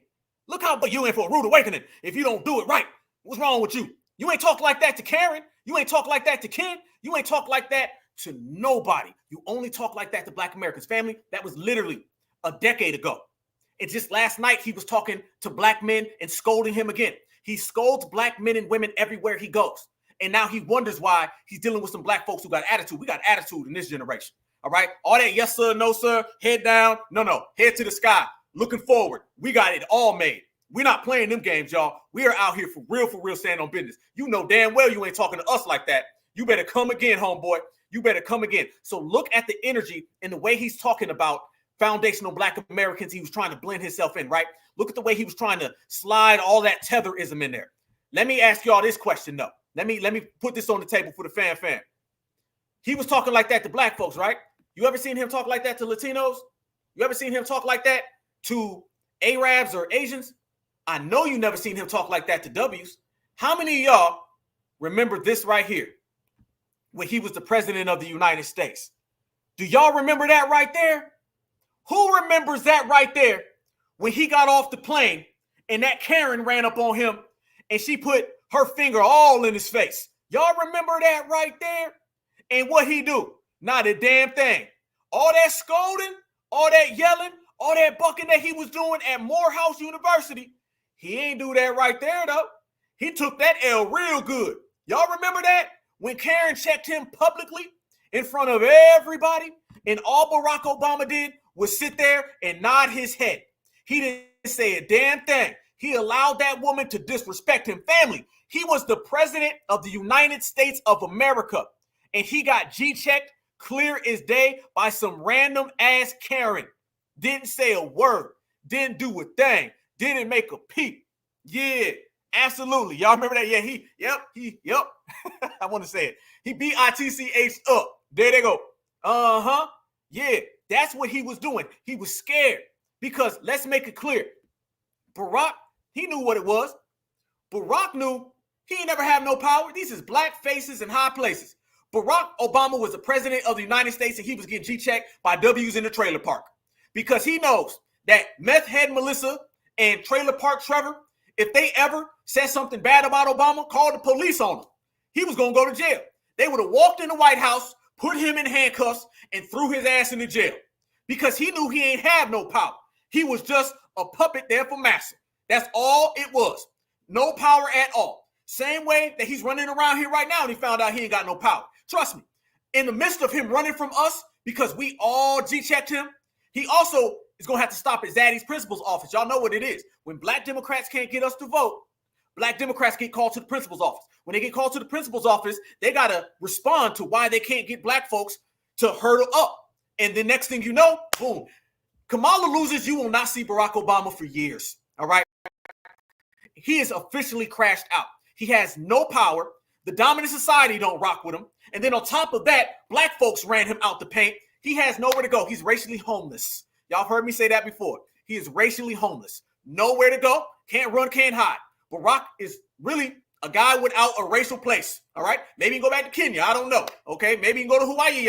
Look how you in for a rude awakening if you don't do it right. What's wrong with you? You ain't talk like that to Karen. You ain't talk like that to Ken. You ain't talk like that to nobody. You only talk like that to Black Americans. Family, that was literally a decade ago. And just last night, he was talking to Black men and scolding him again. He scolds Black men and women everywhere he goes. And now he wonders why he's dealing with some Black folks who got attitude. We got attitude in this generation. All right. All that yes, sir, no, sir, head down. No, head to the sky. Looking forward. We got it all made. We're not playing them games, y'all. We are out here for real, standing on business. You know damn well you ain't talking to us like that. You better come again, homeboy. you better come again. So look at the energy and the way he's talking about foundational Black Americans. He was trying to blend himself in, right? Look at the way he was trying to slide all that tetherism in there. Let me ask y'all this question, though. Let me put this on the table for the fan. He was talking like that to Black folks, right? You ever seen him talk like that to Latinos? You ever seen him talk like that to Arabs or Asians? I know you never seen him talk like that to W's. How many of y'all remember this right here when he was the president of the United States? Do y'all remember that right there? Who remembers that right there when he got off the plane and that Karen ran up on him and she put her finger all in his face? Y'all remember that right there? And what he do? Not a damn thing. All that scolding, all that yelling, all that bucking that he was doing at Morehouse University, he ain't do that right there, though. He took that L real good. Y'all remember that? When Karen checked him publicly in front of everybody, and all Barack Obama did was sit there and nod his head. He didn't say a damn thing. He allowed that woman to disrespect him. Family, he was the president of the United States of America, and he got G-checked clear as day by some random ass Karen. Didn't say a word, didn't do a thing, didn't make a peep. Yeah, absolutely. Y'all remember that? Yeah, yep. I want to say it. He BITCH up. There they go. Yeah, that's what he was doing. He was scared because let's make it clear. Barack, he knew what it was. Barack knew he ain't never have no power. These is Black faces in high places. Barack Obama was the president of the United States and he was getting G-checked by W's in the trailer park because he knows that meth head Melissa and trailer park Trevor, if they ever said something bad about Obama, called the police on him, he was going to go to jail. They would have walked in the White House, put him in handcuffs, and threw his ass in the jail because he knew he ain't have no power. He was just a puppet there for massa. That's all it was. No power at all. Same way that he's running around here right now and he found out he ain't got no power. Trust me, in the midst of him running from us because we all G-checked him, he also is going to have to stop at Zaddy's principal's office. Y'all know what it is. When Black Democrats can't get us to vote, Black Democrats get called to the principal's office. When they get called to the principal's office, they got to respond to why they can't get Black folks to hurdle up. And the next thing you know, boom. Kamala loses, you will not see Barack Obama for years. All right? He is officially crashed out. He has no power. The dominant society don't rock with him. And then on top of that, Black folks ran him out the paint. He has nowhere to go. He's racially homeless. Y'all heard me say that before. He is racially homeless. Nowhere to go. Can't run, can't hide. Barack is really a guy without a racial place. All right? Maybe he can go back to Kenya. I don't know. Okay? Maybe he can go to Hawaii,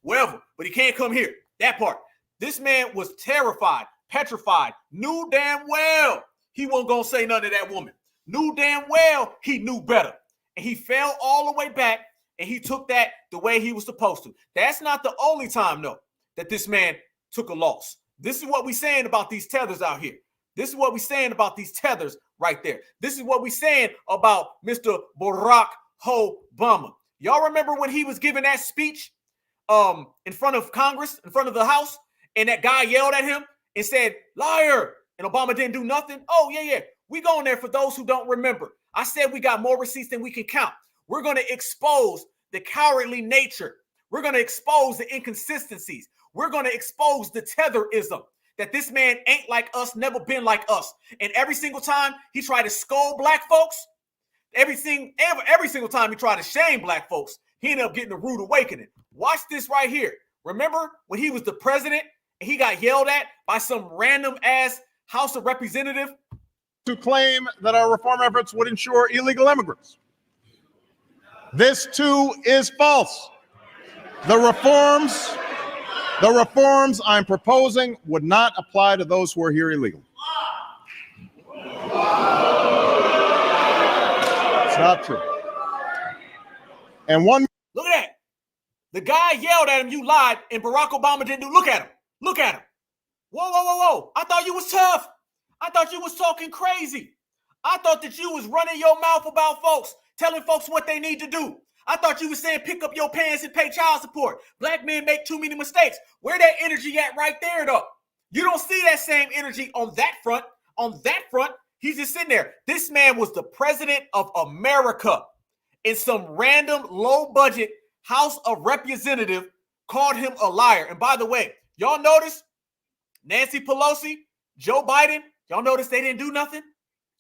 wherever. But he can't come here. That part. This man was terrified, petrified, knew damn well he wasn't going to say nothing to that woman. Knew damn well he knew better. And he fell all the way back, and he took that the way he was supposed to. That's not the only time, though, that this man took a loss. This is what we're saying about these tethers out here. This is what we're saying about these tethers right there. This is what we're saying about Mr. Barack Obama. Y'all remember when he was giving that speech in front of Congress, in front of the House, and that guy yelled at him and said, liar, and Obama didn't do nothing? Oh, yeah. We going there for those who don't remember. I said we got more receipts than we can count. We're going to expose the cowardly nature. We're going to expose the inconsistencies. We're going to expose the tetherism, that this man ain't like us, never been like us. And every single time he tried to scold Black folks, every single time he tried to shame Black folks, he ended up getting a rude awakening. Watch this right here. Remember when he was the president and he got yelled at by some random ass House of Representative to claim that our reform efforts would ensure illegal immigrants. This too is false. The reforms I'm proposing would not apply to those who are here illegally. It's not true. And one look at that. The guy yelled at him, you lied, and Barack Obama didn't do. Look at him. Look at him. Whoa. I thought you was tough. I thought you was talking crazy. I thought that you was running your mouth about folks, telling folks what they need to do. I thought you was saying pick up your pants and pay child support. Black men make too many mistakes. Where that energy at right there, though? You don't see that same energy on that front. On that front, he's just sitting there. This man was the president of America in some random low-budget House of Representatives called him a liar. And by the way, y'all notice Nancy Pelosi, Joe Biden, y'all notice they didn't do nothing?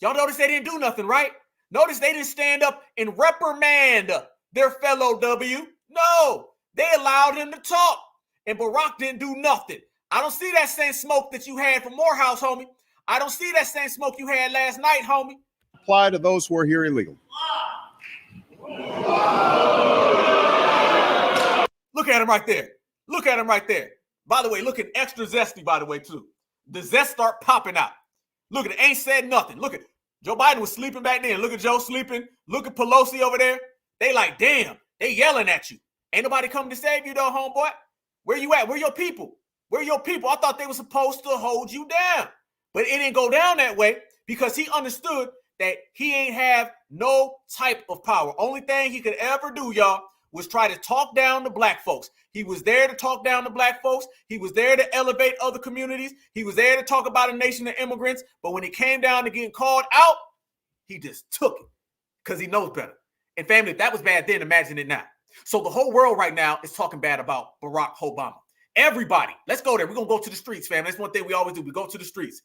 Y'all notice they didn't do nothing, right? Notice they didn't stand up and reprimand their fellow W. No, they allowed him to talk. And Barack didn't do nothing. I don't see that same smoke that you had for Morehouse, homie. I don't see that same smoke you had last night, homie. Apply to those who are here illegally. Look at him right there. Look at him right there. By the way, looking extra zesty, by the way, too. The zest start popping out. Look at it. Ain't said nothing. Look at Joe Biden was sleeping back then. Look at Joe sleeping. Look at Pelosi over there. They like, damn, they yelling at you. Ain't nobody coming to save you though, homeboy. Where you at? Where your people? Where your people? I thought they were supposed to hold you down. But it didn't go down that way because he understood that he ain't have no type of power. Only thing he could ever do, y'all, was try to talk down to black folks. He was there to talk down to black folks. He was there to elevate other communities. He was there to talk about a nation of immigrants. But when it came down to getting called out, he just took it because he knows better. And family, if that was bad then, imagine it now. So the whole world right now is talking bad about Barrack Obama. Everybody, let's go there. We're going to go to the streets, fam. That's one thing we always do. We go to the streets.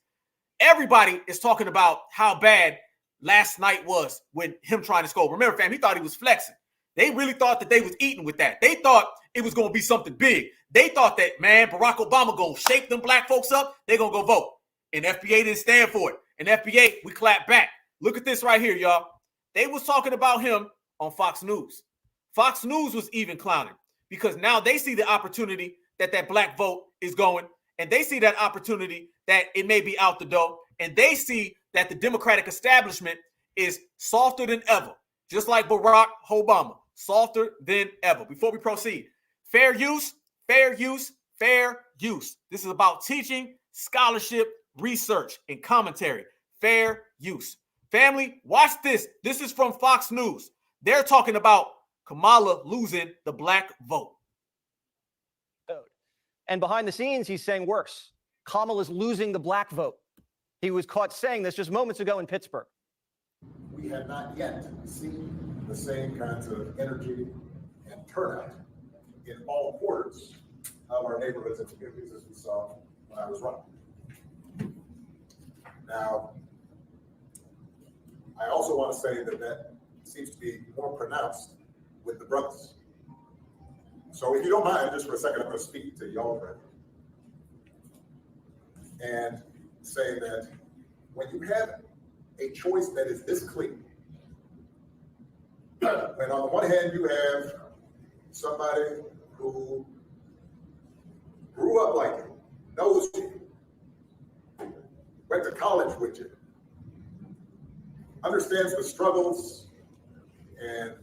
Everybody is talking about how bad last night was when him trying to score. Remember, fam, he thought he was flexing. They really thought that they was eating with that. They thought it was going to be something big. They thought that, man, Barack Obama going to shake them black folks up. They're going to go vote. And FBA didn't stand for it. And FBA, we clap back. Look at this right here, y'all. They was talking about him on Fox News. Fox News was even clowning because now they see the opportunity that black vote is going, and they see that opportunity that it may be out the door, and they see that the Democratic establishment is softer than ever, just like Barack Obama, softer than ever. Before we proceed, fair use, fair use, fair use. This is about teaching, scholarship, research, and commentary. Fair use. Family, watch this. This is from Fox News. They're talking about Kamala losing the black vote. And behind the scenes, he's saying worse. Kamala's losing the black vote. He was caught saying this just moments ago in Pittsburgh. We have not yet seen the same kinds of energy and turnout in all quarters of our neighborhoods and communities as we saw when I was running. Now, I also want to say that seems to be more pronounced with the brothers. So if you don't mind, just for a second, I'm going to speak to y'all for and say that when you have a choice that is this clear, when on the one hand you have somebody who grew up like you, knows you, went to college with you, understands the struggles and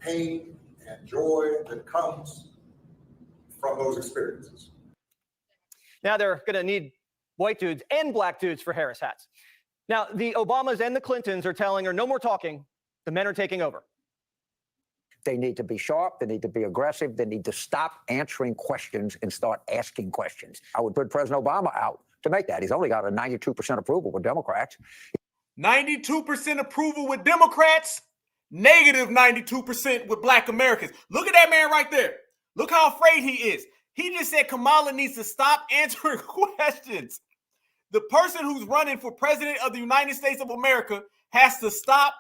pain and joy that comes from those experiences. Now they're going to need white dudes and black dudes for Harris hats. Now, the Obamas and the Clintons are telling her, no more talking. The men are taking over. They need to be sharp. They need to be aggressive. They need to stop answering questions and start asking questions. I would put President Obama out to make that. He's only got a 92% approval with Democrats. 92% approval with Democrats, negative 92% with black Americans. Look at that man right there. Look how afraid he is. He just said Kamala needs to stop answering questions. The person who's running for president of the United States of America has to stop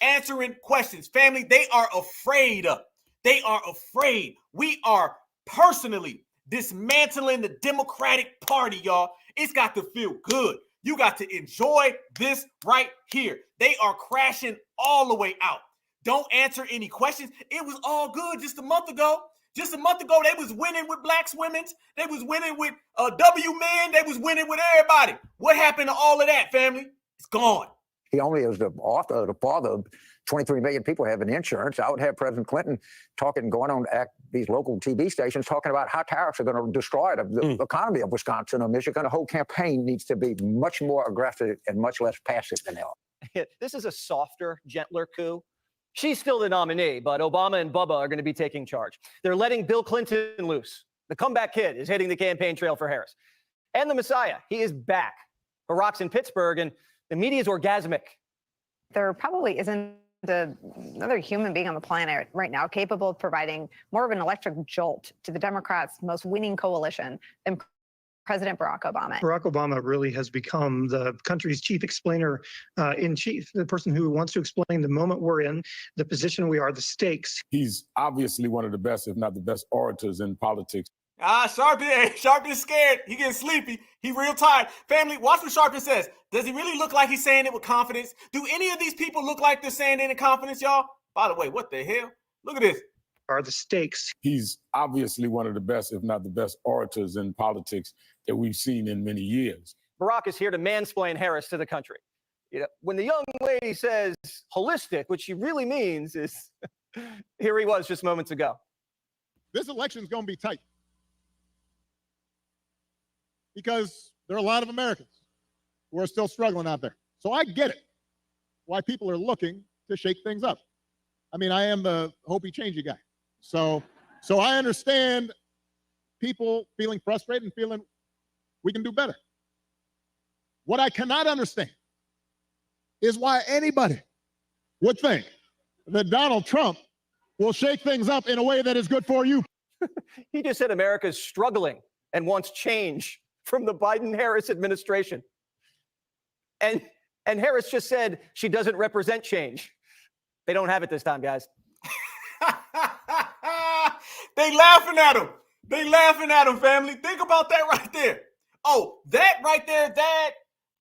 answering questions. Family, they are afraid. They are afraid. We are personally dismantling the Democratic Party, y'all. It's got to feel good. You got to enjoy this right here. They are crashing all the way out. Don't answer any questions. It was all good just a month ago. Just a month ago, they was winning with blacks women's. They was winning with W men. They was winning with everybody. What happened to all of that, family? It's gone. He only is the author, the father of 23 million people having insurance. I would have President Clinton talking, going on these local TV stations, talking about how tariffs are going to destroy the economy of Wisconsin or Michigan. The whole campaign needs to be much more aggressive and much less passive than they are. This is a softer, gentler coup. She's still the nominee, but Obama and Bubba are going to be taking charge. They're letting Bill Clinton loose. The comeback kid is hitting the campaign trail for Harris. And the Messiah, he is back. Barack's in Pittsburgh, and the media is orgasmic. There probably isn't another human being on the planet right now capable of providing more of an electric jolt to the Democrats' most winning coalition than President Barack Obama. Barack Obama really has become the country's chief explainer in chief, the person who wants to explain the moment we're in, the position we are, the stakes. He's obviously one of the best, if not the best, orators in politics. Sharpton is scared. He getting sleepy. He real tired. Family, watch what Sharpton says. Does he really look like he's saying it with confidence? Do any of these people look like they're saying it in confidence, y'all? By the way, what the hell? Look at this. Are the stakes. He's obviously one of the best, if not the best, orators in politics that we've seen in many years. Barack is here to mansplain Harris to the country. You know, when the young lady says holistic, what she really means is, here he was just moments ago. This election's going to be tight because there are a lot of Americans who are still struggling out there. So I get it, why people are looking to shake things up. I mean, I am the hopey changey guy. So I understand people feeling frustrated and feeling we can do better. What I cannot understand is why anybody would think that Donald Trump will shake things up in a way that is good for you. He just said America's struggling and wants change from the Biden-Harris administration. And Harris just said she doesn't represent change. They don't have it this time, guys. They laughing at him. They laughing at him, family. Think about that right there. Oh, that right there, that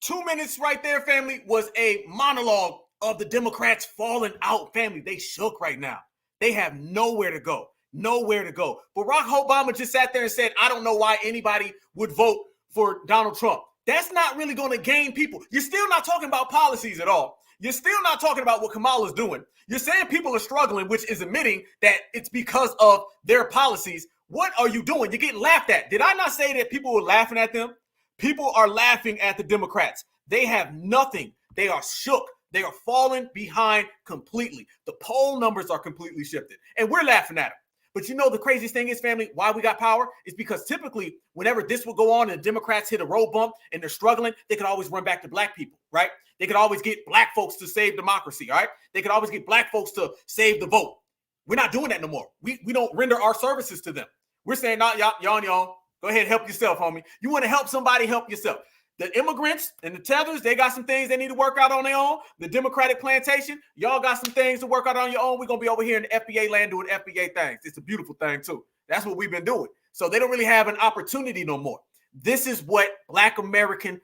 2 minutes right there, family, was a monologue of the Democrats falling out, family. They shook right now. They have nowhere to go. Nowhere to go. Barack Obama just sat there and said, I don't know why anybody would vote for Donald Trump. That's not really going to gain people. You're still not talking about policies at all. You're still not talking about what Kamala's doing. You're saying people are struggling, which is admitting that it's because of their policies. What are you doing? You're getting laughed at. Did I not say that people were laughing at them? People are laughing at the Democrats. They have nothing. They are shook. They are falling behind completely. The poll numbers are completely shifted, and we're laughing at them. But you know the craziest thing is, family, why we got power is because typically whenever this would go on and the Democrats hit a road bump and they're struggling, they could always run back to black people, right? They could always get black folks to save democracy, all right? They could always get black folks to save the vote. We're not doing that no more. We don't render our services to them. We're saying, nah, y'all, go ahead, help yourself, homie. You want to help somebody, help yourself. The immigrants and the Tethers, they got some things they need to work out on their own. The Democratic plantation, y'all got some things to work out on your own. We're going to be over here in the FBA land doing FBA things. It's a beautiful thing, too. That's what we've been doing. So they don't really have an opportunity no more. This is what Black American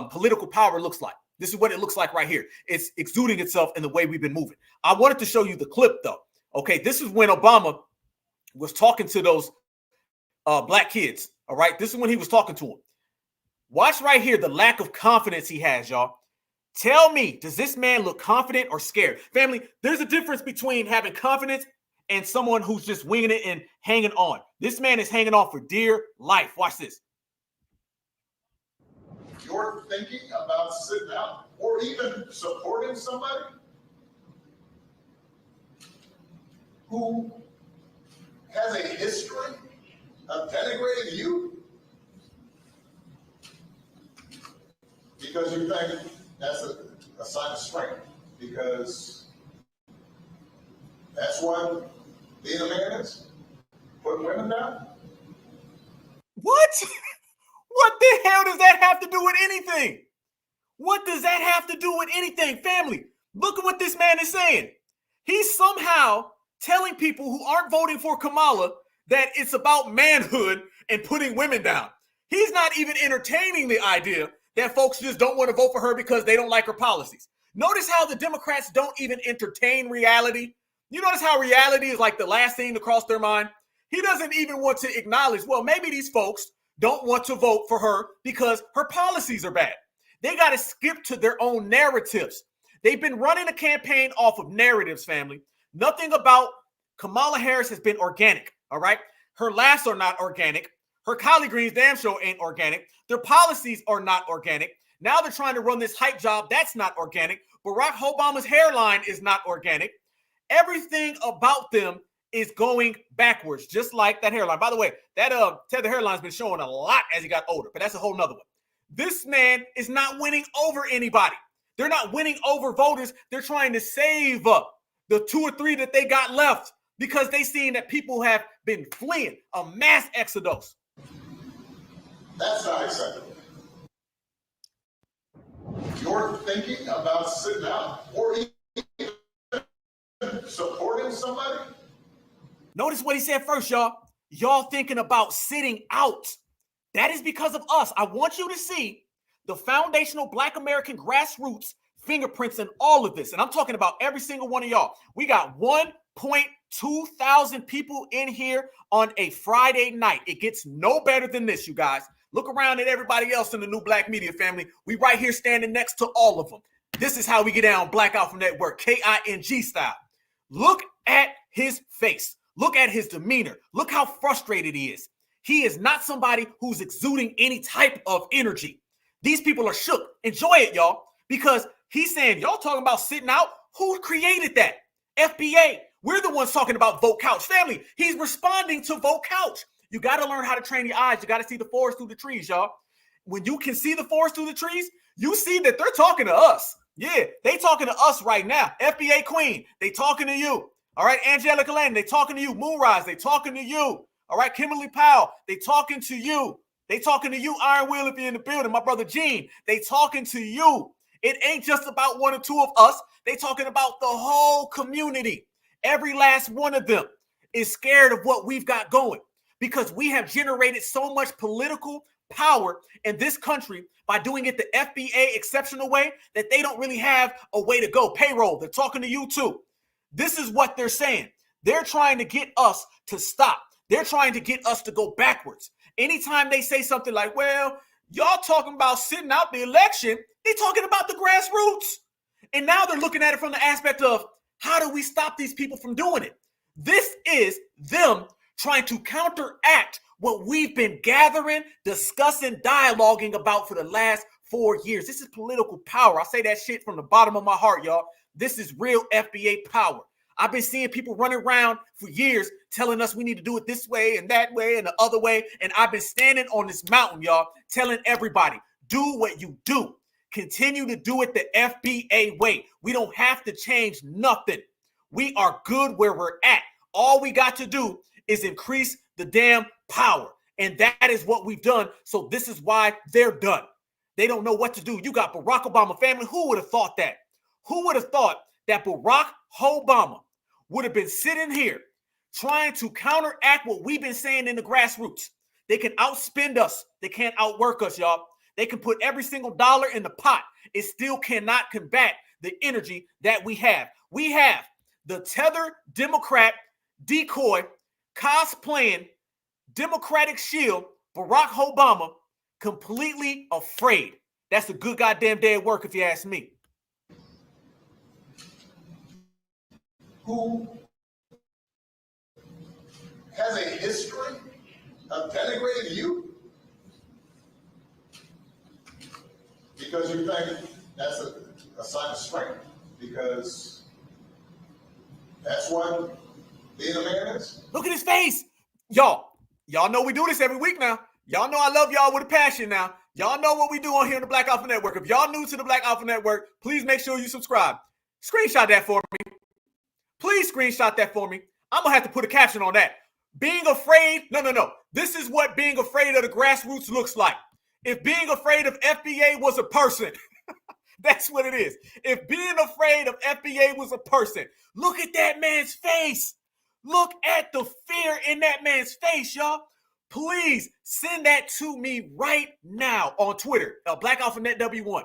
political power looks like. This is what it looks like right here. It's exuding itself in the way we've been moving. I wanted to show you the clip, though. Okay, this is when Obama was talking to those black kids, all right? This is when he was talking to them. Watch right here the lack of confidence he has, y'all. Tell me, does this man look confident or scared? Family, there's a difference between having confidence and someone who's just winging it and hanging on. This man is hanging on for dear life. Watch this. You're thinking about sitting out or even supporting somebody who has a history of denigrating you because you think that's a sign of strength, because that's what being a man is, putting women down? What? What the hell does that have to do with anything? What does that have to do with anything? Family, look at what this man is saying. He's somehow telling people who aren't voting for Kamala that it's about manhood and putting women down. He's not even entertaining the idea that folks just don't want to vote for her because they don't like her policies. Notice how the Democrats don't even entertain reality. You notice how reality is like the last thing to cross their mind? He doesn't even want to acknowledge, well, maybe these folks don't want to vote for her because her policies are bad. They got to skip to their own narratives. They've been running a campaign off of narratives, family. Nothing about Kamala Harris has been organic, all right? Her laughs are not organic. Her collard greens damn sure ain't organic. Their policies are not organic. Now they're trying to run this hype job. That's not organic. Barack Obama's hairline is not organic. Everything about them is going backwards, just like that hairline. By the way, that Tether hairline's been showing a lot as he got older, but that's a whole nother one. This man is not winning over anybody. They're not winning over voters. They're trying to save the 2 or 3 that they got left, because they seen that people have been fleeing, a mass exodus. That's not acceptable. You're thinking about sitting out or even supporting somebody? Notice what he said first, y'all. Y'all thinking about sitting out. That is because of us. I want you to see the foundational Black American grassroots fingerprints in all of this. And I'm talking about every single one of y'all. We got 1.2 thousand people in here on a Friday night. It gets no better than this, you guys. Look around at everybody else in the new Black media family. We right here standing next to all of them. This is how we get down Black Alpha Network, KING style. Look at his face. Look at his demeanor. Look how frustrated he is. He is not somebody who's exuding any type of energy. These people are shook. Enjoy it, y'all, because he's saying, y'all talking about sitting out? Who created that? FBA. We're the ones talking about vote couch. Family, he's responding to vote couch. You got to learn how to train your eyes. You got to see the forest through the trees, y'all. When you can see the forest through the trees, you see that they're talking to us. Yeah, they talking to us right now. FBA Queen, they talking to you. All right, Angelica Lane, they talking to you. Moonrise, they talking to you. All right, Kimberly Powell, they talking to you. They talking to you, Iron Will, if you're in the building. My brother Gene, they talking to you. It ain't just about 1 or 2 of us. They talking about the whole community. Every last one of them is scared of what we've got going because we have generated so much political power in this country by doing it the FBA exceptional way that they don't really have a way to go. Payroll, they're talking to you too. This is what they're saying. They're trying to get us to stop. They're trying to get us to go backwards. Anytime they say something like, well, y'all talking about sitting out the election, they're talking about the grassroots. And now they're looking at it from the aspect of, how do we stop these people from doing it? This is them trying to counteract what we've been gathering, discussing, dialoguing about for the last 4 years. This is political power. I say that shit from the bottom of my heart, y'all. This is real FBA power. I've been seeing people running around for years telling us we need to do it this way and that way and the other way. And I've been standing on this mountain, y'all, telling everybody, do what you do. Continue to do it the FBA way. We don't have to change nothing. We are good where we're at. All we got to do is increase the damn power. And that is what we've done. So this is why they're done. They don't know what to do. You got Barrack Obama family. Who would have thought that? Who would have thought that Barrack Obama would have been sitting here trying to counteract what we've been saying in the grassroots? They can outspend us. They can't outwork us, y'all. They can put every single dollar in the pot. It still cannot combat the energy that we have. We have the Tether Democrat decoy cosplaying Democratic shield, Barrack Obama, completely afraid. That's a good goddamn day at work, if you ask me. Who has a history of denigrating you? Because you think that's a sign of strength, because that's what being a man is. Look at his face. Y'all know we do this every week now. Y'all know I love y'all with a passion now. Y'all know what we do on here on the Black Alpha Network. If y'all new to the Black Alpha Network, please make sure you subscribe. Screenshot that for me. Please screenshot that for me. I'm going to have to put a caption on that. Being afraid, no. This is what being afraid of the grassroots looks like. If being afraid of FBA was a person, that's what it is. If being afraid of FBA was a person, look at that man's face. Look at the fear in that man's face, y'all. Please send that to me right now on Twitter, Black Alpha Net W1.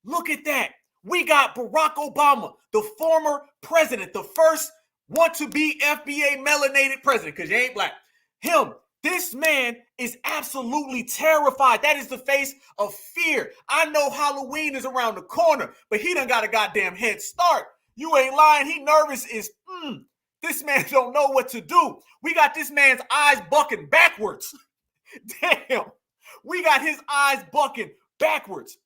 Look at that. We got Barrack Obama, the former president, the first want-to-be FBA melanated president, because you ain't black. Him, this man is absolutely terrified. That is the face of fear. I know Halloween is around the corner, but he done got a goddamn head start. You ain't lying. He nervous as, this man don't know what to do. We got this man's eyes bucking backwards. Damn. We got his eyes bucking backwards.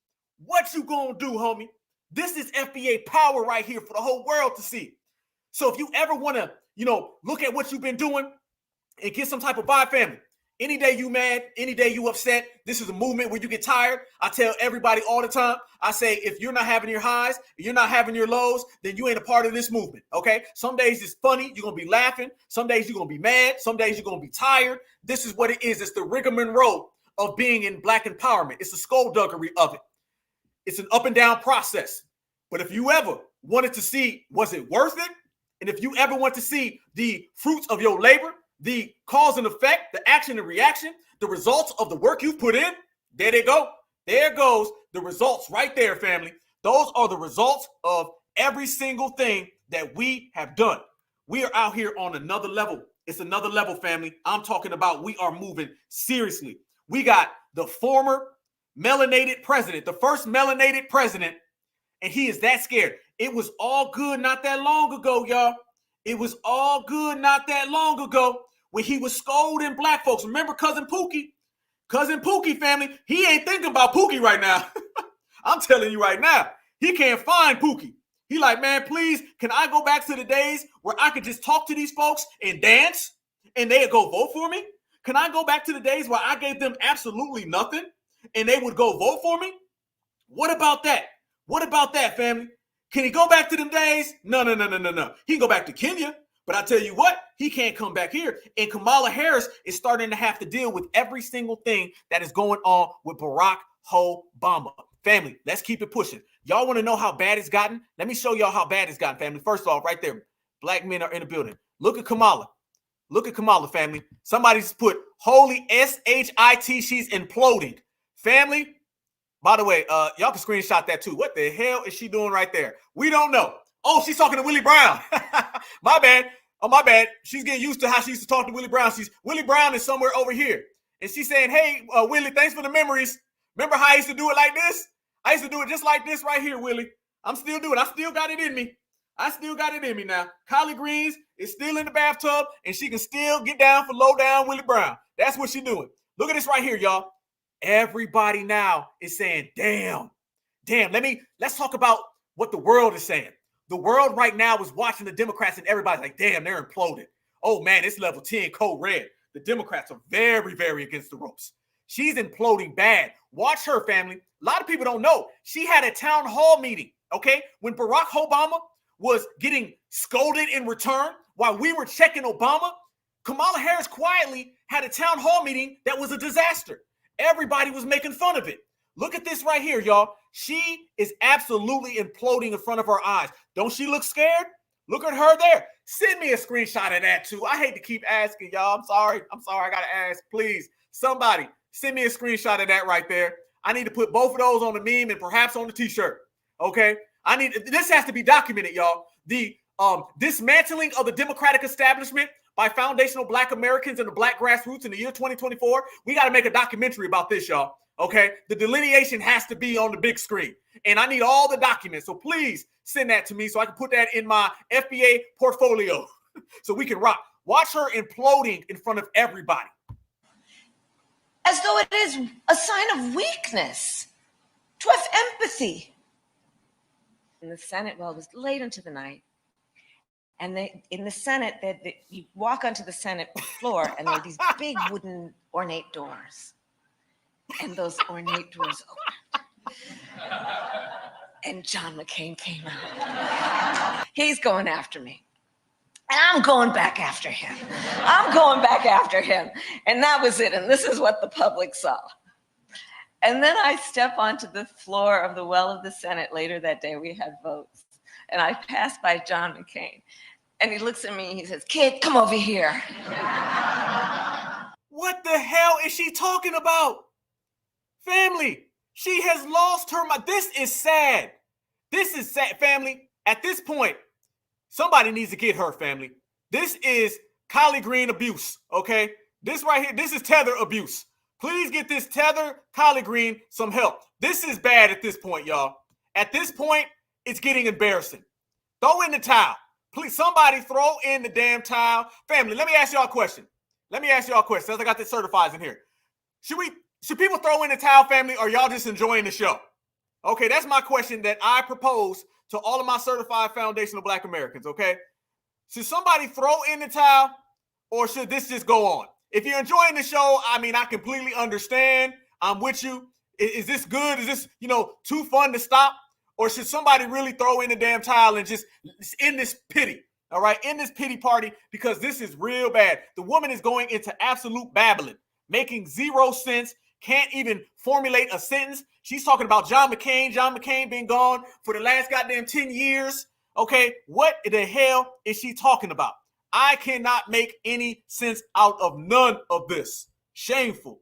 What you gonna do, homie? This is FBA power right here for the whole world to see. So if you ever want to, look at what you've been doing and get some type of vibe, family, Any day you mad, any day you upset, this is a movement where you get tired. I tell everybody all the time, I say, if you're not having your highs, you're not having your lows, then you ain't a part of this movement, okay? Some days it's funny, you're going to be laughing. Some days you're going to be mad. Some days you're going to be tired. This is what it is. It's the rigmarole of being in Black empowerment. It's the skullduggery of it. It's an up and down process. But if you ever wanted to see, was it worth it? And if you ever want to see the fruits of your labor, the cause and effect, the action and reaction, the results of the work you've put in, there they go. There goes the results right there, family. Those are the results of every single thing that we have done. We are out here on another level. It's another level, family. I'm talking about we are moving seriously. We got the former melanated president, the first melanated president, and he is that scared. It was all good not that long ago, y'all. It was all good not that long ago when he was scolding Black folks. Remember Cousin Pookie? Cousin Pookie, family, he ain't thinking about Pookie right now. I'm telling you right now, he can't find Pookie. He like, man, please, can I go back to the days where I could just talk to these folks and dance and they'd go vote for me? Can I go back to the days where I gave them absolutely nothing and they would go vote for me? What about that? What about that, family? Can he go back to them days? No. He can go back to Kenya, but I tell you what, he can't come back here. And Kamala Harris is starting to have to deal with every single thing that is going on with Barrack Obama. Family, let's keep it pushing. Y'all want to know how bad it's gotten? Let me show y'all how bad it's gotten, family. First off, right there, Black men are in the building. Look at Kamala. Look at Kamala, family. Somebody's put holy S-H-I-T, she's imploding. Family, by the way, y'all can screenshot that too. What the hell is she doing right there? We don't know. Oh, she's talking to Willie Brown. My bad. Oh, my bad. She's getting used to how she used to talk to Willie Brown. Willie Brown is somewhere over here. And she's saying, hey, Willie, thanks for the memories. Remember how I used to do it like this? I used to do it just like this right here, Willie. I'm still doing it. I still got it in me. I still got it in me now. Collard greens is still in the bathtub, and she can still get down for low down Willie Brown. That's what she's doing. Look at this right here, y'all. Everybody now is saying, damn. Let's talk about what the world is saying. The world right now is watching the Democrats, and everybody's like, damn, they're imploded. Oh, man, it's level 10 code red. The Democrats are very, very against the ropes. She's imploding bad. Watch her, family. A lot of people don't know. She had a town hall meeting, okay? When Barack Obama was getting scolded in return while we were checking Obama, Kamala Harris quietly had a town hall meeting that was a disaster. Everybody was making fun of it. Look at this right here, y'all. She is absolutely imploding in front of our eyes. Don't she look scared? Look at her there. Send me a screenshot of that too. I hate to keep asking, y'all. I'm sorry. I got to ask. Please, somebody send me a screenshot of that right there. I need to put both of those on the meme and perhaps on the t-shirt. Okay? This has to be documented, y'all. The dismantling of the Democratic establishment by foundational Black Americans and the Black grassroots in the year 2024. We got to make a documentary about this, y'all. Okay? The delineation has to be on the big screen. And I need all the documents. So please send that to me so I can put that in my FBA portfolio so we can rock. Watch her imploding in front of everybody. As though it is a sign of weakness to have empathy. In the Senate, well, it was late into the night. And in the Senate, you walk onto the Senate floor and there are these big wooden ornate doors. And those ornate doors opened. And John McCain came out. He's going after me. And I'm going back after him. And that was it. And this is what the public saw. And then I step onto the floor of the well of the Senate later that day. We had votes. And I passed by John McCain. And he looks at me and he says, kid, come over here. What the hell is she talking about? Family, she has lost her mind. This is sad. This is sad, family. At this point, somebody needs to get her, family. This is collard green abuse, okay? This right here, this is Tether abuse. Please get this Tether collard green some help. This is bad at this point, y'all. At this point, it's getting embarrassing. Throw in the towel. Please, somebody throw in the damn towel. Family, let me ask y'all a question. Since I got the certifieds in here. Should people throw in the towel, family, or y'all just enjoying the show? Okay, that's my question that I propose to all of my certified foundational Black Americans, okay? Should somebody throw in the towel, or should this just go on? If you're enjoying the show, I mean, I completely understand. I'm with you. Is this good? Is this, too fun to stop? Or should somebody really throw in the damn towel and just end this pity? All right, end this pity party, because this is real bad. The woman is going into absolute babbling, making zero sense, can't even formulate a sentence. She's talking about John McCain being gone for the last goddamn 10 years. Okay, what the hell is she talking about? I cannot make any sense out of none of this. Shameful.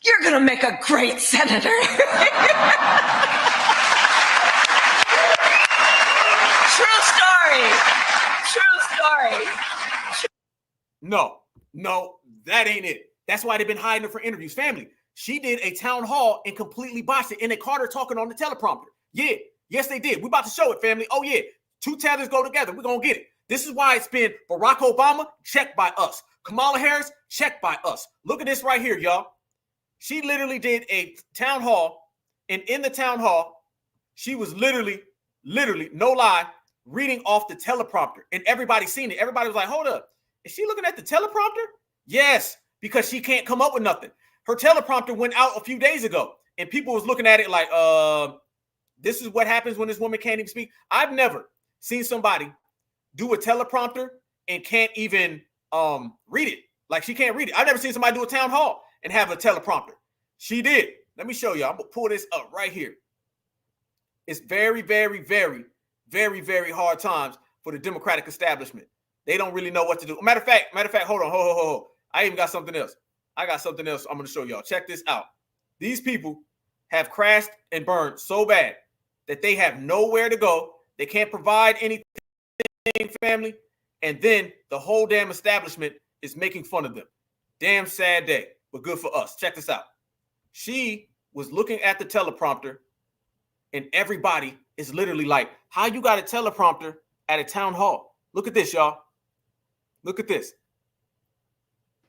You're going to make a great senator. True story. True story. No, that ain't it. That's why they've been hiding her for interviews. Family, she did a town hall and completely botched it, and they caught her talking on the teleprompter. Yeah, yes, they did. We about to show it, family. Oh, yeah, two tethers go together. We're going to get it. This is why it's been Barrack Obama, checked by us. Kamala Harris, checked by us. Look at this right here, y'all. She literally did a town hall, and in the town hall, she was literally, no lie, reading off the teleprompter, and everybody seen it. Everybody was like, hold up, is she looking at the teleprompter? Yes, because she can't come up with nothing. Her teleprompter went out a few days ago, and people was looking at it like, this is what happens when this woman can't even speak. I've never seen somebody do a teleprompter and can't even read it. Like, she can't read it. I've never seen somebody do a town hall and have a teleprompter. She did. Let me show you. I'm going to pull this up right here. It's very, very, very, very, very hard times for the Democratic establishment. They don't really know what to do. Matter of fact, hold on. I even got something else. I got something else I'm going to show y'all. Check this out. These people have crashed and burned so bad that they have nowhere to go. They can't provide anything, family. And then the whole damn establishment is making fun of them. Damn sad day, but good for us. Check this out. She was looking at the teleprompter, and everybody is literally like, how you got a teleprompter at a town hall? Look at this, y'all. Look at this.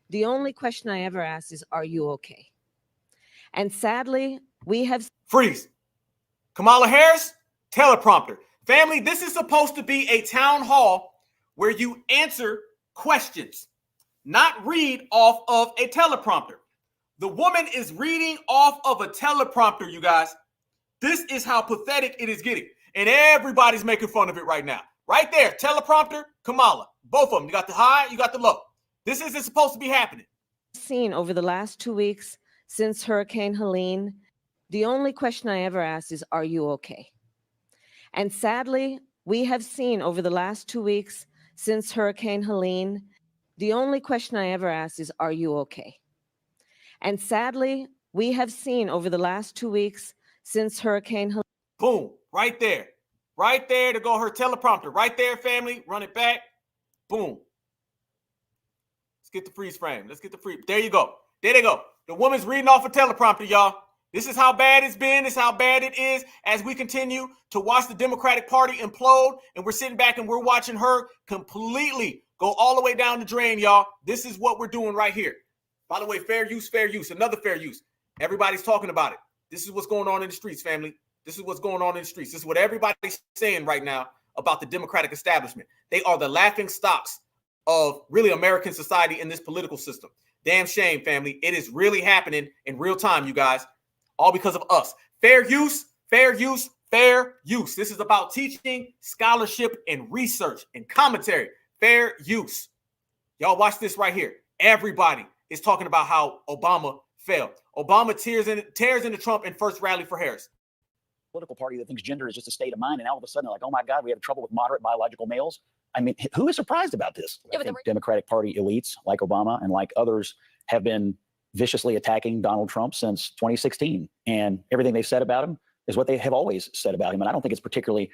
The only question I ever ask is, are you okay? And sadly, we have... Freeze. Kamala Harris, teleprompter. Family, this is supposed to be a town hall where you answer questions, not read off of a teleprompter. The woman is reading off of a teleprompter, you guys. This is how pathetic it is getting. And everybody's making fun of it right now. Right there, teleprompter, Kamala. Both of them. You got the high, you got the low. This isn't supposed to be happening. Seen over the last 2 weeks since Hurricane Helene, the only question I ever ask is, are you okay? And sadly, we have seen over the last 2 weeks since Hurricane Helene, the only question I ever ask is, are you okay? And sadly, we have seen over the last 2 weeks since Hurricane Helene. Boom, right there. Right there to go her teleprompter. Right there, family. Run it back. Boom. Let's get the freeze frame. Let's get the freeze. There you go. There they go. The woman's reading off a teleprompter, y'all. This is how bad it's been. This is how bad it is as we continue to watch the Democratic Party implode. And we're sitting back and we're watching her completely go all the way down the drain, y'all. This is what we're doing right here. By the way, fair use, another fair use. Everybody's talking about it. This is what's going on in the streets, family. This is what's going on in the streets. This is what everybody's saying right now about the Democratic establishment. They are the laughing stocks of really American society in this political system. Damn shame, family. It is really happening in real time, you guys. All because of us. Fair use, fair use, fair use. This is about teaching, scholarship, and research and commentary. Fair use. Y'all watch this right here. Everybody is talking about how Obama failed. Obama tears into Trump in first rally for Harris. Political party that thinks gender is just a state of mind, and all of a sudden they're like, oh my God, we have trouble with moderate biological males. I mean, who is surprised about this? I think Democratic Party elites like Obama and like others have been viciously attacking Donald Trump since 2016. And everything they've said about him is what they have always said about him. And I don't think it's particularly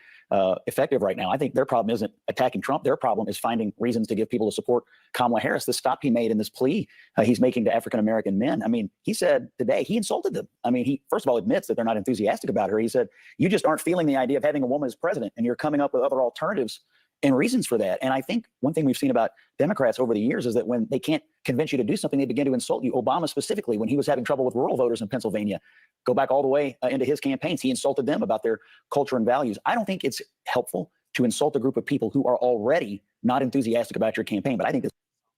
effective right now. I think their problem isn't attacking Trump. Their problem is finding reasons to give people to support Kamala Harris. The stop he made in this plea he's making to African-American men. I mean, he said today, he insulted them. I mean, he first of all admits that they're not enthusiastic about her. He said, you just aren't feeling the idea of having a woman as president, and you're coming up with other alternatives and reasons for that. And I think one thing we've seen about Democrats over the years is that when they can't convince you to do something, they begin to insult you. Obama specifically, when he was having trouble with rural voters in Pennsylvania, go back all the way into his campaigns, he insulted them about their culture and values. I don't think it's helpful to insult a group of people who are already not enthusiastic about your campaign, but I think this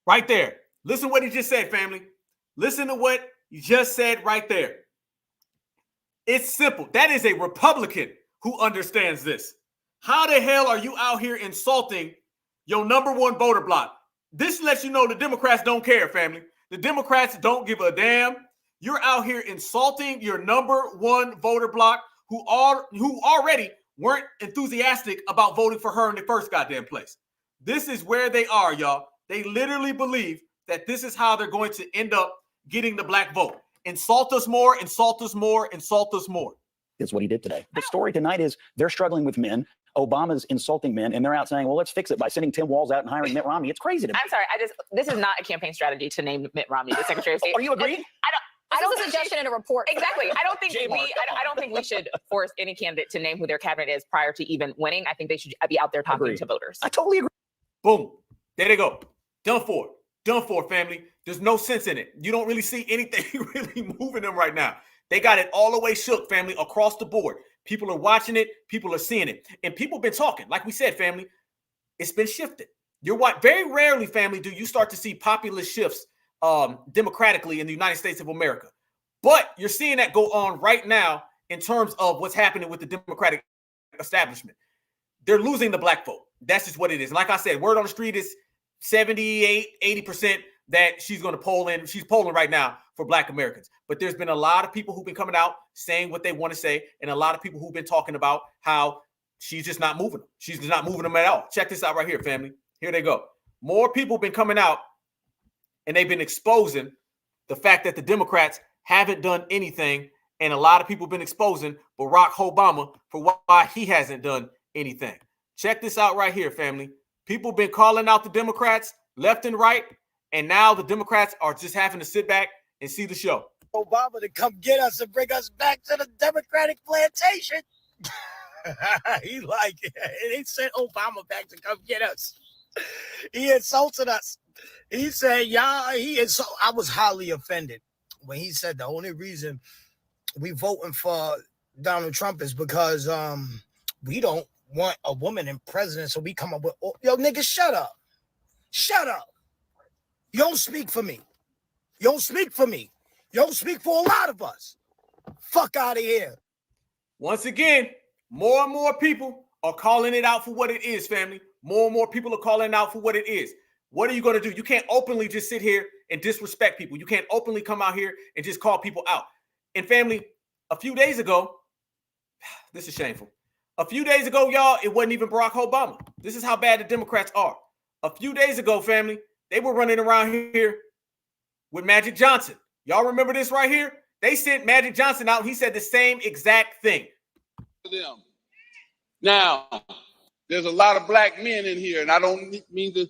Right there. Listen to what he just said, family. Listen to what he just said right there. It's simple. That is a Republican who understands this. How the hell are you out here insulting your number one voter block? This lets you know the Democrats don't care, family. The Democrats don't give a damn. You're out here insulting your number one voter block who already weren't enthusiastic about voting for her in the first goddamn place. This is where they are, y'all. They literally believe that this is how they're going to end up getting the black vote. Insult us more, insult us more, insult us more. Is what he did today. The story tonight is they're struggling with men. Obama's insulting men, and they're out saying, well, let's fix it by sending Tim Walz out and hiring Mitt Romney. It's crazy to me. I'm sorry. This is not a campaign strategy to name Mitt Romney the Secretary of State. Are you agreeing? I don't This is a suggestion in a report. Exactly. I don't think J-Mark, I don't think we should force any candidate to name who their cabinet is prior to even winning. I think they should be out there talking to voters. I totally agree. Boom. There they go. Done for. Done for, family. There's no sense in it. You don't really see anything really moving them right now. They got it all the way shook, family, across the board. People are watching it. People are seeing it. And people been talking. Like we said, family, it's been shifted. You're what? Very rarely, family, do you start to see populist shifts democratically in the United States of America. But you're seeing that go on right now in terms of what's happening with the Democratic establishment. They're losing the black vote. That's just what it is. And like I said, word on the street is 78, 80% that she's going to poll in. She's polling right now for black Americans. But there's been a lot of people who've been coming out saying what they want to say, and a lot of people who've been talking about how she's just not moving them. She's just not moving them at all. Check this out right here, family. Here they go. More people have been coming out, and they've been exposing the fact that the Democrats haven't done anything, and a lot of people have been exposing Barrack Obama for why he hasn't done anything. Check this out right here, family. People have been calling out the Democrats left and right, and now the Democrats are just having to sit back and see the show. Obama to come get us and bring us back to the Democratic plantation. He sent Obama back to come get us. He insulted us. He said, I was highly offended when he said the only reason we voting for Donald Trump is because we don't want a woman in president, so we come up with, yo, nigga, shut up. Shut up. You don't speak for me. You don't speak for me. You don't speak for a lot of us. Fuck out of here. Once again, more and more people are calling it out for what it is, family. More and more people are calling it out for what it is. What are you going to do? You can't openly just sit here and disrespect people. You can't openly come out here and just call people out. And family, a few days ago, this is shameful. A few days ago, y'all, it wasn't even Barack Obama. This is how bad the Democrats are. A few days ago, family, they were running around here with Magic Johnson. Y'all remember this right here? They sent Magic Johnson out. He said the same exact thing. Now, there's a lot of black men in here, and I don't mean to,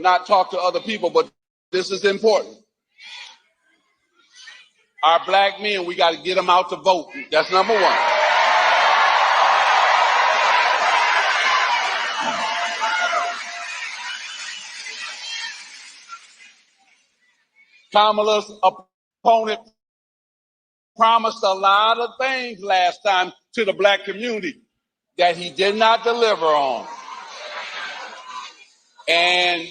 not talk to other people, but this is important. Our black men, we got to get them out to vote. That's number one. Kamala's opponent promised a lot of things last time to the black community that he did not deliver on. And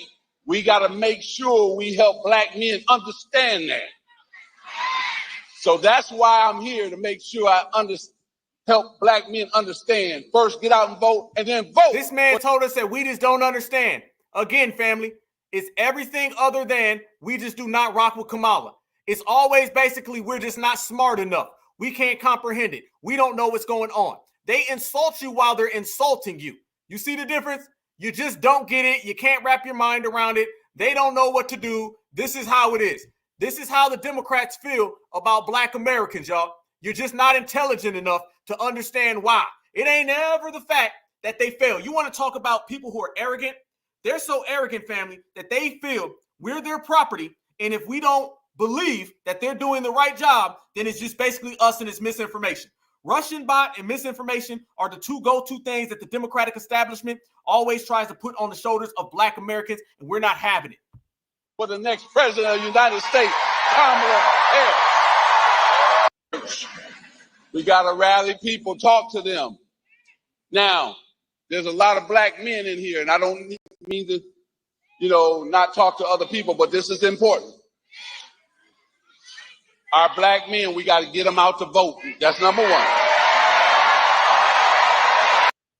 we got to make sure we help black men understand that. So that's why I'm here, to make sure I help black men understand. First, get out and vote, and then vote. This man told us that we just don't understand. Again, family, it's everything other than we just do not rock with Kamala. It's always basically we're just not smart enough. We can't comprehend it. We don't know what's going on. They insult you while they're insulting you. You see the difference? You just don't get it. You can't wrap your mind around it. They don't know what to do. This is how it is. This is how the Democrats feel about black Americans, y'all. You're just not intelligent enough to understand why. It ain't ever the fact that they fail. You want to talk about people who are arrogant? They're so arrogant, family, that they feel we're their property. And if we don't believe that they're doing the right job, then it's just basically us and it's misinformation. Russian bot and misinformation are the two go-to things that the Democratic establishment always tries to put on the shoulders of black Americans, and we're not having it. For the next president of the United States, Kamala Harris. We got to rally people, talk to them. Now, there's a lot of black men in here, and I don't mean to, not talk to other people, but this is important. Our black men, we got to get them out to vote. That's number one.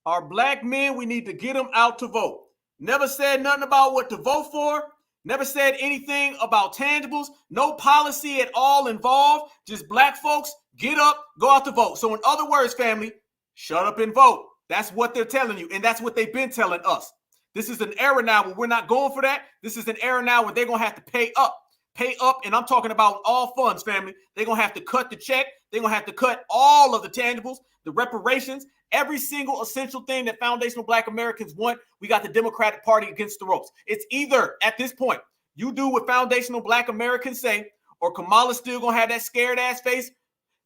Our black men, we need to get them out to vote. Never said nothing about what to vote for. Never said anything about tangibles. No policy at all involved. Just black folks, get up, go out to vote. So in other words, family, shut up and vote. That's what they're telling you. And that's what they've been telling us. This is an era now where we're not going for that. This is an era now where they're going to have to pay up. Pay up, and I'm talking about all funds, family. They're going to have to cut the check. They're going to have to cut all of the tangibles, the reparations, every single essential thing that foundational black Americans want. We got the Democratic Party against the ropes. It's either, at this point, you do what foundational black Americans say, or Kamala's still going to have that scared ass face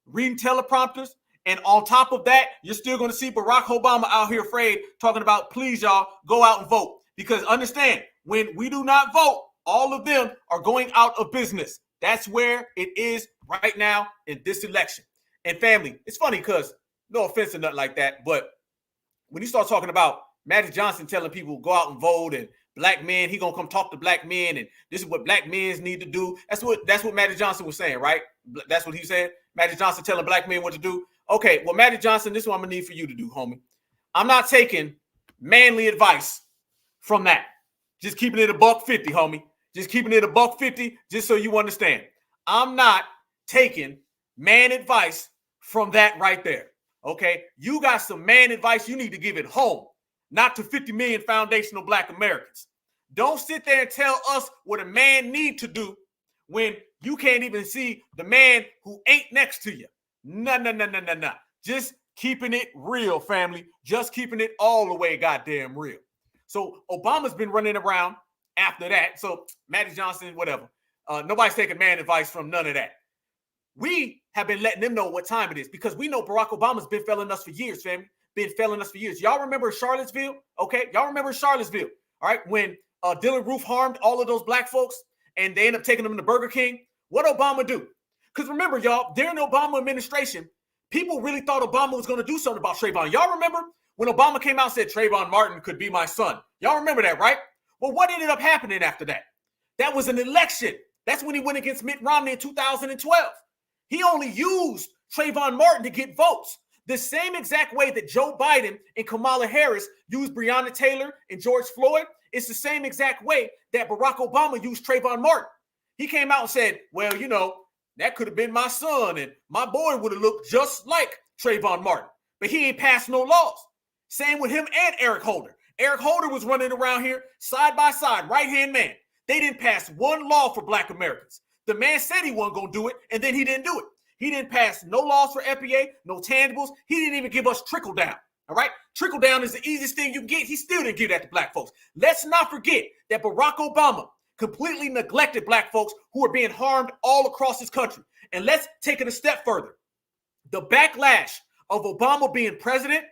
reading teleprompters. And on top of that, you're still going to see Barrack Obama out here afraid, talking about, please, y'all, go out and vote. Because understand, when we do not vote, all of them are going out of business. That's where it is right now in this election. And family, it's funny because no offense or nothing like that, but when you start talking about Magic Johnson telling people go out and vote and black men, he gonna come talk to black men and this is what black men need to do. That's what Magic Johnson was saying, right? That's what he said. Magic Johnson telling black men what to do. Okay, well, Magic Johnson, this is what I'm gonna need for you to do, homie. I'm not taking manly advice from that. Just keeping it $150, homie. Just keeping it $150, just so you understand. I'm not taking man advice from that right there. Okay, you got some man advice. You need to give it home, not to 50 million foundational black Americans. Don't sit there and tell us what a man need to do when you can't even see the man who ain't next to you. No. Just keeping it real, family. Just keeping it all the way goddamn real. So Obama's been running around after that. So Magic Johnson, whatever. Nobody's taking man advice from none of that. We have been letting them know what time it is because we know Barack Obama's been failing us for years, family. Been failing us for years. Y'all remember Charlottesville? Okay, y'all remember Charlottesville? All right, when Dylann Roof harmed all of those black folks and they end up taking them to Burger King. What Obama do? Because remember, y'all, during the Obama administration, people really thought Obama was going to do something about Trayvon. Y'all remember when Obama came out and said Trayvon Martin could be my son? Y'all remember that, right? Well, what ended up happening after that? That was an election. That's when he went against Mitt Romney in 2012. He only used Trayvon Martin to get votes. The same exact way that Joe Biden and Kamala Harris used Breonna Taylor and George Floyd, it's the same exact way that Barack Obama used Trayvon Martin. He came out and said, well, that could have been my son and my boy would have looked just like Trayvon Martin. But he ain't passed no laws. Same with him and Eric Holder. Eric Holder was running around here side by side, right-hand man. They didn't pass one law for black Americans. The man said he wasn't going to do it, and then he didn't do it. He didn't pass no laws for FBA, no tangibles. He didn't even give us trickle down, all right? Trickle down is the easiest thing you can get. He still didn't give that to black folks. Let's not forget that Barack Obama completely neglected black folks who are being harmed all across this country. And let's take it a step further. The backlash of Obama being president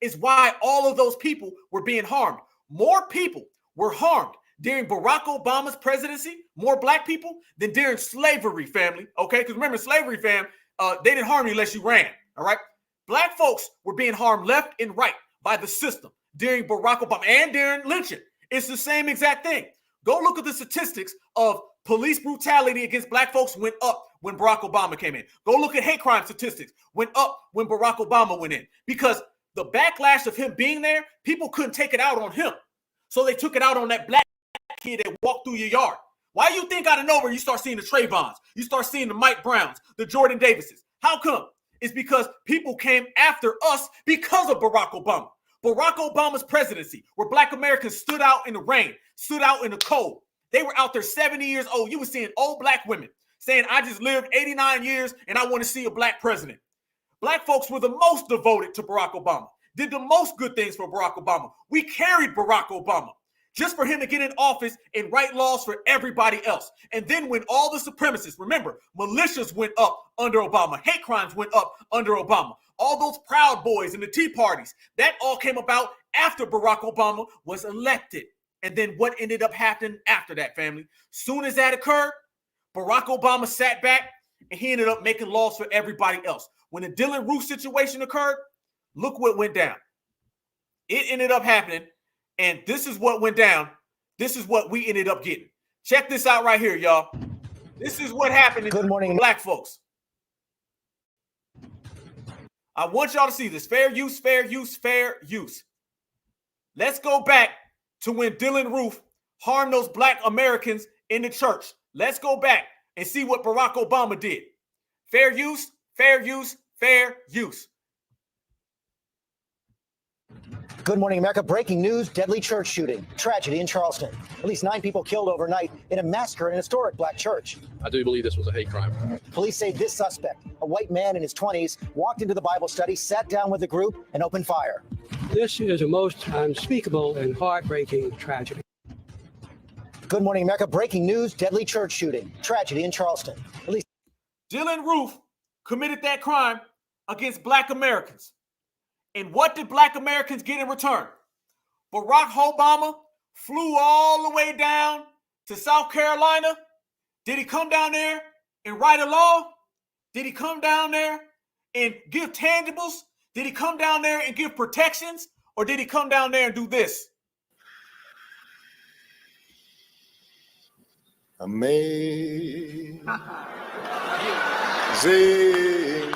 is why all of those people were being harmed. More people were harmed during Barack Obama's presidency, more black people, than during slavery, family, okay? Because remember, slavery, fam, they didn't harm you unless you ran, all right? Black folks were being harmed left and right by the system during Barack Obama and during lynching. It's the same exact thing. Go look at the statistics of police brutality against black folks went up when Barack Obama came in. Go look at hate crime statistics, went up when Barack Obama went in. Because the backlash of him being there, people couldn't take it out on him. So they took it out on that black kid that walked through your yard. Why do you think out of nowhere you start seeing the Trayvons, you start seeing the Mike Browns, the Jordan Davises? How come? It's because people came after us because of Barack Obama. Barack Obama's presidency, where black Americans stood out in the rain, stood out in the cold. They were out there 70 years old. You were seeing old black women saying, I just lived 89 years and I want to see a black president. Black folks were the most devoted to Barack Obama, did the most good things for Barack Obama. We carried Barack Obama just for him to get in office and write laws for everybody else. And then when all the supremacists, remember, militias went up under Obama, hate crimes went up under Obama, all those Proud Boys and the Tea Parties, that all came about after Barack Obama was elected. And then what ended up happening after that, family? Soon as that occurred, Barack Obama sat back and he ended up making laws for everybody else. When the Dylann Roof situation occurred, look what went down. It ended up happening, and this is what went down this is what we ended up getting. Check this out right here, y'all. This is what happened to black folks. I want y'all to see this. Fair use, fair use, fair use. Let's go back to when Dylan Roof harmed those black Americans in the church. Let's go back and see what Barack Obama did. Fair use, fair use, fair use. Good morning, America. Breaking news, deadly church shooting. Tragedy in Charleston. At least 9 people killed overnight in a massacre in a historic black church. I do believe this was a hate crime. Police say this suspect, a white man in his 20s, walked into the Bible study, sat down with the group, and opened fire. This is a most unspeakable and heartbreaking tragedy. Good morning, America. Breaking news, deadly church shooting. Tragedy in Charleston. At least Dylan Roof committed that crime against black Americans. And what did black Americans get in return? Barack Obama flew all the way down to South Carolina. Did he come down there and write a law? Did he come down there and give tangibles? Did he come down there and give protections? Or did he come down there and do this? Amazing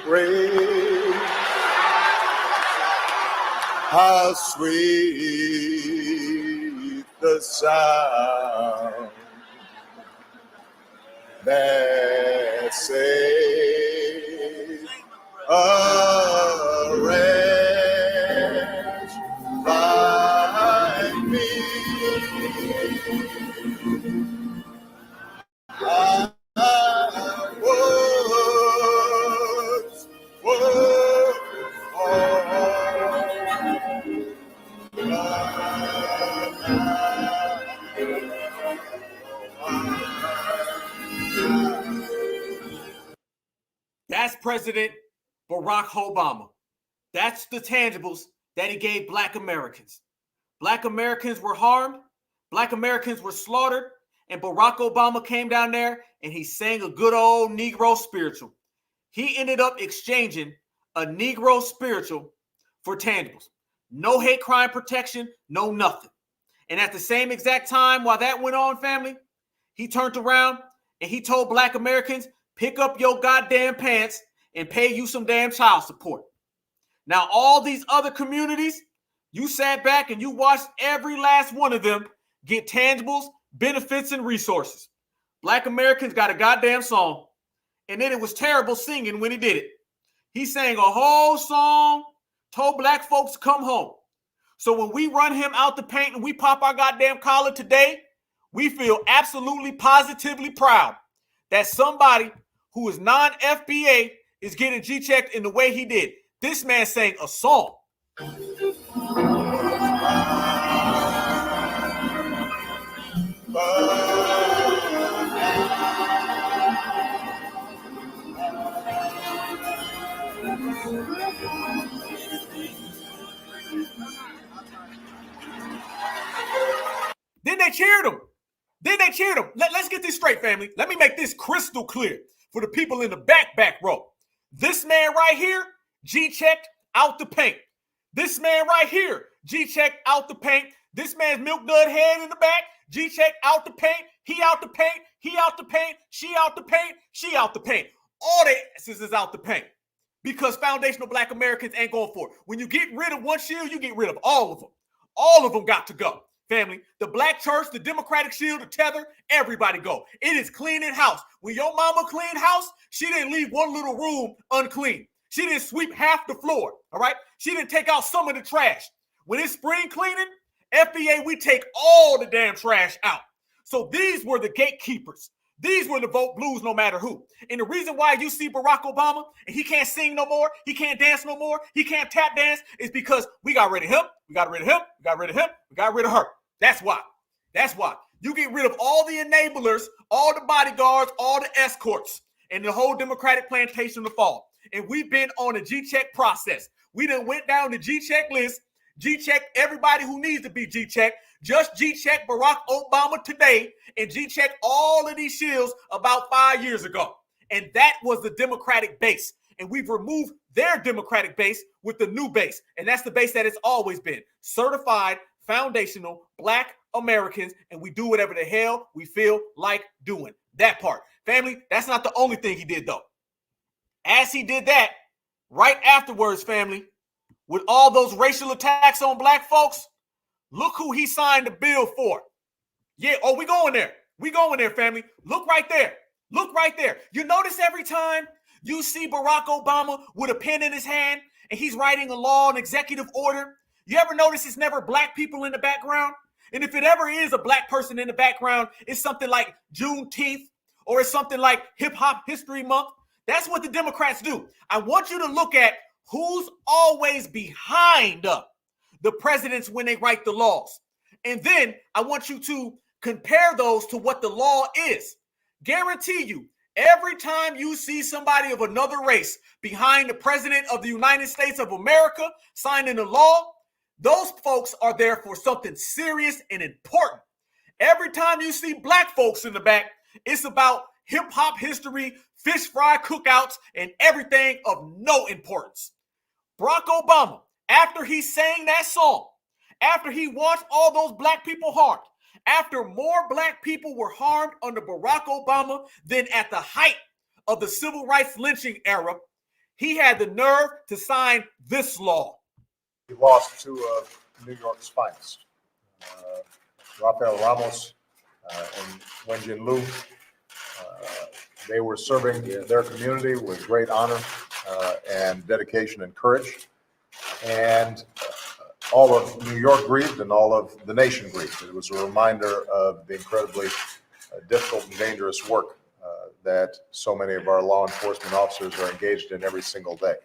grace, how sweet the sound that saved a wretch like me. I That's President Barack Obama. That's the tangibles that he gave black Americans. Black Americans were harmed. Black Americans were slaughtered. And Barack Obama came down there and he sang a good old Negro spiritual. He ended up exchanging a Negro spiritual for tangibles. No hate crime protection, no nothing. And at the same exact time while that went on, family, he turned around and he told black Americans, pick up your goddamn pants and pay you some damn child support. Now, all these other communities, you sat back and you watched every last one of them get tangibles, benefits, and resources. Black Americans got a goddamn song, and then it was terrible singing when he did it. He sang a whole song, told black folks to come home. So when we run him out the paint and we pop our goddamn collar today, we feel absolutely positively proud that somebody who is non-FBA is getting G-checked in the way he did. This man sang a song. Then they cheered him. Let's get this straight, family. Let me make this crystal clear for the people in the back row. This man right here, G-checked out the paint. This man right here, G-checked out the paint. This man's milk dud head in the back, G-check out the paint. He out the paint. He out the paint. She out the paint. She out the paint. All their asses is out the paint because foundational black Americans ain't going for it. When you get rid of one shield, you get rid of all of them. All of them got to go. Family, the black church, the Democratic shield, the tether, everybody go. It is cleaning house. When your mama cleaned house, she didn't leave one little room unclean. She didn't sweep half the floor, all right? She didn't take out some of the trash. When it's spring cleaning, FBA, we take all the damn trash out. So these were the gatekeepers. These were the vote blues no matter who. And the reason why you see Barack Obama and he can't sing no more, he can't dance no more, he can't tap dance is because we got rid of him, we got rid of him, we got rid of him, we got rid of her. That's why. That's why. You get rid of all the enablers, all the bodyguards, all the escorts, and the whole Democratic plantation to fall. And we've been on a G-check process. We done went down the G-check list, G-checked everybody who needs to be G-checked, just G-checked Barack Obama today, and G-checked all of these shields about 5 years ago. And that was the Democratic base. And we've removed their Democratic base with the new base. And that's the base that it's always been. Certified foundational Black Americans, and we do whatever the hell we feel like doing. That part. Family, that's not the only thing he did, though. As he did that, right afterwards, family, with all those racial attacks on Black folks, look who he signed the bill for. Yeah, oh, we going there. We going there, family. Look right there. Look right there. You notice every time you see Barack Obama with a pen in his hand and he's writing a law, an executive order, you ever notice it's never Black people in the background? And if it ever is a Black person in the background, it's something like Juneteenth or it's something like Hip Hop History Month. That's what the Democrats do. I want you to look at who's always behind the presidents when they write the laws. And then I want you to compare those to what the law is. Guarantee you, every time you see somebody of another race behind the president of the United States of America signing a law, those folks are there for something serious and important. Every time you see Black folks in the back, it's about hip hop history, fish fry cookouts, and everything of no importance. Barack Obama, after he sang that song, after he watched all those Black people harmed, after more Black people were harmed under Barack Obama than at the height of the civil rights lynching era, he had the nerve to sign this law. He lost two of New York's finest, Rafael Ramos and Wenjin Liu. They were serving their community with great honor and dedication and courage. And all of New York grieved and all of the nation grieved. It was a reminder of the incredibly difficult and dangerous work that so many of our law enforcement officers are engaged in every single day.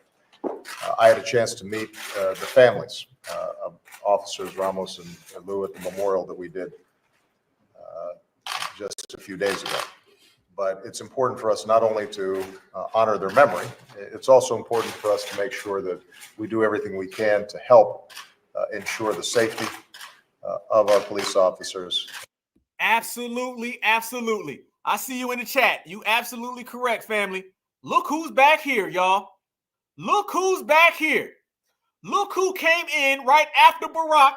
I had a chance to meet the families of officers Ramos and Liu at the memorial that we did just a few days ago. But it's important for us not only to honor their memory, it's also important for us to make sure that we do everything we can to help ensure the safety of our police officers. Absolutely, absolutely. I see you in the chat. You absolutely correct, family. Look who's back here, y'all. Look who's back here. Look who came in right after Barack,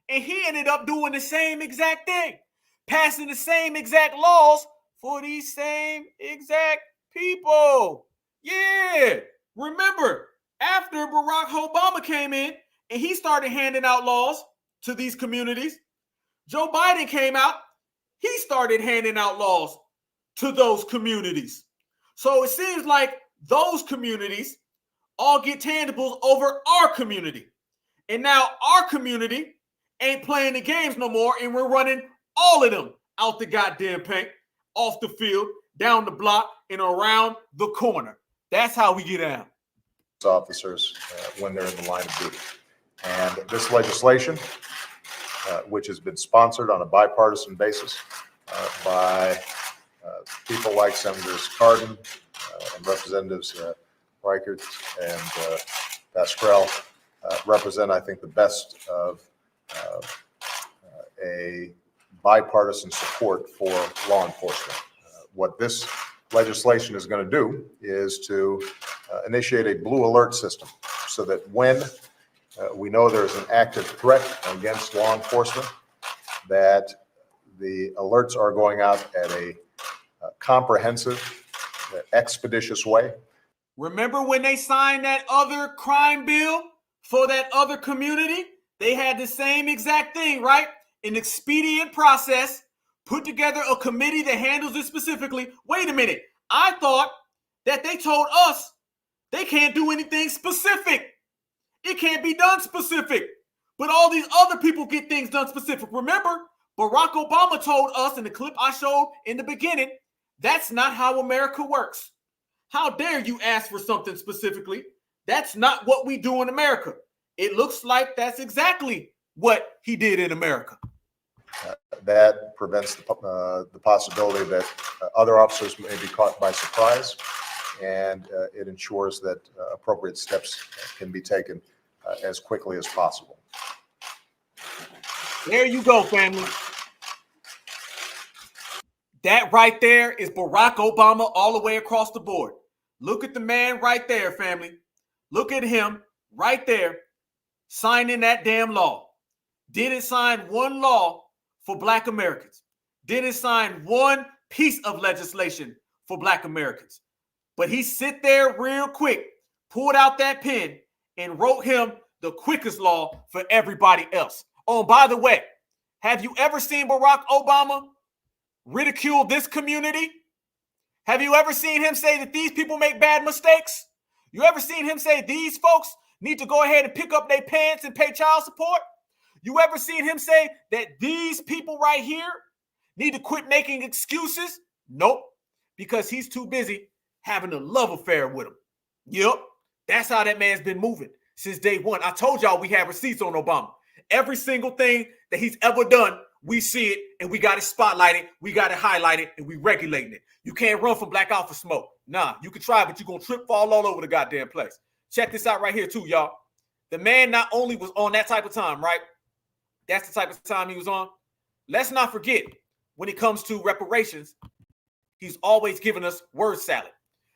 and he ended up doing the same exact thing, passing the same exact laws for these same exact people. Yeah. Remember, after Barack Obama came in and he started handing out laws to these communities, Joe Biden came out, he started handing out laws to those communities. So it seems like those communities all get tangibles over our community. And now our community ain't playing the games no more, and we're running all of them out the goddamn paint, off the field, down the block, and around the corner. That's how we get down. Officers when they're in the line of duty. And this legislation, which has been sponsored on a bipartisan basis by people like Senators Cardin and Representatives Reichert and Pascrell, represent, I think, the best of a bipartisan support for law enforcement. What this legislation is going to do is to initiate a blue alert system so that when we know there's an active threat against law enforcement, that the alerts are going out at a comprehensive, expeditious way. Remember when they signed that other crime bill for that other community? They had the same exact thing, right? An expedient process, put together a committee that handles it specifically. Wait a minute. I thought that they told us they can't do anything specific. It can't be done specific. But all these other people get things done specific. Remember, Barack Obama told us in the clip I showed in the beginning, that's not how America works. How dare you ask for something specifically? That's not what we do in America. It looks like that's exactly what he did in America. That prevents the possibility that other officers may be caught by surprise, and it ensures that appropriate steps can be taken as quickly as possible. There you go, family. That right there is Barack Obama all the way across the board. Look at the man right there, family. Look at him right there signing that damn law. didn't sign one law for Black Americans, didn't sign one piece of legislation for Black Americans. But he sit there real quick, pulled out that pen, and wrote him the quickest law for everybody else. Oh, and by the way, have you ever seen Barack Obama ridicule this community? Have you ever seen him say that these people make bad mistakes? You ever seen him say these folks need to go ahead and pick up their pants and pay child support? You ever seen him say that these people right here need to quit making excuses? Nope, because he's too busy having a love affair with them. Yep, that's how that man's been moving since day one. I told y'all we have receipts on Obama. Every single thing that he's ever done, we see it and we got it spotlighted, we got it highlighted, and we regulating it. You can't run from Black Alpha smoke. Nah, you can try, but you're going to trip, fall all over the goddamn place. Check this out right here too, y'all. The man not only was on that type of time, right? That's the type of time he was on. Let's not forget, when it comes to reparations, he's always giving us word salad.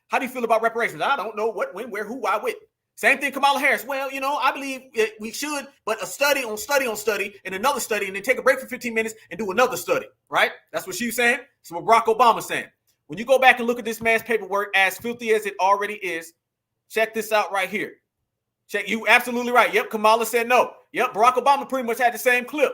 How do you feel about reparations? I don't know what, when, where, who, why, with. Same thing, Kamala Harris. Well, you know, I believe we should, but a study on study on study and another study, and then take a break for 15 minutes and do another study, right? That's what she's saying. That's what Barack Obama's saying. When you go back and look at this man's paperwork, as filthy as it already is, check this out right here. Check, you absolutely right. Yep, Kamala said no. Yep, Barack Obama pretty much had the same clip.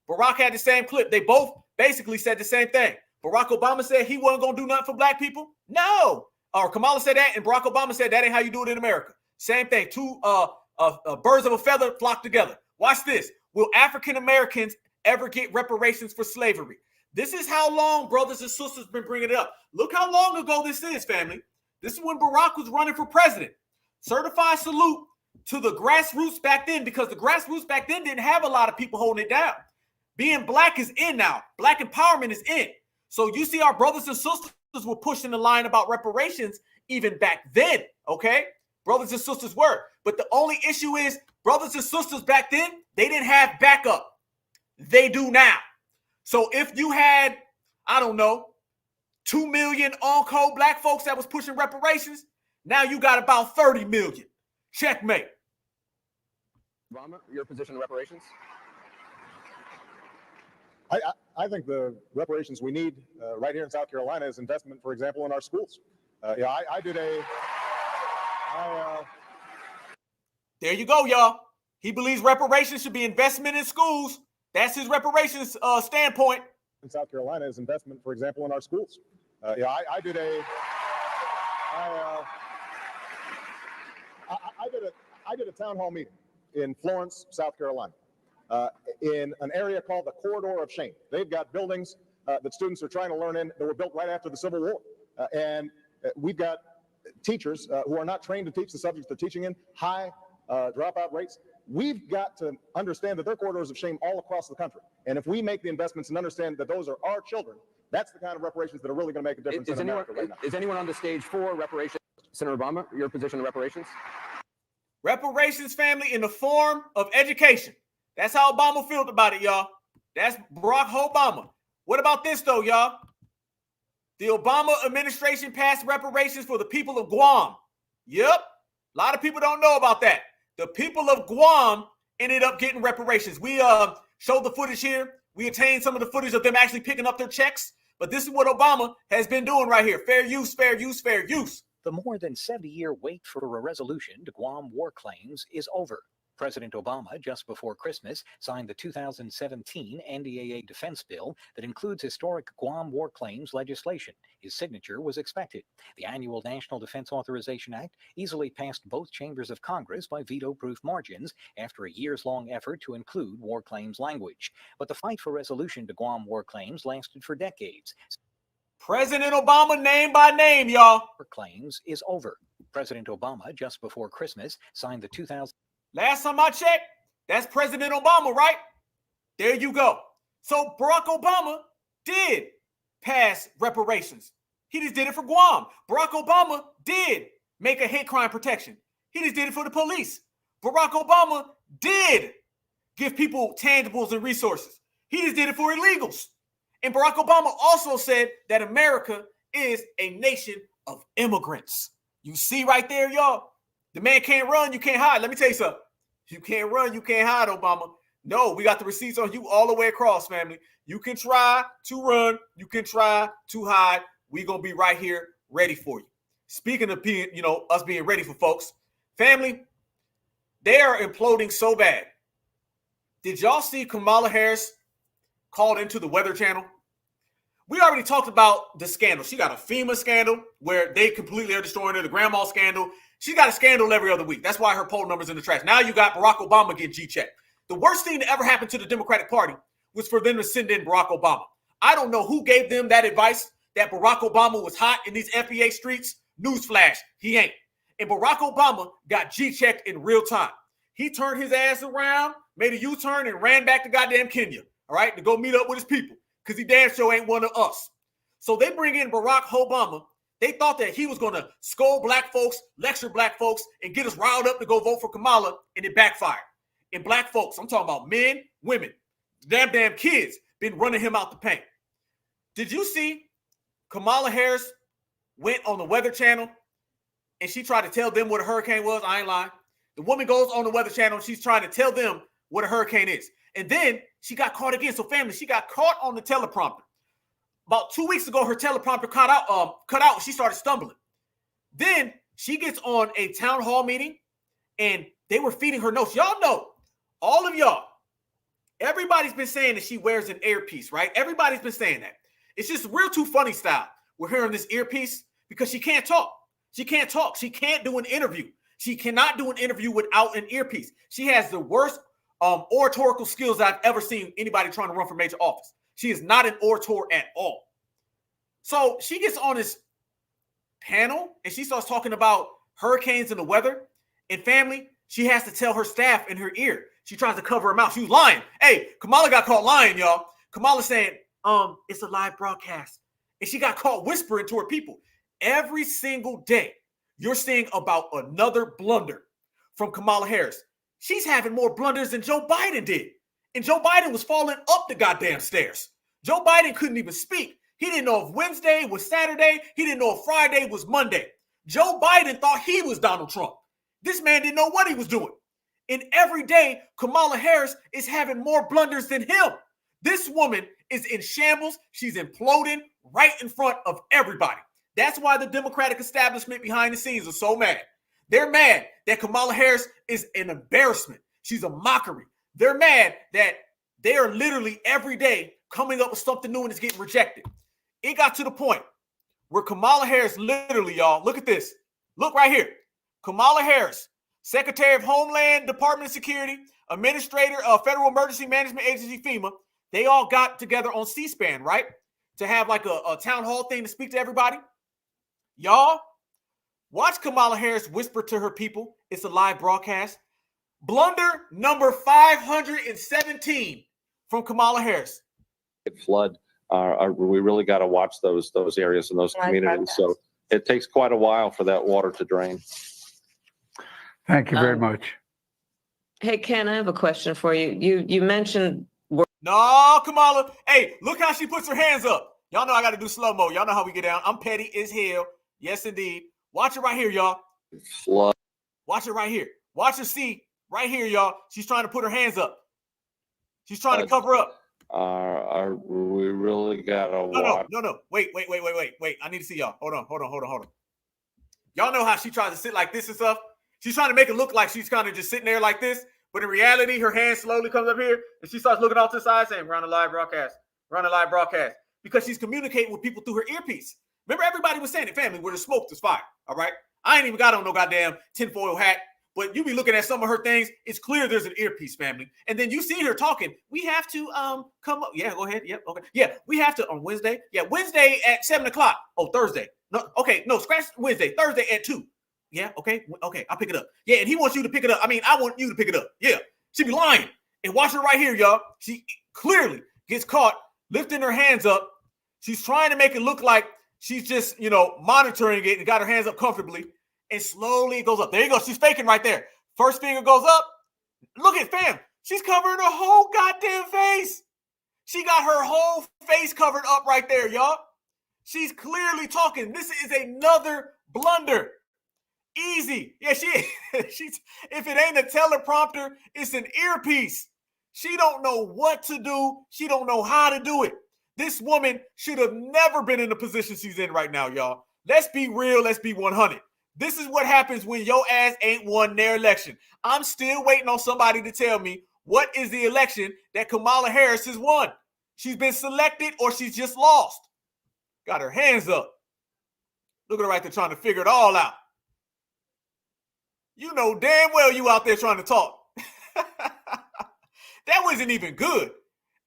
Barack had the same clip. They both basically said the same thing. Barack Obama said he wasn't going to do nothing for Black people. No. Or Kamala said that, and Barack Obama said that ain't how you do it in America. Same thing. Two birds of a feather flock together. Watch this. Will African Americans ever get reparations for slavery? This is how long brothers and sisters been bringing it up. Look how long ago this is, family. This is when Barack was running for president. Certified salute to the grassroots back then, because the grassroots back then didn't have a lot of people holding it down. Being Black is in now. Black empowerment is in. So you see our brothers and sisters were pushing the line about reparations even back then, okay? Brothers and sisters were. But the only issue is brothers and sisters back then, they didn't have backup. They do now. So if you had, I don't know, 2 million on-code Black folks that was pushing reparations, now you got about 30 million. Checkmate. Obama, your position on reparations? I think the reparations we need right here in South Carolina is investment, for example, in our schools. There you go, y'all. He believes reparations should be investment in schools. That's his reparations standpoint. In South Carolina is investment, for example, in our schools. I did a town hall meeting in Florence, South Carolina, in an area called the Corridor of Shame. They've got buildings that students are trying to learn in that were built right after the Civil War. And we've got teachers who are not trained to teach the subjects they're teaching in, high dropout rates. We've got to understand that there are corridors of shame all across the country. And if we make the investments and understand that those are our children, that's the kind of reparations that are really going to make a difference in America right now. Is anyone on the stage for reparations? Senator Obama, your position on reparations? Reparations, family, in the form of education. That's how Obama felt about it, y'all. That's Barack Obama. What about this, though, y'all? The Obama administration passed reparations for the people of Guam. Yep. A lot of people don't know about that. The people of Guam ended up getting reparations. We showed the footage here. We obtained some of the footage of them actually picking up their checks. But this is what Obama has been doing right here. Fair use, fair use, fair use. The more than 70-year wait for a resolution to Guam war claims is over. President Obama, just before Christmas, signed the 2017 NDAA defense bill that includes historic Guam war claims legislation. His signature was expected. The annual National Defense Authorization Act easily passed both chambers of Congress by veto-proof margins after a years-long effort to include war claims language. But the fight for resolution to Guam war claims lasted for decades. President Obama, name by name, y'all. Claims is over. President Obama, just before Christmas, signed the 2000. Last time I checked, that's President Obama, right? There you go. So Barack Obama did pass reparations. He just did it for Guam. Barack Obama did make a hate crime protection. He just did it for the police. Barack Obama did give people tangibles and resources. He just did it for illegals. And Barack Obama also said that America is a nation of immigrants. You see right there, y'all? The man can't run, you can't hide. Let me tell you something. You can't run, you can't hide, Obama. No, we got the receipts on you all the way across, family. You can try to run. You can try to hide. We're going to be right here ready for you. Speaking of being, us being ready for folks, family, they are imploding so bad. Did y'all see Kamala Harris called into the Weather Channel? We already talked about the scandal. She got a FEMA scandal where they completely are destroying her, the grandma scandal. She got a scandal every other week. That's why her poll number's in the trash. Now you got Barack Obama getting G-checked. The worst thing that ever happened to the Democratic Party was for them to send in Barack Obama. I don't know who gave them that advice that Barack Obama was hot in these FBA streets. Newsflash, he ain't. And Barack Obama got G-checked in real time. He turned his ass around, made a U-turn, and ran back to goddamn Kenya, all right, to go meet up with his people, because he damn sure ain't one of us. So they bring in Barack Obama. They thought that he was going to scold black folks, lecture black folks, and get us riled up to go vote for Kamala, and it backfired. And black folks, I'm talking about men, women, damn kids, been running him out the paint. Did you see Kamala Harris went on the Weather Channel and she tried to tell them what a hurricane was? I ain't lying. The woman goes on the Weather Channel and she's trying to tell them what a hurricane is. And then she got caught again. So family, she got caught on the teleprompter. About 2 weeks ago, her teleprompter cut out and she started stumbling. Then she gets on a town hall meeting and they were feeding her notes. Y'all know, all of y'all, everybody's been saying that she wears an earpiece, right? Everybody's been saying that. It's just real too funny style. We're hearing this earpiece because she can't talk. She can't talk. She can't do an interview. She cannot do an interview without an earpiece. She has the worst oratorical skills I've ever seen anybody trying to run for major office. She is not an orator at all. So she gets on this panel and she starts talking about hurricanes and the weather. And family, she has to tell her staff in her ear. She tries to cover her mouth. She was lying. Hey, Kamala got caught lying, y'all. Kamala saying, it's a live broadcast. And she got caught whispering to her people. Every single day, you're seeing about another blunder from Kamala Harris. She's having more blunders than Joe Biden did. And Joe Biden was falling up the goddamn stairs. Joe Biden couldn't even speak. He didn't know if Wednesday was Saturday. He didn't know if Friday was Monday. Joe Biden thought he was Donald Trump. This man didn't know what he was doing. And every day, Kamala Harris is having more blunders than him. This woman is in shambles. She's imploding right in front of everybody. That's why the Democratic establishment behind the scenes are so mad. They're mad that Kamala Harris is an embarrassment. She's a mockery. They're mad that they are literally every day coming up with something new and it's getting rejected. It got to the point where Kamala Harris literally, y'all, look at this. Look right here. Kamala Harris, Secretary of Homeland Department of Security, Administrator of Federal Emergency Management Agency, FEMA, they all got together on C-SPAN, right? To have like a town hall thing to speak to everybody. Y'all, watch Kamala Harris whisper to her people. It's a live broadcast. Blunder number 517 from Kamala Harris. Flood. We really got to watch those areas and those communities. So it takes quite a while for that water to drain. Thank you very much. Hey, Ken, I have a question for you. You mentioned. No, Kamala. Hey, look how she puts her hands up. Y'all know I got to do slow-mo. Y'all know how we get down. I'm petty as hell. Yes, indeed. Watch it right here, y'all. Flood. Watch it right here. Watch her see right here, y'all. She's trying to put her hands up. She's trying to cover up. We really got to watch. No. Wait. I need to see y'all. Hold on. Y'all know how she tries to sit like this and stuff? She's trying to make it look like she's kind of just sitting there like this. But in reality, her hand slowly comes up here and she starts looking off to the side saying, we're on a live broadcast. Because she's communicating with people through her earpiece. Remember, everybody was saying it, family, where the smoke is fire. All right. I ain't even got on no goddamn tinfoil hat. But you be looking at some of her things. It's clear there's an earpiece, family. And then you see her talking. We have to come up. Yeah, go ahead. Yep. Okay. Yeah, we have to on Wednesday. Yeah, Wednesday at 7:00. Oh, Thursday. No, okay. No, scratch Wednesday. Thursday at 2:00. Yeah. Okay. I'll pick it up. Yeah, and he wants you to pick it up. I mean, I want you to pick it up. Yeah. She be lying. And watch her right here, y'all. She clearly gets caught lifting her hands up. She's trying to make it look like she's just, monitoring it and got her hands up comfortably. And slowly it goes up. There you go. She's faking right there. First finger goes up. Look at fam. She's covering her whole goddamn face. She got her whole face covered up right there, y'all. She's clearly talking. This is another blunder. Easy. Yeah, she's if it ain't a teleprompter, it's an earpiece. She don't know what to do. She don't know how to do it. This woman should have never been in the position she's in right now, y'all. Let's be real. Let's be 100. This is what happens when your ass ain't won their election. I'm still waiting on somebody to tell me what is the election that Kamala Harris has won. She's been selected or she's just lost. Got her hands up. Look at her right there trying to figure it all out. You know damn well you out there trying to talk. That wasn't even good.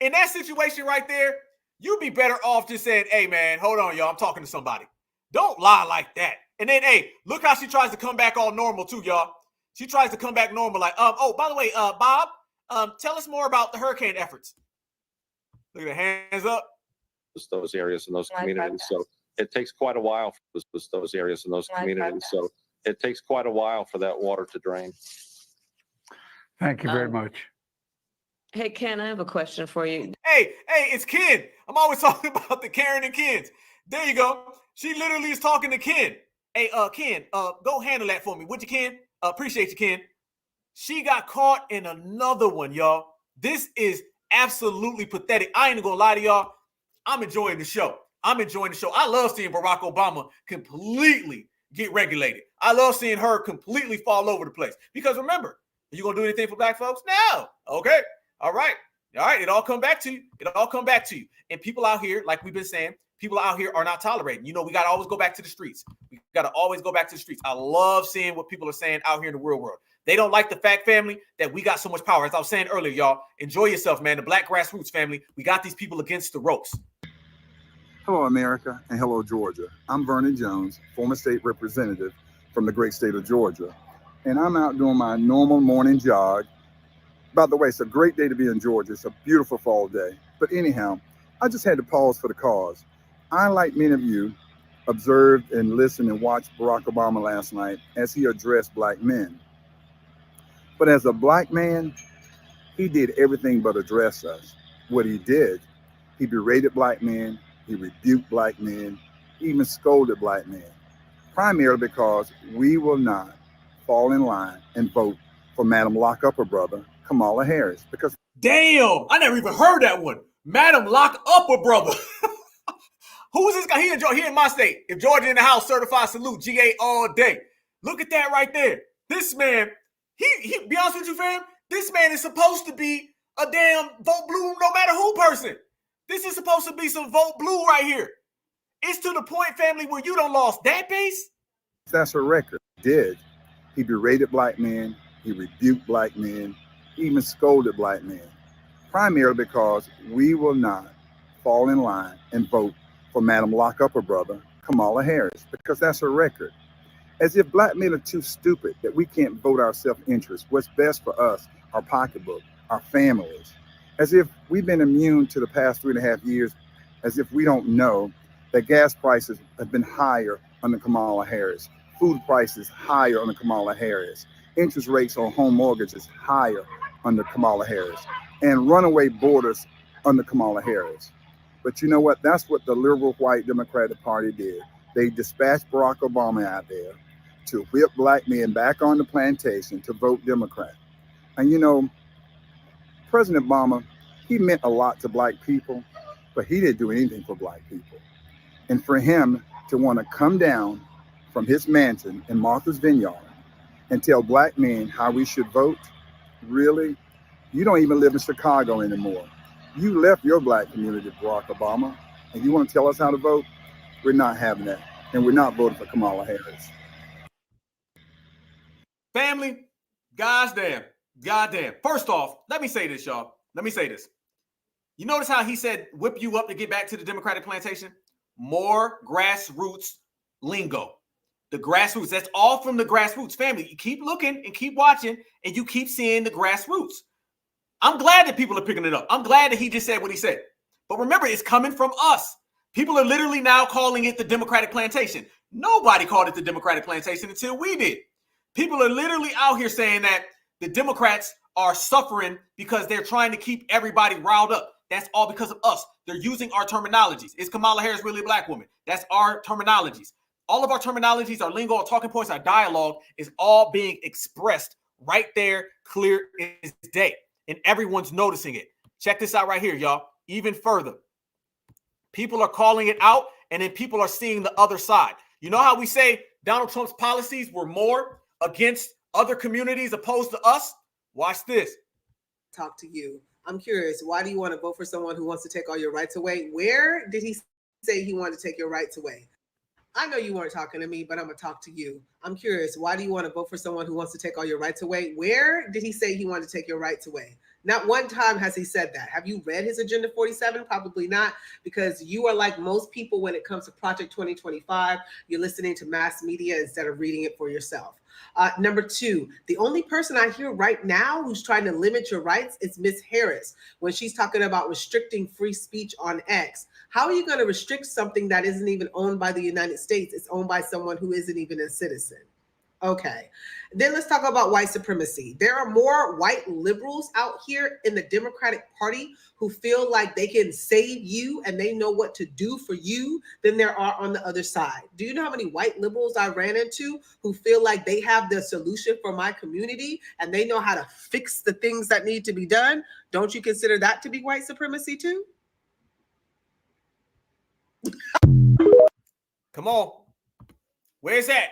In that situation right there, you'd be better off just saying, hey, man, hold on, y'all. I'm talking to somebody. Don't lie like that. And then, hey, look how she tries to come back all normal too, y'all. She tries to come back normal like, oh, by the way, Bob, tell us more about the hurricane efforts. Look at the hands up. Those areas and those communities. So it takes quite a while for those areas and those communities. So it takes quite a while for that water to drain. Thank you very much. Hey, Ken, I have a question for you. Hey, it's Ken. I'm always talking about the Karen and Kens. There you go. She literally is talking to Ken. Hey, Ken, go handle that for me. Would you, Ken? Appreciate you, Ken. She got caught in another one, y'all. This is absolutely pathetic. I ain't gonna lie to y'all. I'm enjoying the show. I love seeing Barrack Obama completely get regulated. I love seeing her completely fall over the place. Because remember, are you gonna do anything for black folks? No. Okay. All right. It all come back to you. And people out here, like we've been saying, people out here are not tolerating. You know, we got to always go back to the streets. I love seeing what people are saying out here in the real world. They don't like the fact, family, that we got so much power. As I was saying earlier, y'all, enjoy yourself, man. The black grassroots family, we got these people against the ropes. Hello, America, and hello, Georgia. I'm Vernon Jones, former state representative from the great state of Georgia. And I'm out doing my normal morning jog. By the way, it's a great day to be in Georgia. It's a beautiful fall day. But anyhow, I just had to pause for the cause. I, like many of you, observed and listened and watched Barack Obama last night as he addressed black men. But as a black man, he did everything but address us. What he did, he berated black men, he rebuked black men, he even scolded black men, primarily because we will not fall in line and vote for Madam Lock Up Her Brother, Kamala Harris. Because damn, I never even heard that one. Madam Lock Up Her Brother. Who's this guy? He in my state. If Georgia in the house, certified salute, GA all day. Look at that right there. This man, he be honest with you, fam, this man is supposed to be a damn vote blue no matter who person. This is supposed to be some vote blue right here. It's to the point, family, where you done lost that base. that's her record. He did. He berated black men, he rebuked black men, he even scolded black men, primarily because we will not fall in line and vote for Madam Lock Up Her Brother, Kamala Harris, because that's her record. As if black men are too stupid that we can't vote our self-interest, what's best for us, our pocketbook, our families. As if we've been immune to the past 3.5 years, as if we don't know that gas prices have been higher under Kamala Harris, food prices higher under Kamala Harris, interest rates on home mortgages higher under Kamala Harris, and runaway borders under Kamala Harris. But you know what? That's what the liberal white Democratic Party did. They dispatched Barack Obama out there to whip black men back on the plantation to vote Democrat. And you know, President Obama, he meant a lot to black people, but he didn't do anything for black people. And for him to want to come down from his mansion in Martha's Vineyard and tell black men how we should vote, really? You don't even live in Chicago anymore. You left your black community, Barack Obama, and you want to tell us how to vote? We're not having that, and we're not voting for Kamala Harris. Family, goddamn. First off, let me say this, y'all. Let me say this. You notice how he said whip you up to get back to the Democratic plantation? More grassroots lingo. The grassroots, that's all from the grassroots. Family, you keep looking and keep watching, and you keep seeing the grassroots. I'm glad that people are picking it up. I'm glad that he just said what he said. But remember, it's coming from us. People are literally now calling it the Democratic plantation. Nobody called it the Democratic plantation until we did. People are literally out here saying that the Democrats are suffering because they're trying to keep everybody riled up. That's all because of us. They're using our terminologies. Is Kamala Harris really a black woman? That's our terminologies. All of our terminologies, our lingo, our talking points, our dialogue is all being expressed right there, clear as day. and everyone's noticing it. Check this out right here, y'all. Even further, people are calling it out, and then people are seeing the other side. You know how we say Donald Trump's policies were more against other communities opposed to us? Watch this. Talk to you. I'm curious, why do you want to vote for someone who wants to take all your rights away? Where did he say he wanted to take your rights away? I know you weren't talking to me, but I'm going to talk to you. I'm curious, why do you want to vote for someone who wants to take all your rights away? Where did he say he wanted to take your rights away? Not one time has he said that. Have you read his Agenda 47? Probably not, because you are like most people when it comes to Project 2025. You're listening to mass media instead of reading it for yourself. Number two, the only person I hear right now who's trying to limit your rights is Ms. Harris when she's talking about restricting free speech on X. How are you going to restrict something that isn't even owned by the United States? It's owned by someone who isn't even a citizen. Okay, then let's talk about white supremacy. There are more white liberals out here in the Democratic Party who feel like they can save you and they know what to do for you than there are on the other side. Do you know how many white liberals I ran into who feel like they have the solution for my community and they know how to fix the things that need to be done? Don't you consider that to be white supremacy too? Come on. Where's that?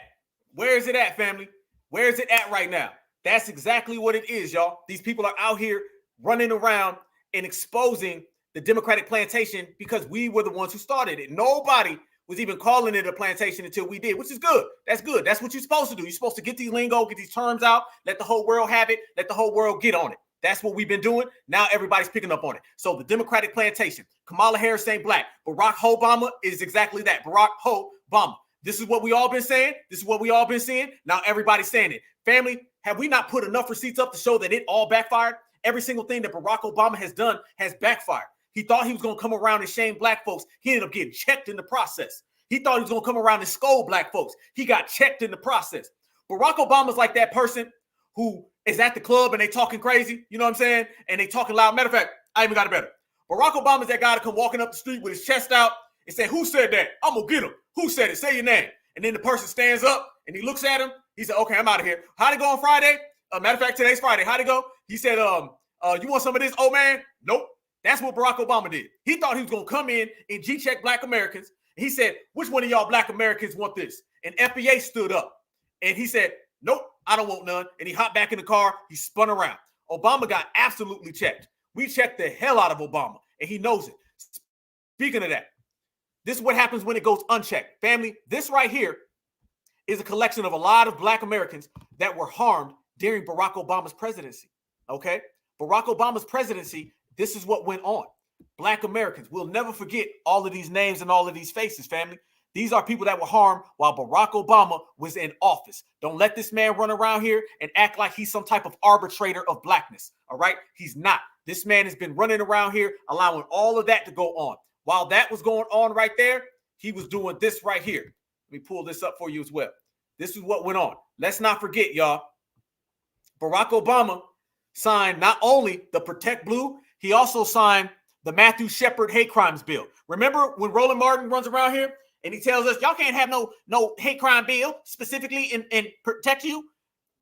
Where is it at, family? Where is it at right now? That's exactly what it is, y'all. These people are out here running around and exposing the Democratic plantation because we were the ones who started it. Nobody was even calling it a plantation until we did, which is good. That's good. That's what you're supposed to do. You're supposed to get these lingo, get these terms out, let the whole world have it, let the whole world get on it. That's what we've been doing. Now everybody's picking up on it. So the Democratic plantation, Kamala Harris ain't black. Barack Obama is exactly that. Barack Obama. This is what we all been saying. This is what we all been seeing. Now everybody's saying it. Family, have we not put enough receipts up to show that it all backfired? Every single thing that Barack Obama has done has backfired. He thought he was going to come around and shame black folks. He ended up getting checked in the process. He thought he was going to come around and scold black folks. He got checked in the process. Barack Obama's like that person who is at the club and they talking crazy, you know what I'm saying? And they talking loud. Matter of fact, I even got it better. Barack Obama's that guy to come walking up the street with his chest out and say, who said that? I'm going to get him. Who said it? Say your name. And then the person stands up and he looks at him. He said, okay, I'm out of here. How'd it go on Friday? Matter of fact, today's Friday. How'd it go? He said, you want some of this, old man? Nope. That's what Barack Obama did. He thought he was going to come in and G-check black Americans. He said, which one of y'all black Americans want this? And FBA stood up. And he said, nope, I don't want none. And he hopped back in the car. He spun around. Obama got absolutely checked. We checked the hell out of Obama. And he knows it. Speaking of that, this is what happens when it goes unchecked. Family, this right here is a collection of a lot of black Americans that were harmed during Barack Obama's presidency. Okay? Barack Obama's presidency, this is what went on. Black Americans, we'll never forget all of these names and all of these faces, family. These are people that were harmed while Barack Obama was in office. Don't let this man run around here and act like he's some type of arbitrator of blackness. All right? He's not. This man has been running around here, allowing all of that to go on. While that was going on right there, he was doing this right here. Let me pull this up for you as well. This is what went on. Let's not forget, y'all. Barack Obama signed not only the Protect Blue, he also signed the Matthew Shepard hate crimes bill. Remember when Roland Martin runs around here and he tells us, y'all can't have no hate crime bill specifically in protect you?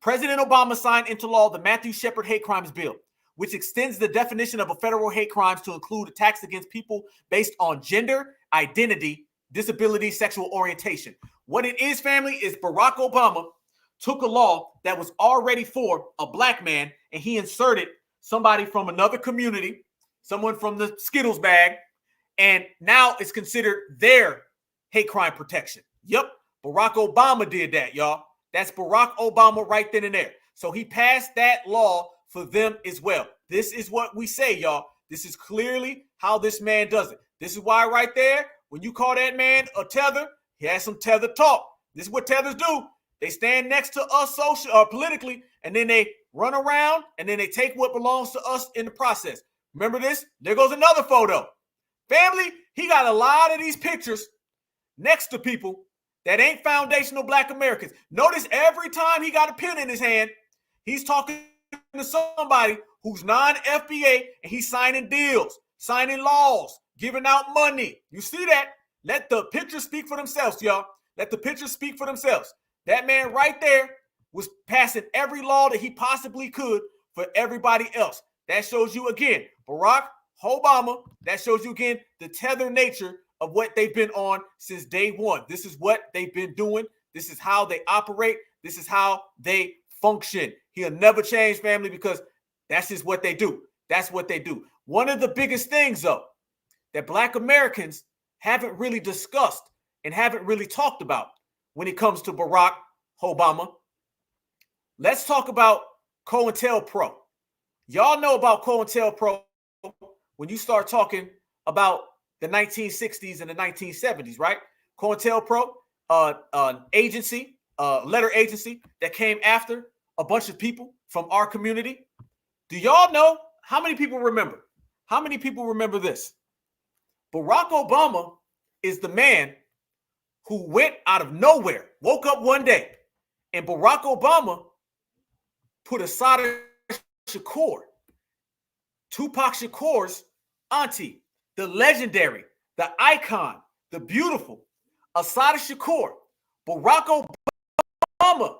President Obama signed into law the Matthew Shepard hate crimes bill, which extends the definition of a federal hate crimes to include attacks against people based on gender, identity, disability, sexual orientation. What it is, family, is Barack Obama took a law that was already for a black man and he inserted somebody from another community, someone from the Skittles bag, and now it's considered their hate crime protection. Yep, Barack Obama did that, y'all. That's Barack Obama right then and there. So he passed that law for them as well. This is what we say, y'all. This is clearly how this man does it. This is why right there, when you call that man a tether, he has some tether talk. This is what tethers do. They stand next to us politically, and then they run around, and then they take what belongs to us in the process. Remember this? There goes another photo. Family, he got a lot of these pictures next to people that ain't foundational black Americans. Notice every time he got a pen in his hand, he's talking to somebody who's non-FBA, and he's signing deals, signing laws, giving out money. You see that? Let the pictures speak for themselves, y'all. Let the pictures speak for themselves. That man right there was passing every law that he possibly could for everybody else. That shows you again, Barack Obama, that shows you again the tether nature of what they've been on since day one. This is what they've been doing. This is how they operate. This is how they function. He'll never change, family, because that's just what they do. That's what they do. One of the biggest things, though, that Black Americans haven't really discussed and haven't really talked about when it comes to Barack Obama. Let's talk about COINTELPRO. Y'all know about COINTELPRO when you start talking about the 1960s and the 1970s, right? COINTELPRO, an agency, letter agency that came after a bunch of people from our community. Do y'all know how many people remember? How many people remember this? Barack Obama is the man who went out of nowhere, woke up one day, and Barack Obama put Assada Shakur, Tupac Shakur's auntie, the legendary, the icon, the beautiful Assada Shakur. Barack Obama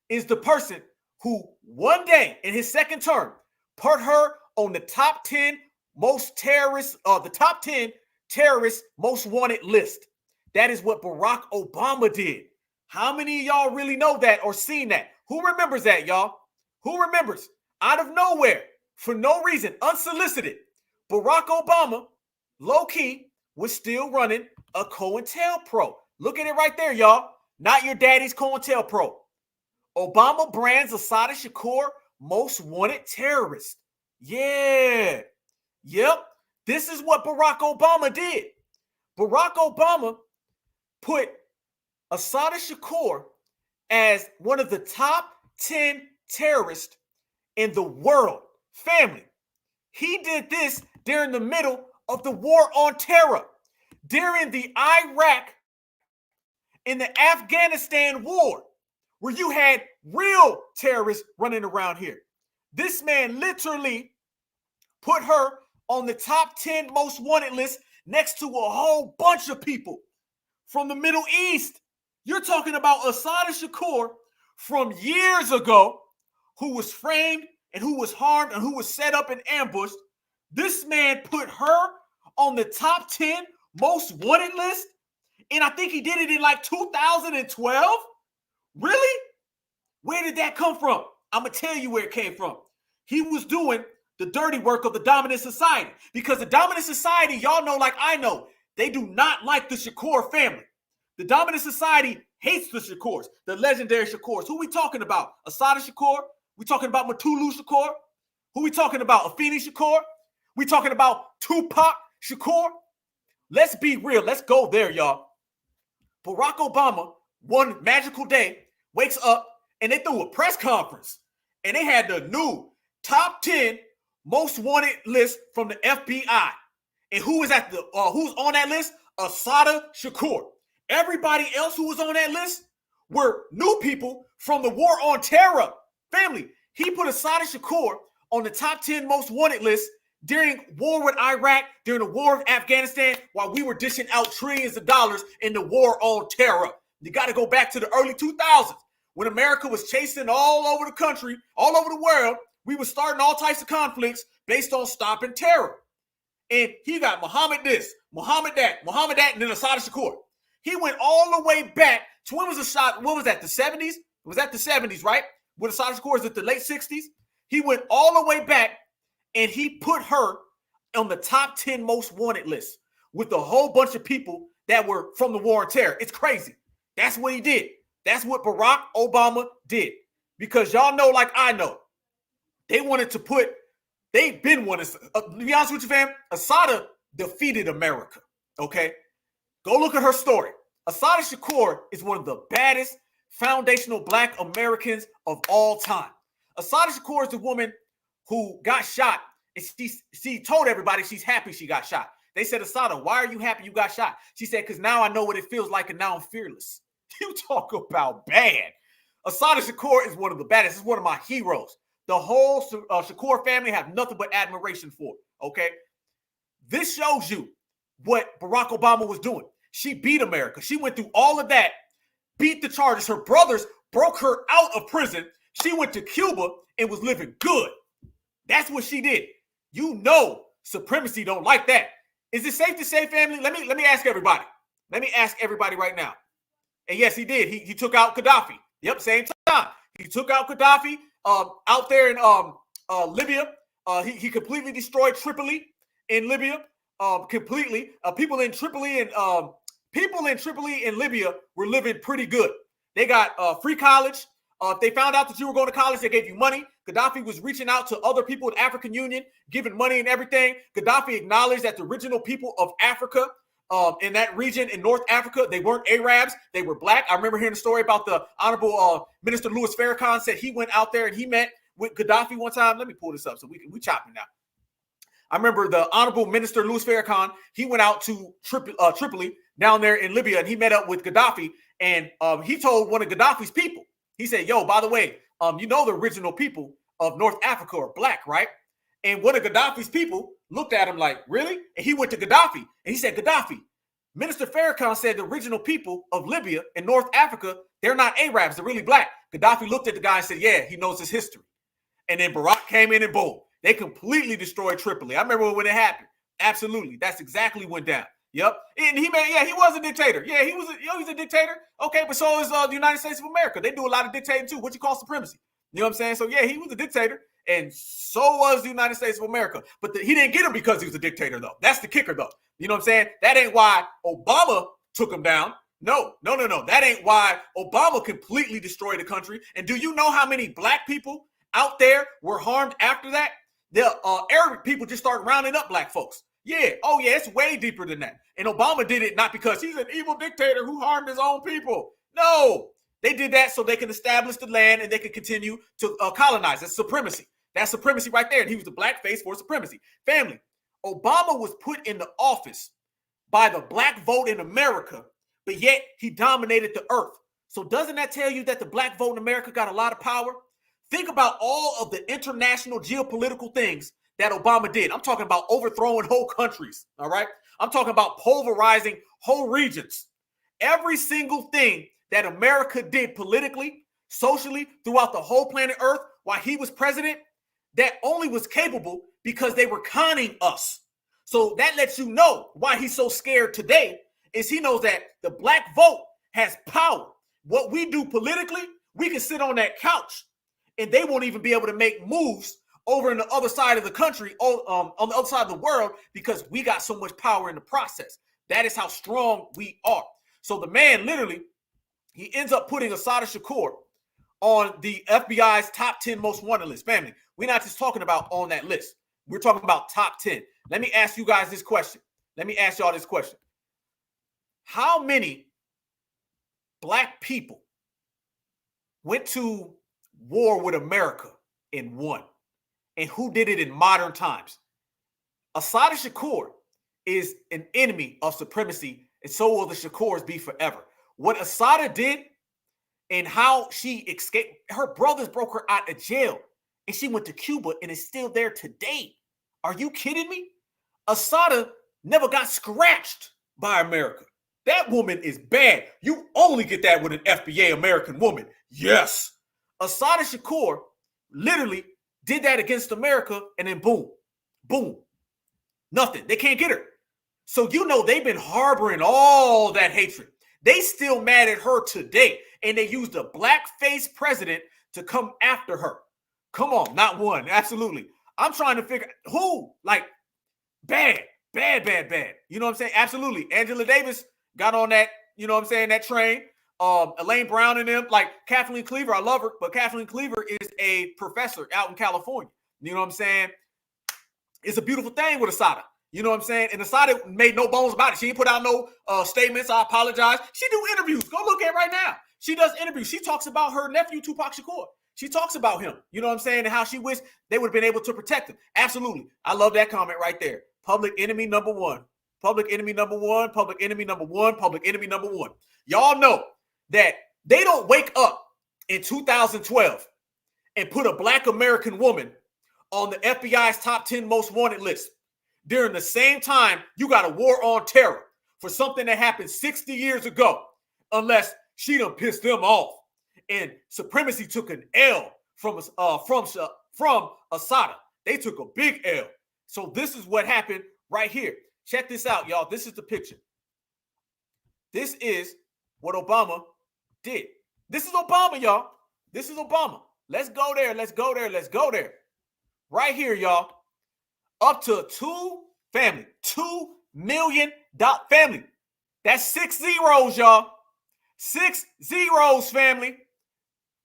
is the person who one day in his second term put her on the top 10 most terrorists, the top 10 terrorists most wanted list. That is what Barack Obama did. How many of y'all really know that or seen that? Who remembers that, y'all? Who remembers? Out of nowhere, for no reason, unsolicited, Barack Obama, low-key, was still running a COINTELPRO. Look at it right there, y'all. Not your daddy's COINTELPRO. Obama brands Assada Shakur most wanted terrorist. Yeah. Yep. This is what Barack Obama did. Barack Obama put Assada Shakur as one of the top 10 terrorists in the world. Family. He did this during the middle of the war on terror, during the Iraq and the Afghanistan war, where you had real terrorists running around here. This man literally put her on the top 10 most wanted list next to a whole bunch of people from the Middle East. You're talking about Assada Shakur from years ago, who was framed and who was harmed and who was set up and ambushed. This man put her on the top 10 most wanted list. And I think he did it in like 2012. Really? Where did that come from? I'm going to tell you where it came from. He was doing the dirty work of the dominant society, because the dominant society, y'all know, like I know, they do not like the Shakur family. The dominant society hates the Shakurs, the legendary Shakurs. Who we talking about? Assada Shakur? We talking about Mutulu Shakur? Who we talking about? Afeni Shakur? We talking about Tupac Shakur? Let's be real. Let's go there, y'all. Barack Obama, one magical day, wakes up and they threw a press conference and they had the new top 10 most wanted list from the FBI. And who is at the who's on that list? Assada Shakur. Everybody else who was on that list were new people from the war on terror. Family, he put Assada Shakur on the top 10 most wanted list during war with Iraq, during the war of Afghanistan, while we were dishing out trillions of dollars in the war on terror. You got to go back to the early 2000s when America was chasing all over the country, all over the world. We were starting all types of conflicts based on stopping terror. And he got Muhammad this, Muhammad that, and then Assada Shakur. He went all the way back to when was the shot? What was that? The 70s? It was at the 70s, right? With Assada Shakur, is it the late 60s? He went all the way back and he put her on the top 10 most wanted list with a whole bunch of people that were from the war on terror. It's crazy. That's what he did. That's what Barack Obama did. Because y'all know, like I know, they've been wanting, to be honest with you, fam, Assada defeated America, okay? Go look at her story. Assada Shakur is one of the baddest foundational Black Americans of all time. Assada Shakur is the woman who got shot, and she told everybody she's happy she got shot. They said, Assada, why are you happy you got shot? She said, because now I know what it feels like, and now I'm fearless. You talk about bad. Assada Shakur is one of the baddest. It's one of my heroes. The whole Shakur family have nothing but admiration for it, okay? This shows you what Barack Obama was doing. She beat America. She went through all of that, beat the charges. Her brothers broke her out of prison. She went to Cuba and was living good. That's what she did. You know, supremacy don't like that. Is it safe to say, family? Let me ask everybody. Let me ask everybody right now. And yes, he did. He took out Gaddafi. Yep, same time. He took out Gaddafi out there in Libya. He completely destroyed Tripoli in Libya. Completely. People in Tripoli and Libya were living pretty good. They got free college. If they found out that you were going to college, they gave you money. Gaddafi was reaching out to other people in the African Union, giving money and everything. Gaddafi acknowledged that the original people of Africa, in that region in North Africa, they weren't Arabs, they were black. I remember hearing a story about the Honorable Minister Louis Farrakhan said he went out there and he met with Gaddafi one time. Let me pull this up so we chopping now. I remember the Honorable Minister Louis Farrakhan, he went out to Tripoli down there in Libya and he met up with Gaddafi and he told one of Gaddafi's people, he said, yo, by the way, you know the original people of North Africa are black, right? And one of Gaddafi's people looked at him like, really? And he went to Gaddafi and he said, Gaddafi, Minister Farrakhan said the original people of Libya and North Africa, they're not Arabs, they're really black. Gaddafi looked at the guy and said, yeah, he knows his history. And then Barrack came in and boom, they completely destroyed Tripoli. I remember when it happened. Absolutely. That's exactly what went down. Yep. And he was a dictator. Yeah, he was a dictator. Okay, but so is the United States of America. They do a lot of dictating too. What you call supremacy. You know what I'm saying? So yeah, he was a dictator. And so was the United States of America. But he didn't get him because he was a dictator, though. That's the kicker, though. You know what I'm saying? That ain't why Obama took him down. No. That ain't why Obama completely destroyed the country. And do you know how many black people out there were harmed after that? The Arabic people just started rounding up black folks. Yeah. Oh, yeah, it's way deeper than that. And Obama did it not because he's an evil dictator who harmed his own people. No. They did that so they can establish the land and they can continue to colonize. That's supremacy. That's supremacy right there. And he was the black face for supremacy. Family, Obama was put in the office by the black vote in America, but yet he dominated the earth. So doesn't that tell you that the black vote in America got a lot of power? Think about all of the international geopolitical things that Obama did. I'm talking about overthrowing whole countries, all right? I'm talking about pulverizing whole regions. Every single thing that America did politically, socially, throughout the whole planet Earth while he was president, that only was capable because they were conning us. So that lets you know why he's so scared today is he knows that the black vote has power. What we do politically, we can sit on that couch and they won't even be able to make moves over in the other side of the country, on the other side of the world, because we got so much power in the process. That is how strong we are. So the man literally, he ends up putting Assada Shakur on the FBI's top 10 most wanted list. Family, we're not just talking about on that list. We're talking about top 10. Let me ask you guys this question. Let me ask y'all this question. How many black people went to war with America and won? And who did it in modern times? Assada Shakur is an enemy of supremacy, and so will the Shakurs be forever. What Assada did and how she escaped, her brothers broke her out of jail, and she went to Cuba and is still there today. Are you kidding me? Assada never got scratched by America. That woman is bad. You only get that with an FBA American woman. Yes. Assada Shakur literally did that against America, and then boom, boom, nothing. They can't get her. So you know they've been harboring all that hatred. They still mad at her today, and they used a blackface president to come after her. Come on, not one. Absolutely. I'm trying to figure who, like, bad. You know what I'm saying? Absolutely. Angela Davis got on that, you know what I'm saying, that train. Elaine Brown and them, like Kathleen Cleaver, I love her, but Kathleen Cleaver is a professor out in California. You know what I'm saying? It's a beautiful thing with Assada. You know what I'm saying? And Assada made no bones about it. She didn't put out no statements. I apologize. She do interviews. Go look at it right now. She does interviews. She talks about her nephew, Tupac Shakur. She talks about him. You know what I'm saying? And how she wished they would have been able to protect him. Absolutely. I love that comment right there. Public enemy number one. Public enemy number one. Public enemy number one. Public enemy number one. Y'all know that they don't wake up in 2012 and put a black American woman on the FBI's top 10 most wanted list. During the same time, you got a war on terror for something that happened 60 years ago, unless she done pissed them off. And supremacy took an L from Assada. They took a big L. So this is what happened right here. Check this out, y'all. This is the picture. This is what Obama did. This is Obama, y'all. This is Obama. Let's go there. Let's go there. Let's go there. Right here, y'all. Up to $2 million family. That's 6 zeros, y'all. 6 zeros, family.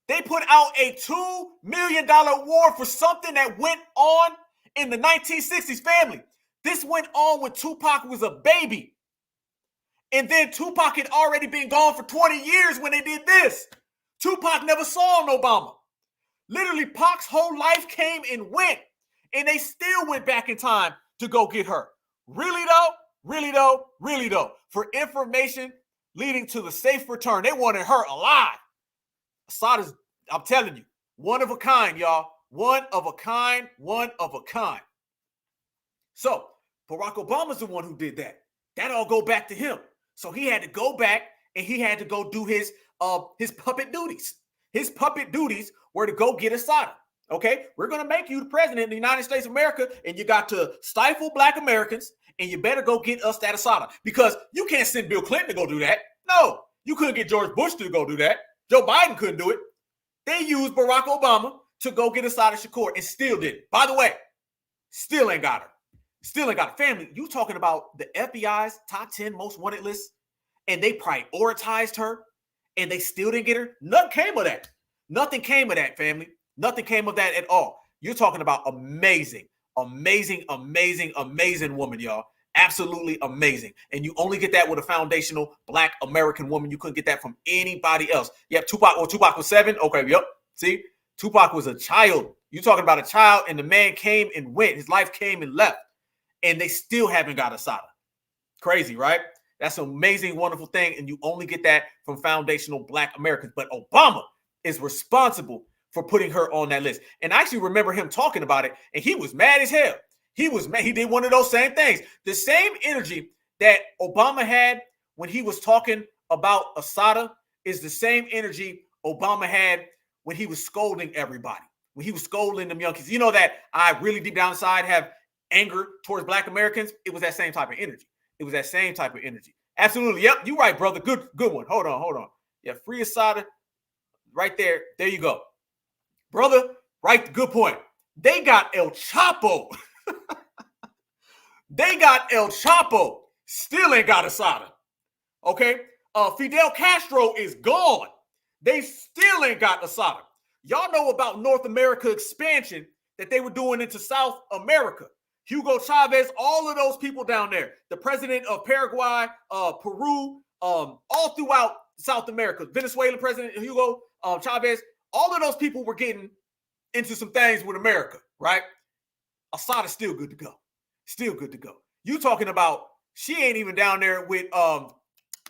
They put out a $2 million award for something that went on in the 1960s, family. This went on when Tupac was a baby. And then Tupac had already been gone for 20 years when they did this. Tupac never saw an Obama. Literally, Pac's whole life came and went, and they still went back in time to go get her. Really though? Really though? Really though? For information leading to the safe return. They wanted her alive. Assada's, I'm telling you, one of a kind, y'all. One of a kind, one of a kind. So, Barack Obama's the one who did that. That all go back to him. So he had to go back and he had to go do his puppet duties. His puppet duties were to go get Assada. Okay, we're going to make you the president of the United States of America, and you got to stifle Black Americans, and you better go get us that Assada, because you can't send Bill Clinton to go do that. No, you couldn't get George Bush to go do that. Joe Biden couldn't do it. They used Barack Obama to go get Assada Shakur and still didn't. By the way, still ain't got her. Still ain't got a family. You talking about the FBI's top 10 most wanted list, and they prioritized her, and they still didn't get her? Nothing came of that. Nothing came of that, family. Nothing came of that at all. You're talking about amazing, amazing, amazing, amazing woman, y'all. Absolutely amazing. And you only get that with a foundational Black American woman. You couldn't get that from anybody else. Yep, Tupac was 7. Okay, yep. See, Tupac was a child. You're talking about a child, and the man came and went. His life came and left. And they still haven't got Assada. Crazy, right? That's an amazing, wonderful thing. And you only get that from foundational Black Americans. But Obama is responsible for putting her on that list. And I actually remember him talking about it, and he was mad as hell. He was mad. He did one of those same things. The same energy that Obama had when he was talking about Assada is the same energy Obama had when he was scolding everybody, when he was scolding them young kids. You know that I really deep down inside have anger towards Black Americans. It was that same type of energy. It was that same type of energy. Absolutely. Yep. You're right, brother. Good one. Hold on. Yeah. Free Assada right there. There you go. Brother, right. Good point. They got El Chapo. They got El Chapo. Still ain't got Assada. Okay. Fidel Castro is gone. They still ain't got Assada. Y'all know about North America expansion that they were doing into South America. Hugo Chavez, all of those people down there, the president of Paraguay, Peru, all throughout South America, Venezuelan president Hugo Chavez, all of those people were getting into some things with America, right? Assada's still good to go. Still good to go. You talking about she ain't even down there with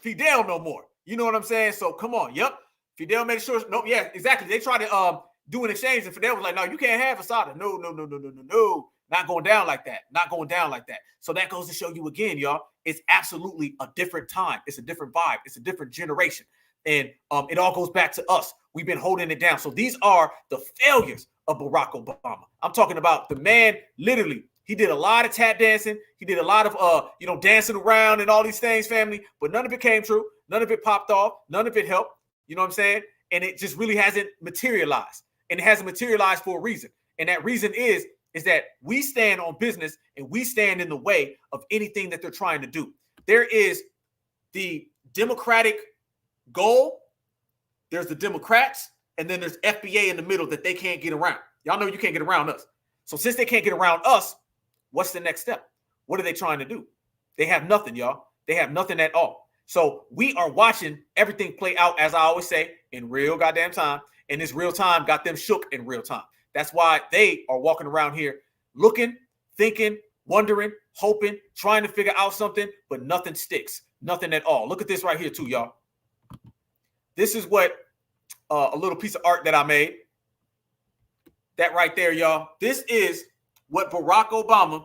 Fidel no more. You know what I'm saying? So come on. Yep. Fidel made sure. No, yeah, exactly. They tried to do an exchange, and Fidel was like, no, you can't have Assada. No. Not going down like that. Not going down like that. So that goes to show you again, y'all, it's absolutely a different time. It's a different vibe. It's a different generation. And it all goes back to us. We've been holding it down. So these are the failures of Barack Obama. I'm talking about the man, literally, he did a lot of tap dancing. He did a lot of, dancing around and all these things, family. But none of it came true. None of it popped off. None of it helped. You know what I'm saying? And it just really hasn't materialized. And it hasn't materialized for a reason. And that reason is that we stand on business and we stand in the way of anything that they're trying to do. There is the Democratic goal, there's the Democrats, and then there's FBA in the middle that they can't get around. Y'all know you can't get around us. So since they can't get around us, what's the next step? What are they trying to do? They have nothing, y'all. They have nothing at all. So we are watching everything play out, as I always say, in real goddamn time. And this real time got them shook in real time. That's why they are walking around here looking, thinking, wondering, hoping, trying to figure out something, but nothing sticks. Nothing at all. Look at this right here too, y'all. This is what a little piece of art that I made. That right there, y'all. This is what Barack Obama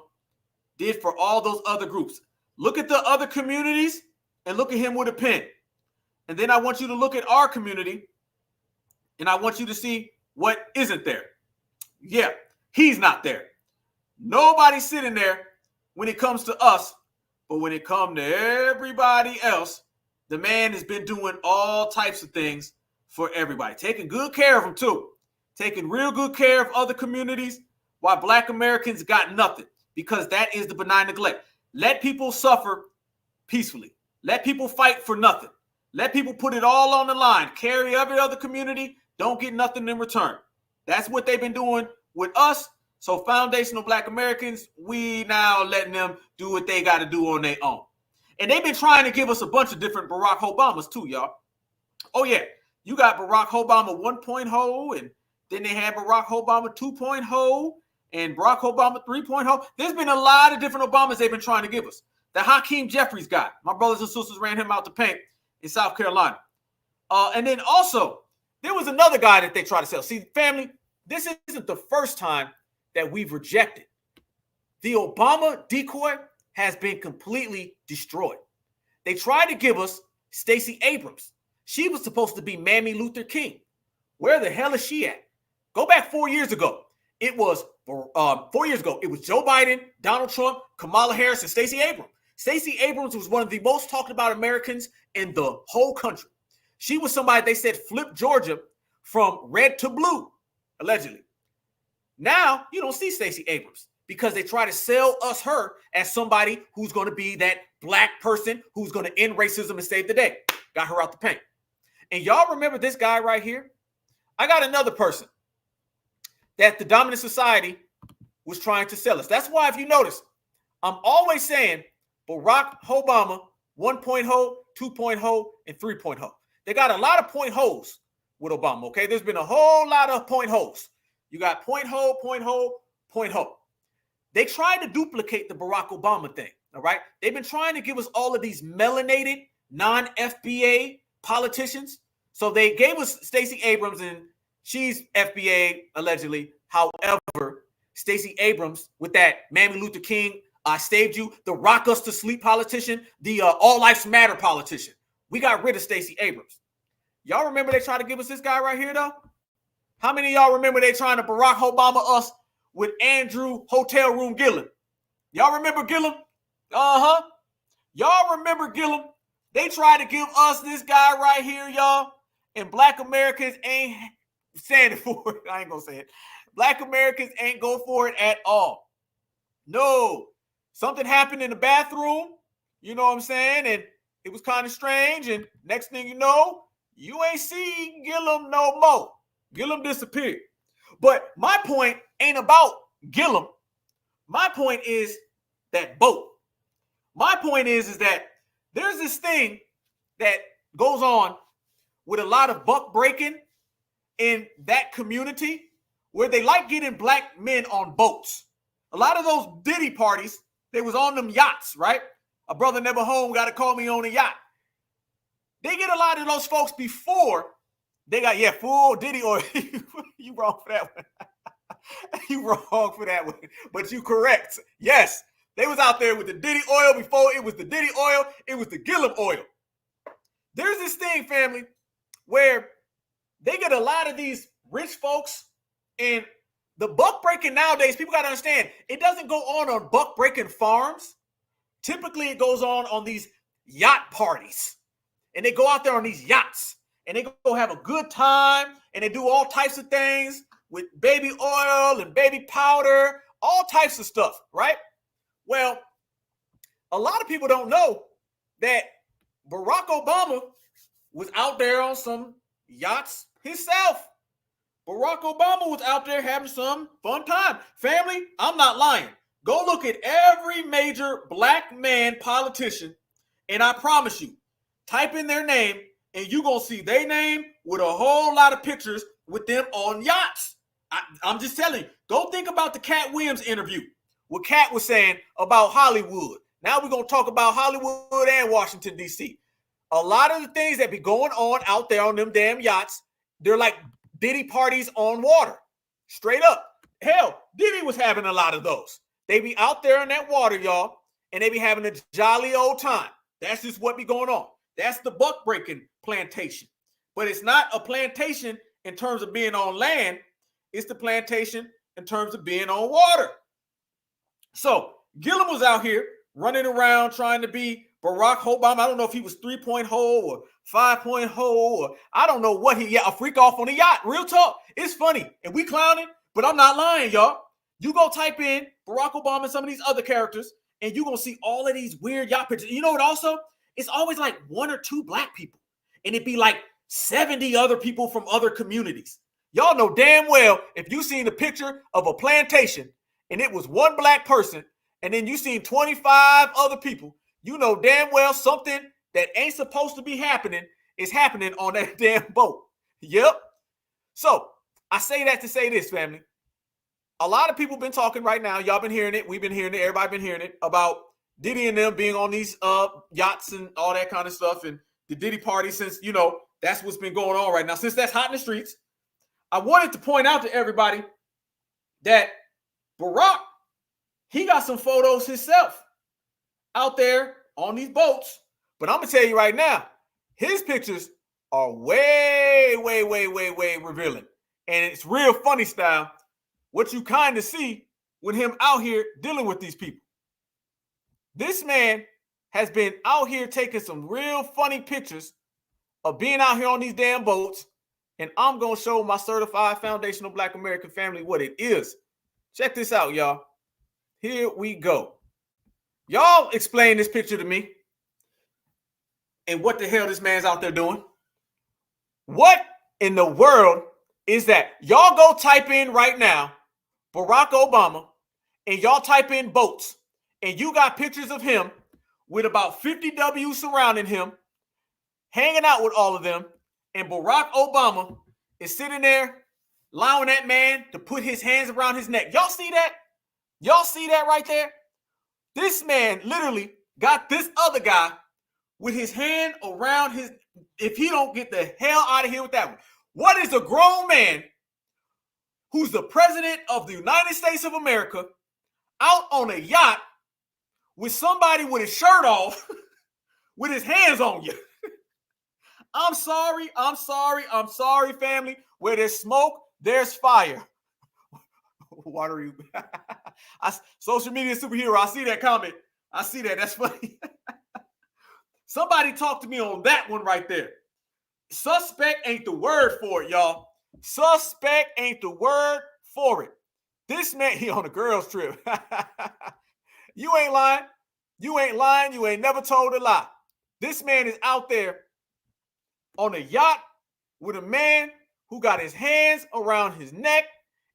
did for all those other groups. Look at the other communities and look at him with a pen. And then I want you to look at our community and I want you to see what isn't there. Yeah, he's not there. Nobody's sitting there when it comes to us, but when it comes to everybody else, the man has been doing all types of things for everybody, taking good care of them too, taking real good care of other communities, while Black Americans got nothing, because that is the benign neglect. Let people suffer peacefully. Let people fight for nothing. Let people put it all on the line, carry every other community, don't get nothing in return. That's what they've been doing with us. So foundational Black Americans, we now letting them do what they got to do on their own. And they've been trying to give us a bunch of different Barack Obamas too, y'all. Oh yeah, you got Barack Obama 1.0, and then they had Barack Obama 2.0, and Barack Obama 3.0. There's been a lot of different Obamas they've been trying to give us. The Hakeem Jeffries guy, my brothers and sisters ran him out the paint in South Carolina. And then also, there was another guy that they tried to sell. See, family, this isn't the first time that we've rejected. The Obama decoy has been completely destroyed. They tried to give us Stacey Abrams. She was supposed to be Mammy Luther King. Where the hell is she at? Go back 4 years ago. It was 4 years ago. It was Joe Biden, Donald Trump, Kamala Harris, and Stacey Abrams. Stacey Abrams was one of the most talked about Americans in the whole country. She was somebody they said flipped Georgia from red to blue, allegedly. Now you don't see Stacey Abrams because they try to sell us her as somebody who's going to be that Black person who's going to end racism and save the day. Got her out the paint. And y'all remember this guy right here? I got another person that the dominant society was trying to sell us. That's why, if you notice, I'm always saying Barack Obama 1.0, 2.0, and 3.0. They got a lot of point holes with Obama, okay? There's been a whole lot of point holes. You got point hole, point hole, point hole. They tried to duplicate the Barack Obama thing, all right? They've been trying to give us all of these melanated, non-FBA politicians. So they gave us Stacey Abrams, and she's FBA, allegedly. However, Stacey Abrams, with that Mammy Luther King, I saved you, the rock us to sleep politician, the all lives matter politician. We got rid of Stacey Abrams. Y'all remember they tried to give us this guy right here, though? How many of y'all remember they trying to Barack Obama us with Andrew Hotel Room Gillum? Y'all remember Gillum? Uh-huh. Y'all remember Gillum? They tried to give us this guy right here, y'all, and Black Americans ain't standing for it. I ain't gonna say it. Black Americans ain't go for it at all. No. Something happened in the bathroom, you know what I'm saying? And it was kind of strange. And next thing you know, you ain't see Gillum no more. Gillum disappeared. But my point ain't about Gillum. My point is that boat. My point is that there's this thing that goes on with a lot of buck breaking in that community where they like getting Black men on boats. A lot of those Diddy parties, they was on them yachts, right? A brother never home got to call me on a yacht. They get a lot of those folks before they got, full Diddy oil. You wrong for that one. You wrong for that one. But you correct. Yes, they was out there with the Diddy oil before it was the Diddy oil. It was the Gillum oil. There's this thing, family, where they get a lot of these rich folks, and the buck breaking nowadays, people got to understand, it doesn't go on buck breaking farms. Typically, it goes on these yacht parties. And they go out there on these yachts, and they go have a good time, and they do all types of things with baby oil and baby powder, all types of stuff, right? Well, a lot of people don't know that Barack Obama was out there on some yachts himself. Barack Obama was out there having some fun time. Family, I'm not lying. Go look at every major Black man politician, and I promise you, type in their name, and you're going to see their name with a whole lot of pictures with them on yachts. I'm just telling you, go think about the Cat Williams interview. What Cat was saying about Hollywood. Now we're going to talk about Hollywood and Washington, D.C. A lot of the things that be going on out there on them damn yachts, they're like Diddy parties on water. Straight up. Hell, Diddy was having a lot of those. They be out there in that water, y'all, and they be having a jolly old time. That's just what be going on. That's the buck breaking plantation. But it's not a plantation in terms of being on land. It's the plantation in terms of being on water. So Gillum was out here running around trying to be Barack Obama. I don't know if he was 3.0 or 5.0 or I don't know what a freak off on a yacht. Real talk. It's funny. And we clowning, but I'm not lying, y'all. You go type in Barack Obama and some of these other characters, and you're going to see all of these weird yacht pictures. You know what also? It's always like 1 or 2 black people. And it'd be like 70 other people from other communities. Y'all know damn well if you seen a picture of a plantation and it was 1 black person, and then you seen 25 other people, you know damn well something that ain't supposed to be happening is happening on that damn boat. Yep. So I say that to say this, family. A lot of people been talking right now. Y'all been hearing it. We've been hearing it. Everybody been hearing it about Diddy and them being on these yachts and all that kind of stuff. And the Diddy party, since, you know, that's what's been going on right now. Since that's hot in the streets, I wanted to point out to everybody that Barack, he got some photos himself out there on these boats. But I'm going to tell you right now, his pictures are way, way, way, way, way revealing. And it's real funny style what you kind of see with him out here dealing with these people. This man has been out here taking some real funny pictures of being out here on these damn boats. And I'm going to show my certified foundational Black American family what it is. Check this out, y'all. Here we go. Y'all explain this picture to me and what the hell this man's out there doing. What in the world is that? Y'all go type in right now Barack Obama and y'all type in boats and you got pictures of him with about 50 W's surrounding him, hanging out with all of them, and Barack Obama is sitting there allowing that man to put his hands around his neck. Y'all see that? Y'all see that right there? This man literally got this other guy with his hand around his, if he don't get the hell out of here with that one. What is a grown man who's the president of the United States of America out on a yacht with somebody with his shirt off with his hands on you? I'm sorry, family. Where there's smoke, there's fire. What are you? Social media superhero. I see that comment. I see that. That's funny. Somebody talk to me on that one right there. Suspect ain't the word for it, y'all. Suspect ain't the word for it. This man, he on a girl's trip. You ain't lying. You ain't lying. You ain't never told a lie. This man is out there on a yacht with a man who got his hands around his neck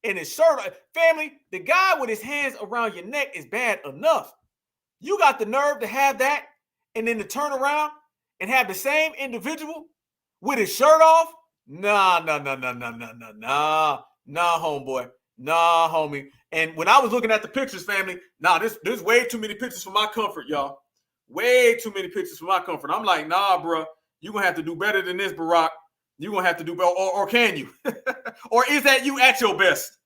and his shirt. Family, the guy with his hands around your neck is bad enough. You got the nerve to have that and then to turn around and have the same individual with his shirt off? Nah, homeboy. Nah, homie. And when I was looking at the pictures, family, there's way too many pictures for my comfort, y'all. Way too many pictures for my comfort. I'm like, nah, bro, you're going to have to do better than this, Barack. You're going to have to do better. Or can you? Or is that you at your best?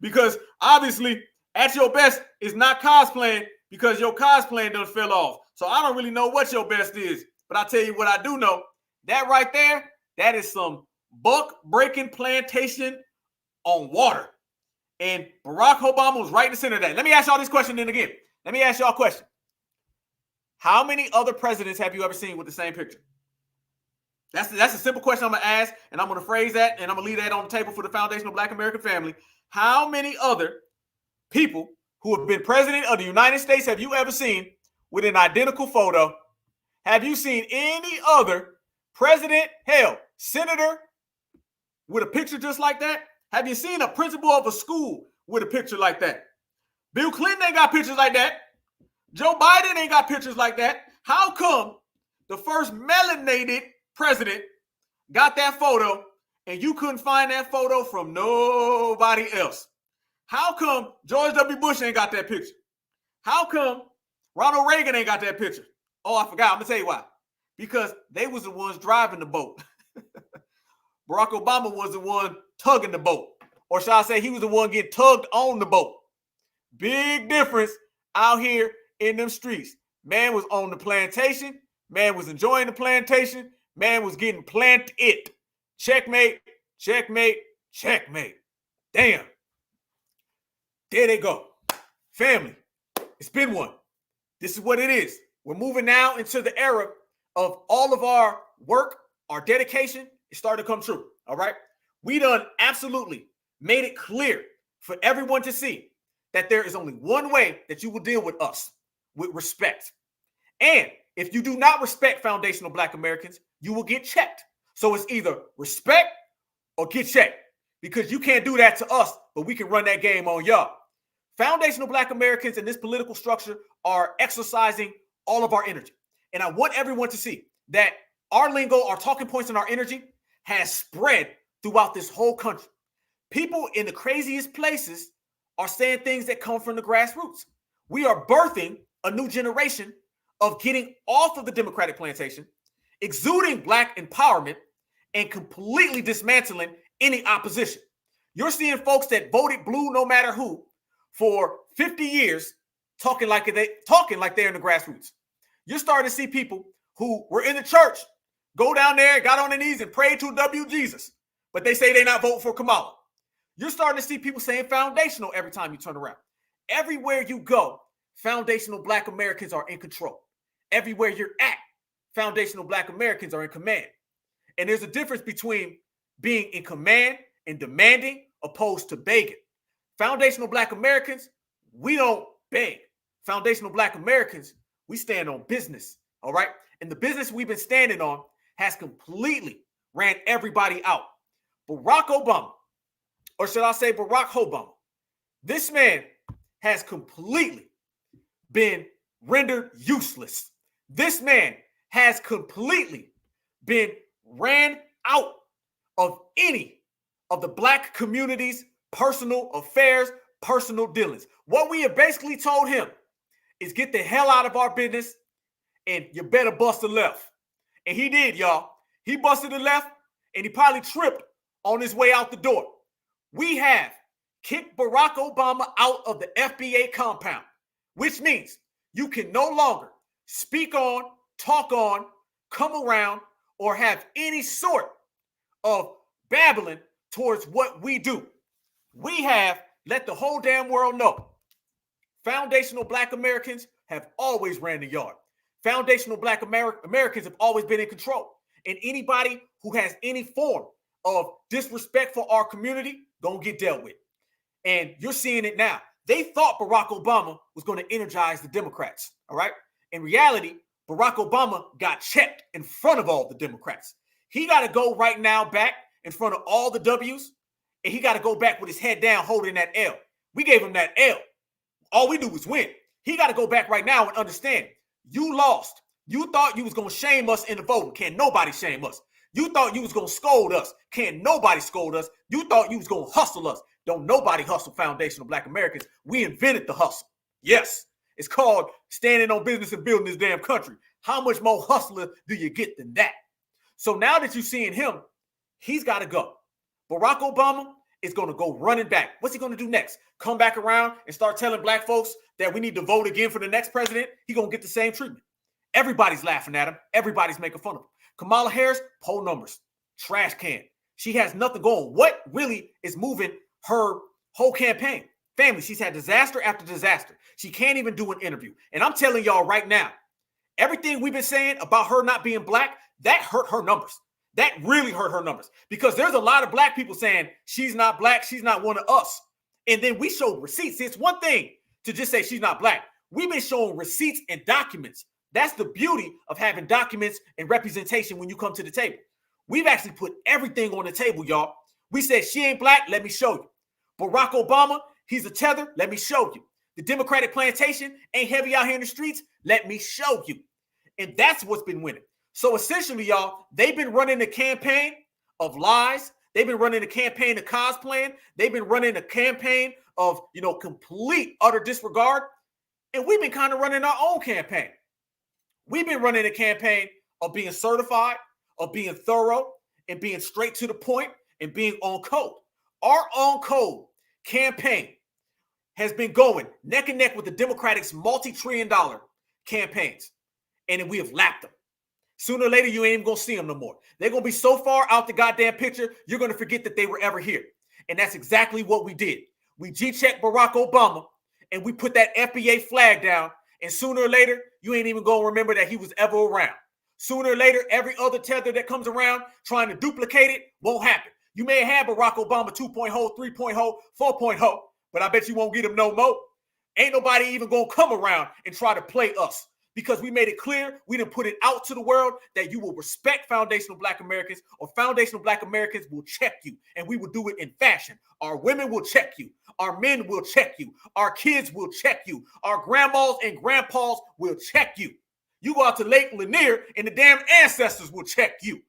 Because obviously, at your best is not cosplaying because your cosplaying done fell off. So I don't really know what your best is. But I'll tell you what I do know. That right there, that is some buck-breaking plantation on water. And Barack Obama was right in the center of that. Let me ask y'all this question then again. Let me ask y'all a question. How many other presidents have you ever seen with the same picture? That's a simple question I'm going to ask, and I'm going to phrase that, and I'm going to leave that on the table for the foundational Black American family. How many other people who have been president of the United States have you ever seen with an identical photo? Have you seen any other president, hell, senator with a picture just like that? Have you seen a principal of a school with a picture like that? Bill Clinton ain't got pictures like that. Joe Biden ain't got pictures like that. How come the first melanated president got that photo and you couldn't find that photo from nobody else? How come George W. Bush ain't got that picture? How come Ronald Reagan ain't got that picture? Oh, I forgot. I'm going to tell you why. Because they was the ones driving the boat. Barack Obama was the one tugging the boat. Or shall I say he was the one getting tugged on the boat. Big difference out here in them streets. Man was on the plantation. Man was enjoying the plantation. Man was getting planted. Checkmate, checkmate, checkmate. Damn. There they go. Family. It's been one. This is what it is. We're moving now into the era of all of our work, our dedication is starting to come true. All right. We done absolutely made it clear for everyone to see that there is only one way that you will deal with us, with respect. And if you do not respect foundational Black Americans, you will get checked. So it's either respect or get checked, because you can't do that to us, but we can run that game on y'all. Foundational Black Americans in this political structure are exercising all of our energy. And I want everyone to see that our lingo, our talking points, and our energy has spread throughout this whole country. People in the craziest places are saying things that come from the grassroots. We are birthing a new generation of getting off of the Democratic plantation, exuding Black empowerment, and completely dismantling any opposition. You're seeing folks that voted blue no matter who for 50 years talking like they're in the grassroots. You're starting to see people who were in the church go down there, got on their knees and prayed to W Jesus, but they say they're not voting for Kamala. You're starting to see people saying foundational every time you turn around. Everywhere you go, foundational Black Americans are in control. Everywhere you're at, foundational Black Americans are in command. And there's a difference between being in command and demanding opposed to begging. Foundational Black Americans, we don't beg. Foundational Black Americans, we stand on business, all right? And the business we've been standing on has completely ran everybody out. Barack Obama, or should I say Barack Obama, this man has completely been rendered useless. This man has completely been ran out of any of the Black community's personal affairs, personal dealings. What we have basically told him is get the hell out of our business and you better bust a left. And he did, y'all. He busted a left and he probably tripped on his way out the door. We have kicked Barack Obama out of the FBA compound, which means you can no longer speak on, talk on, come around, or have any sort of babbling towards what we do. We have let the whole damn world know foundational Black Americans have always ran the yard. Foundational Black Americans have always been in control. And anybody who has any form of disrespect for our community gonna get dealt with. And you're seeing it now. They thought Barack Obama was going to energize the Democrats, all right? In reality, Barack Obama got checked in front of all the Democrats. He got to go right now back in front of all the W's, and he got to go back with his head down holding that L. We gave him that L. All we do was win. He got to go back right now and understand, you lost. You thought you was going to shame us in the voting. Can't nobody shame us. You thought you was going to scold us. Can't nobody scold us. You thought you was going to hustle us. Don't nobody hustle foundational Black Americans. We invented the hustle. Yes, it's called standing on business and building this damn country. How much more hustler do you get than that? So now that you're seeing him, he's got to go. Barack Obama is going to go running back. What's he going to do next? Come back around and start telling Black folks that we need to vote again for the next president? He's going to get the same treatment. Everybody's laughing at him. Everybody's making fun of him. Kamala Harris, poll numbers, trash can. She has nothing going. What really is moving her whole campaign? Family, she's had disaster after disaster. She can't even do an interview. And I'm telling y'all right now, everything we've been saying about her not being Black, that hurt her numbers. That really hurt her numbers, because there's a lot of Black people saying she's not Black, she's not one of us. And then we showed receipts. It's one thing to just say she's not Black. We've been showing receipts and documents. That's the beauty of having documents and representation when you come to the table. We've actually put everything on the table, y'all. We said she ain't Black, let me show you. Barack Obama, he's a tether, let me show you. The Democratic plantation ain't heavy out here in the streets, let me show you. And that's what's been winning. So essentially, y'all, they've been running a campaign of lies. They've been running a campaign of cosplaying. They've been running a campaign of, complete, utter disregard. And we've been kind of running our own campaign. We've been running a campaign of being certified, of being thorough, and being straight to the point, and being on code. Our on code campaign has been going neck and neck with the Democratic's multi-trillion-dollar campaigns. And we have lapped them. Sooner or later, you ain't even going to see them no more. They're going to be so far out the goddamn picture, you're going to forget that they were ever here. And that's exactly what we did. We G-checked Barack Obama, and we put that FBA flag down, and sooner or later, you ain't even going to remember that he was ever around. Sooner or later, every other tether that comes around trying to duplicate it won't happen. You may have Barack Obama 2.0, 3.0, 4.0, but I bet you won't get him no more. Ain't nobody even going to come around and try to play us, because we made it clear, we didn't put it out to the world that you will respect foundational Black Americans, or foundational Black Americans will check you, and we will do it in fashion. Our women will check you. Our men will check you. Our kids will check you. Our grandmas and grandpas will check you. You go out to Lake Lanier and the damn ancestors will check you.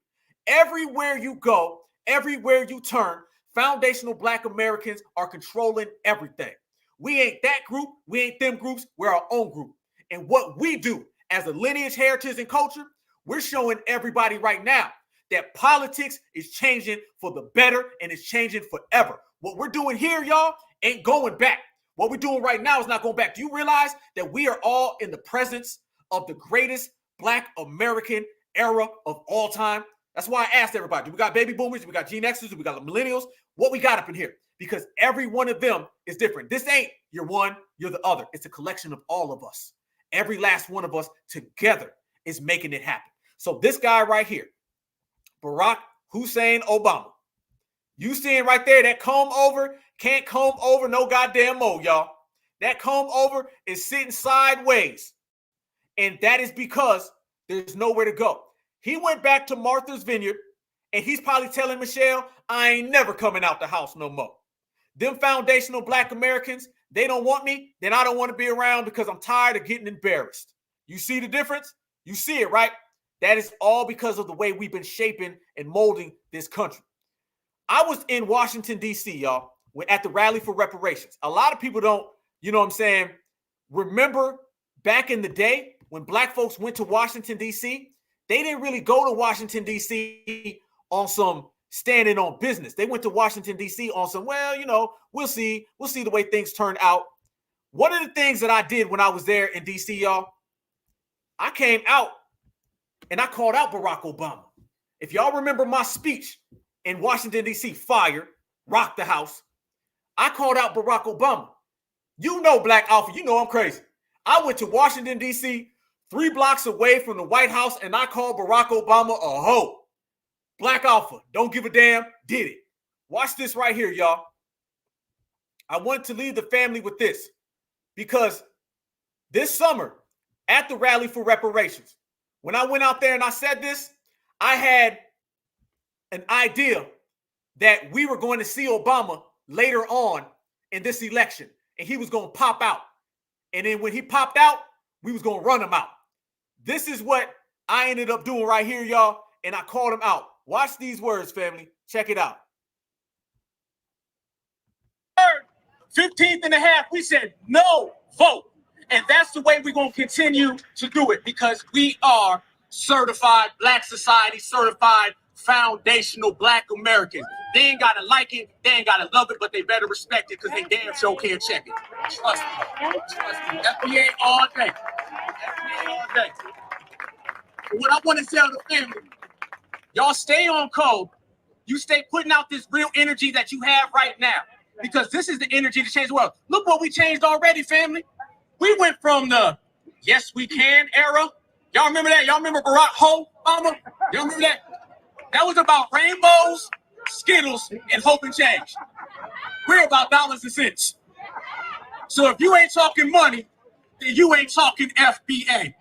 Everywhere you go, everywhere you turn, foundational Black Americans are controlling everything. We ain't that group. We ain't them groups. We're our own group. And what we do as a lineage, heritage, and culture, we're showing everybody right now that politics is changing for the better, and it's changing forever. What we're doing here, y'all, ain't going back. What we're doing right now is not going back. Do you realize that we are all in the presence of the greatest Black American era of all time? That's why I asked everybody, do we got baby boomers? Do we got Gen Xers? Do we got millennials? What we got up in here? Because every one of them is different. This ain't you're one, you're the other. It's a collection of all of us. Every last one of us together is making it happen. So this guy right here, Barrack Hussein Obama, you seeing right there, that comb over can't comb over no goddamn more, y'all. That comb over is sitting sideways. And that is because there's nowhere to go. He went back to Martha's Vineyard, and he's probably telling Michelle, I ain't never coming out the house no more. Them foundational Black Americans, they don't want me, then I don't want to be around because I'm tired of getting embarrassed. You see the difference? You see it, right? That is all because of the way we've been shaping and molding this country. I was in Washington, D.C., y'all, at the rally for reparations. A lot of people don't, you know what I'm saying, remember back in the day when Black folks went to Washington, D.C., they didn't really go to Washington, D.C. on some standing on business. They went to Washington, D.C. on some, well, you know, we'll see the way things turn out. One of the things that I did when I was there in D.C., y'all, I came out and I called out Barack Obama. If y'all remember my speech in Washington, D.C., fire, rock the house, I called out Barack Obama. You know, Black Alpha, you know I'm crazy. I went to Washington, D.C., 3 blocks away from the White House, and I called Barack Obama a hoe. Black Alpha, don't give a damn, did it. Watch this right here, y'all. I want to leave the family with this, because this summer at the rally for reparations, when I went out there and I said this, I had an idea that we were going to see Obama later on in this election, and he was going to pop out. And then when he popped out, we was going to run him out. This is what I ended up doing right here, y'all, and I called him out. Watch these words, family. Check it out. 15th and a half, we said no vote. And that's the way we're going to continue to do it, because we are certified Black society, certified foundational Black Americans. They ain't got to like it, they ain't got to love it, but they better respect it, because they damn sure can't check it. Trust me. Trust me. FBA all day. FBA all day. What I want to tell the family, y'all stay on code. You stay putting out this real energy that you have right now, because this is the energy to change the world. Look what we changed already, family. We went from the yes we can era. Y'all remember that? Y'all remember Barack Obama? Y'all remember that? That was about rainbows, Skittles, and hope and change. We're about dollars and cents. So if you ain't talking money, then you ain't talking FBA.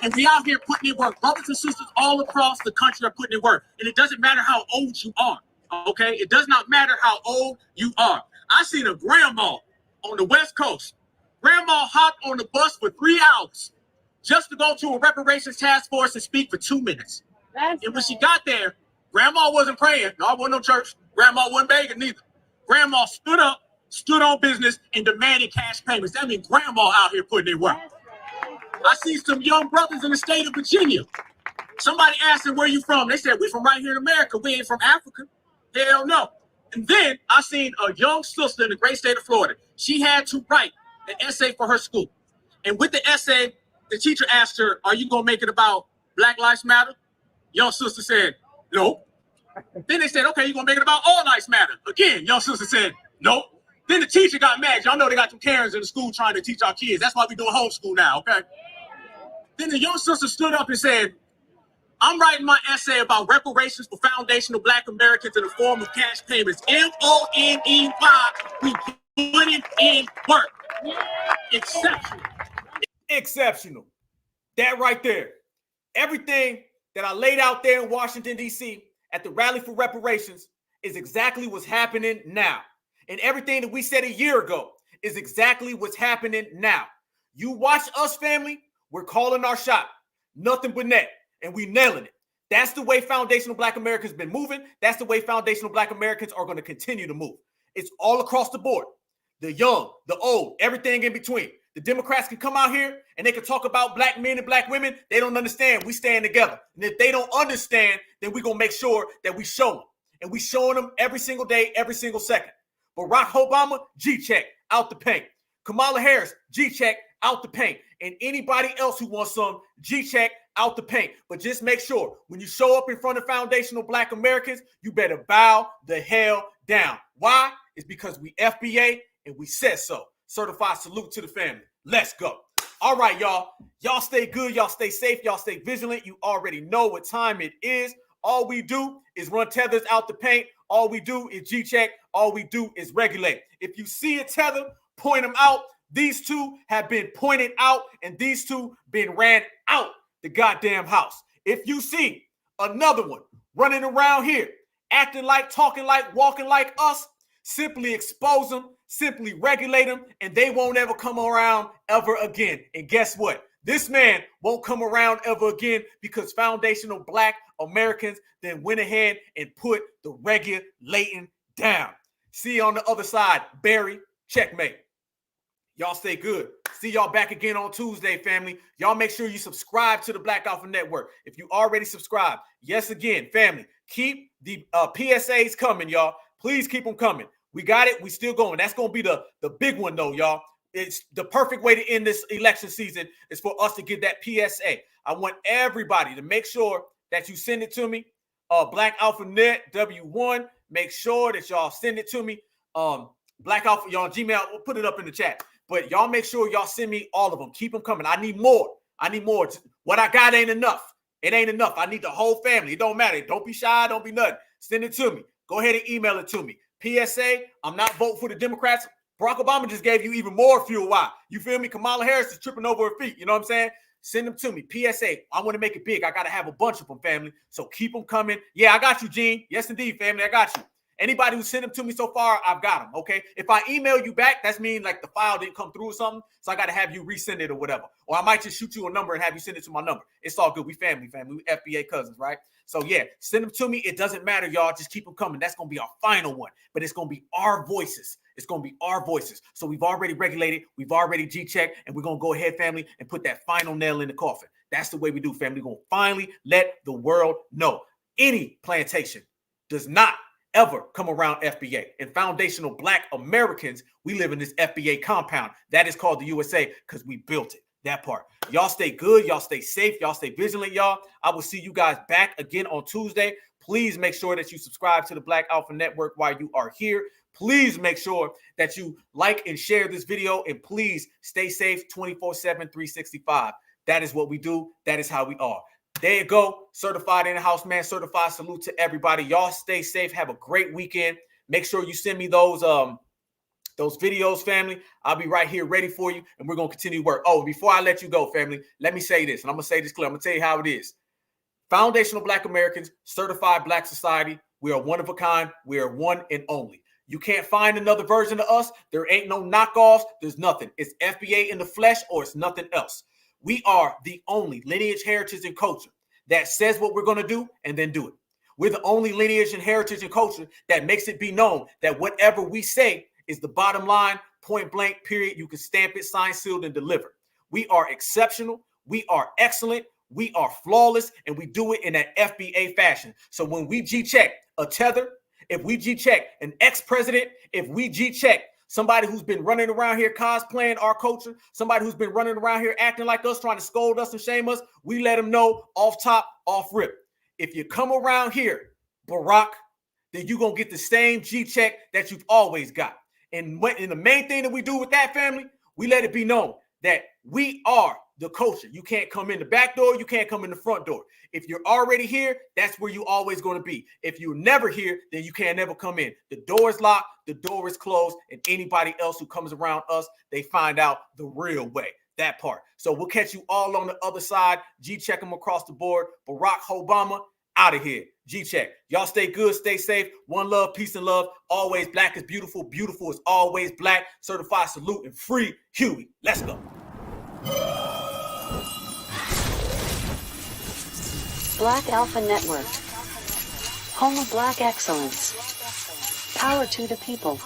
And we out here putting in work. Brothers and sisters all across the country are putting in work. And it doesn't matter how old you are, okay? It does not matter how old you are. I seen a grandma on the West Coast. Grandma hopped on the bus for 3 hours just to go to a reparations task force and speak for 2 minutes. And when she got there, Grandma wasn't praying. No, I wasn't no church. Grandma wasn't begging neither. Grandma stood up, stood on business, and demanded cash payments. That means Grandma out here putting in work. I see some young brothers in the state of Virginia. Somebody asked them, where you from? They said, we from right here in America. We ain't from Africa. Hell no. And then I seen a young sister in the great state of Florida. She had to write an essay for her school. And with the essay, the teacher asked her, are you going to make it about Black Lives Matter? Young sister said, no. Then they said, okay, you're going to make it about All Lives Matter. Again, young sister said, no. Then the teacher got mad. Y'all know they got some Karens in the school trying to teach our kids. That's why we doing homeschool now, okay? Then the young sister stood up and said, I'm writing my essay about reparations for foundational Black Americans in the form of cash payments. M-O-N-E-Y. We putting in work. Exceptional. Exceptional. That right there. Everything that I laid out there in Washington, D.C. at the Rally for Reparations is exactly what's happening now. And everything that we said a year ago is exactly what's happening now. You watch us, family, we're calling our shot. Nothing but net. And we nailing it. That's the way foundational Black Americans been moving. That's the way foundational Black Americans are going to continue to move. It's all across the board. The young, the old, everything in between. The Democrats can come out here and they can talk about Black men and Black women. They don't understand. We stand together. And if they don't understand, then we're going to make sure that we show them. And we showing them every single day, every single second. Barack Obama, G-check, out the paint. Kamala Harris, G-check, out the paint. And anybody else who wants some, G-check, out the paint. But just make sure when you show up in front of foundational Black Americans, you better bow the hell down. Why? It's because we FBA and we said so. Certified salute to the family. Let's go. All right, y'all. Y'all stay good. Y'all stay safe. Y'all stay vigilant. You already know what time it is. All we do is run tethers out the paint. All we do is G-check. All we do is regulate. If you see a tether, point them out. These two have been pointed out, and these two been ran out the goddamn house. If you see another one running around here, acting like, talking like, walking like us, simply expose them, simply regulate them, and they won't ever come around ever again. And guess what? This man won't come around ever again because foundational Black Americans then went ahead and put the regulating down. See you on the other side. Barry, checkmate. Y'all stay good. See y'all back again on Tuesday, family. Y'all make sure you subscribe to the Black Alpha Network. If you already subscribed, yes, again, family, keep the PSAs coming, y'all. Please keep them coming. We got it. We still going. That's going to be the big one, though, y'all. It's the perfect way to end this election season is for us to get that PSA. I want everybody to make sure that you send it to me. Black Alpha Net W1. Make sure that y'all send it to me. Black Alpha, y'all Gmail. We'll put it up in the chat. But y'all make sure y'all send me all of them. Keep them coming. I need more. I need more. What I got ain't enough. It ain't enough. I need the whole family. It don't matter. Don't be shy. Don't be nothing. Send it to me. Go ahead and email it to me. PSA, I'm not voting for the Democrats. Barack Obama just gave you even more fuel. Why? You feel me? Kamala Harris is tripping over her feet. You know what I'm saying? Send them to me. PSA, I want to make it big. I got to have a bunch of them, family. So keep them coming. Yeah, I got you, Gene. Yes, indeed, family. I got you. Anybody who sent them to me so far, I've got them, okay? If I email you back, that's mean like the file didn't come through or something, so I got to have you resend it or whatever. Or I might just shoot you a number and have you send it to my number. It's all good. We family. We FBA cousins, right? So, yeah, send them to me. It doesn't matter, y'all. Just keep them coming. That's going to be our final one, but it's going to be our voices. It's going to be our voices. So we've already regulated. We've already G-checked, and we're going to go ahead, family, and put that final nail in the coffin. That's the way we do, family. We're going to finally let the world know any plantation does not ever come around FBA. And foundational Black Americans, we live in this FBA compound. That is called the USA because we built it. That part. Y'all stay good. Y'all stay safe. Y'all stay vigilant, y'all. I will see you guys back again on Tuesday. Please make sure that you subscribe to the Black Alpha Network while you are here. Please make sure that you like and share this video. And please stay safe 24/7, 365. That is what we do. That is how we are. There you go. Certified in-house man. Certified salute to everybody. Y'all stay safe. Have a great weekend. Make sure you send me those videos, family. I'll be right here ready for you, and we're going to continue to work. Oh, before I let you go, family, let me say this, and I'm going to say this clear. I'm going to tell you how it is. Foundational Black Americans, certified Black society. We are one of a kind. We are one and only. You can't find another version of us. There ain't no knockoffs. There's nothing. It's FBA in the flesh or it's nothing else. We are the only lineage, heritage, and culture that says what we're going to do and then do it. We're the only lineage and heritage and culture that makes it be known that whatever we say is the bottom line, point blank, period. You can stamp it, sign, sealed, and deliver. We are exceptional. We are excellent. We are flawless, and we do it in an FBA fashion. So when we G-check a Tether, if we G-check an ex-president, if we G-check somebody who's been running around here cosplaying our culture, somebody who's been running around here acting like us, trying to scold us and shame us, we let them know off top, off rip. If you come around here, Barack, then you're going to get the same G-check that you've always got. And the main thing that we do with that, family, we let it be known that we are the culture. You can't come in the back door. You can't come in the front door. If you're already here, that's where you're always going to be. If you're never here, then you can't never come in. The door is locked. The door is closed. And anybody else who comes around us, they find out the real way. That part. So we'll catch you all on the other side. G-check them across the board. Barrack Obama, out of here. G-check. Y'all stay good. Stay safe. One love, peace and love. Always black is beautiful. Beautiful is always black. Certified salute and free Huey. Let's go. Black Alpha Network. Home of Black excellence. Power to the people.